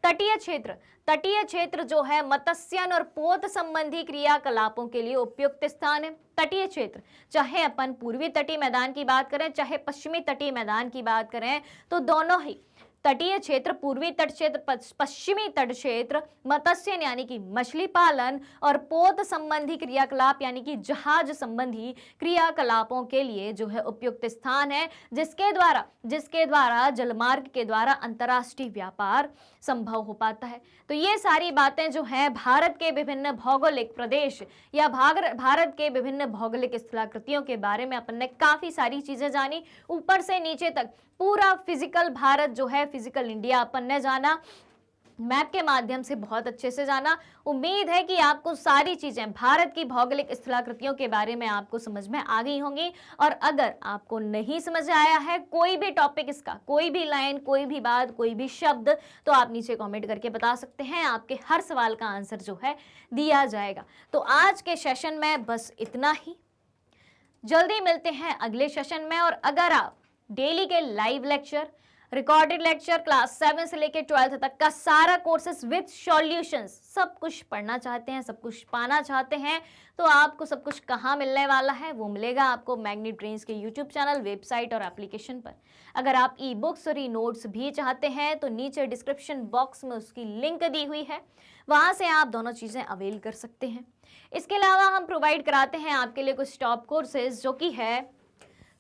तटीय क्षेत्र जो है मत्स्यन और पोत संबंधी क्रियाकलापों के लिए उपयुक्त स्थान है। तटीय क्षेत्र, चाहे अपन पूर्वी तटीय मैदान की बात करें चाहे पश्चिमी तटीय मैदान की बात करें, तो दोनों ही तटीय क्षेत्र, पूर्वी तट क्षेत्र, पश्चिमी तट क्षेत्र मत्स्य यानी कि मछली पालन और पोत संबंधी क्रियाकलाप यानी कि जहाज संबंधी क्रियाकलापों के लिए जो है उपयुक्त स्थान है, जिसके द्वारा जलमार्ग के द्वारा अंतर्राष्ट्रीय व्यापार संभव हो पाता है। तो ये सारी बातें जो हैं भारत के विभिन्न भौगोलिक प्रदेश या भारत के विभिन्न भौगोलिक स्थलाकृतियों के बारे में अपन ने काफी सारी चीजें जानी, ऊपर से नीचे तक पूरा फिजिकल भारत जो है, फिजिकल इंडिया अपन ने जाना, मैप के माध्यम से बहुत अच्छे से जाना। उम्मीद है कि आपको सारी चीजें भारत की भौगोलिक स्थलाकृतियों के बारे में आपको समझ में आ गई होंगी। और अगर आपको नहीं समझ आया है कोई भी टॉपिक, इसका कोई भी लाइन, कोई भी बात, कोई भी शब्द, तो आप नीचे कमेंट करके बता सकते हैं, आपके हर सवाल का आंसर जो है दिया जाएगा। तो आज के सेशन में बस इतना ही, जल्दी मिलते हैं अगले सेशन में। और अगर आप डेली के live lecture, recorded lecture class 7 से लेकर 12th तक का सारा कोर्सेस विद सॉल्यूशंस सब कुछ पढ़ना चाहते हैं, सब कुछ पाना चाहते हैं, तो आपको सब कुछ कहाँ मिलने वाला है, वो मिलेगा आपको मैग्नेट ब्रेन्स के यूट्यूब चैनल, वेबसाइट और एप्लीकेशन पर। अगर आप ई बुक्स और ई नोट्स भी चाहते हैं तो नीचे डिस्क्रिप्शन बॉक्स में उसकी लिंक दी हुई है, वहाँ से आप दोनों चीज़ें अवेल कर सकते हैं। इसके अलावा हम प्रोवाइड कराते हैं आपके लिए कुछ टॉप कोर्सेज, जो कि है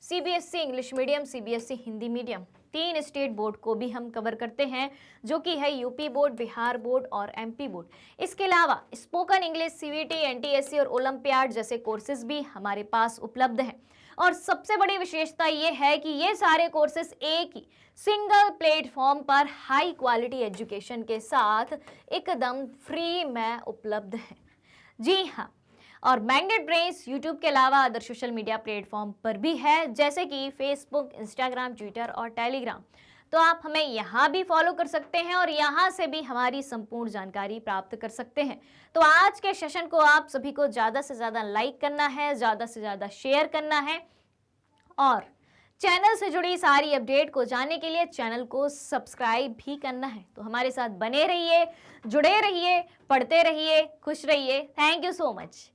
CBSE English medium, CBSE Hindi medium, 3 state board को भी हम कवर करते हैं, जो कि है यूपी बोर्ड, बिहार बोर्ड और MP बोर्ड। इसके अलावा स्पोकन इंग्लिश, CVT, NTSC और ओलंपियाड जैसे कोर्सेज भी हमारे पास उपलब्ध हैं। और सबसे बड़ी विशेषता ये है कि ये सारे कोर्सेस एक ही सिंगल प्लेटफॉर्म पर हाई क्वालिटी एजुकेशन के साथ एकदम फ्री में उपलब्ध है। जी हाँ, और मैग्नेट ब्रेन्स यूट्यूब के अलावा अदर सोशल मीडिया प्लेटफॉर्म पर भी है, जैसे कि फेसबुक, इंस्टाग्राम, ट्विटर और टेलीग्राम। तो आप हमें यहाँ भी फॉलो कर सकते हैं और यहाँ से भी हमारी संपूर्ण जानकारी प्राप्त कर सकते हैं। तो आज के सेशन को आप सभी को ज़्यादा से ज़्यादा लाइक करना है, ज़्यादा से ज़्यादा शेयर करना है और चैनल से जुड़ी सारी अपडेट को जानने के लिए चैनल को सब्सक्राइब भी करना है। तो हमारे साथ बने रहिए, जुड़े रहिए, पढ़ते रहिए, खुश रहिए। Thank you so much.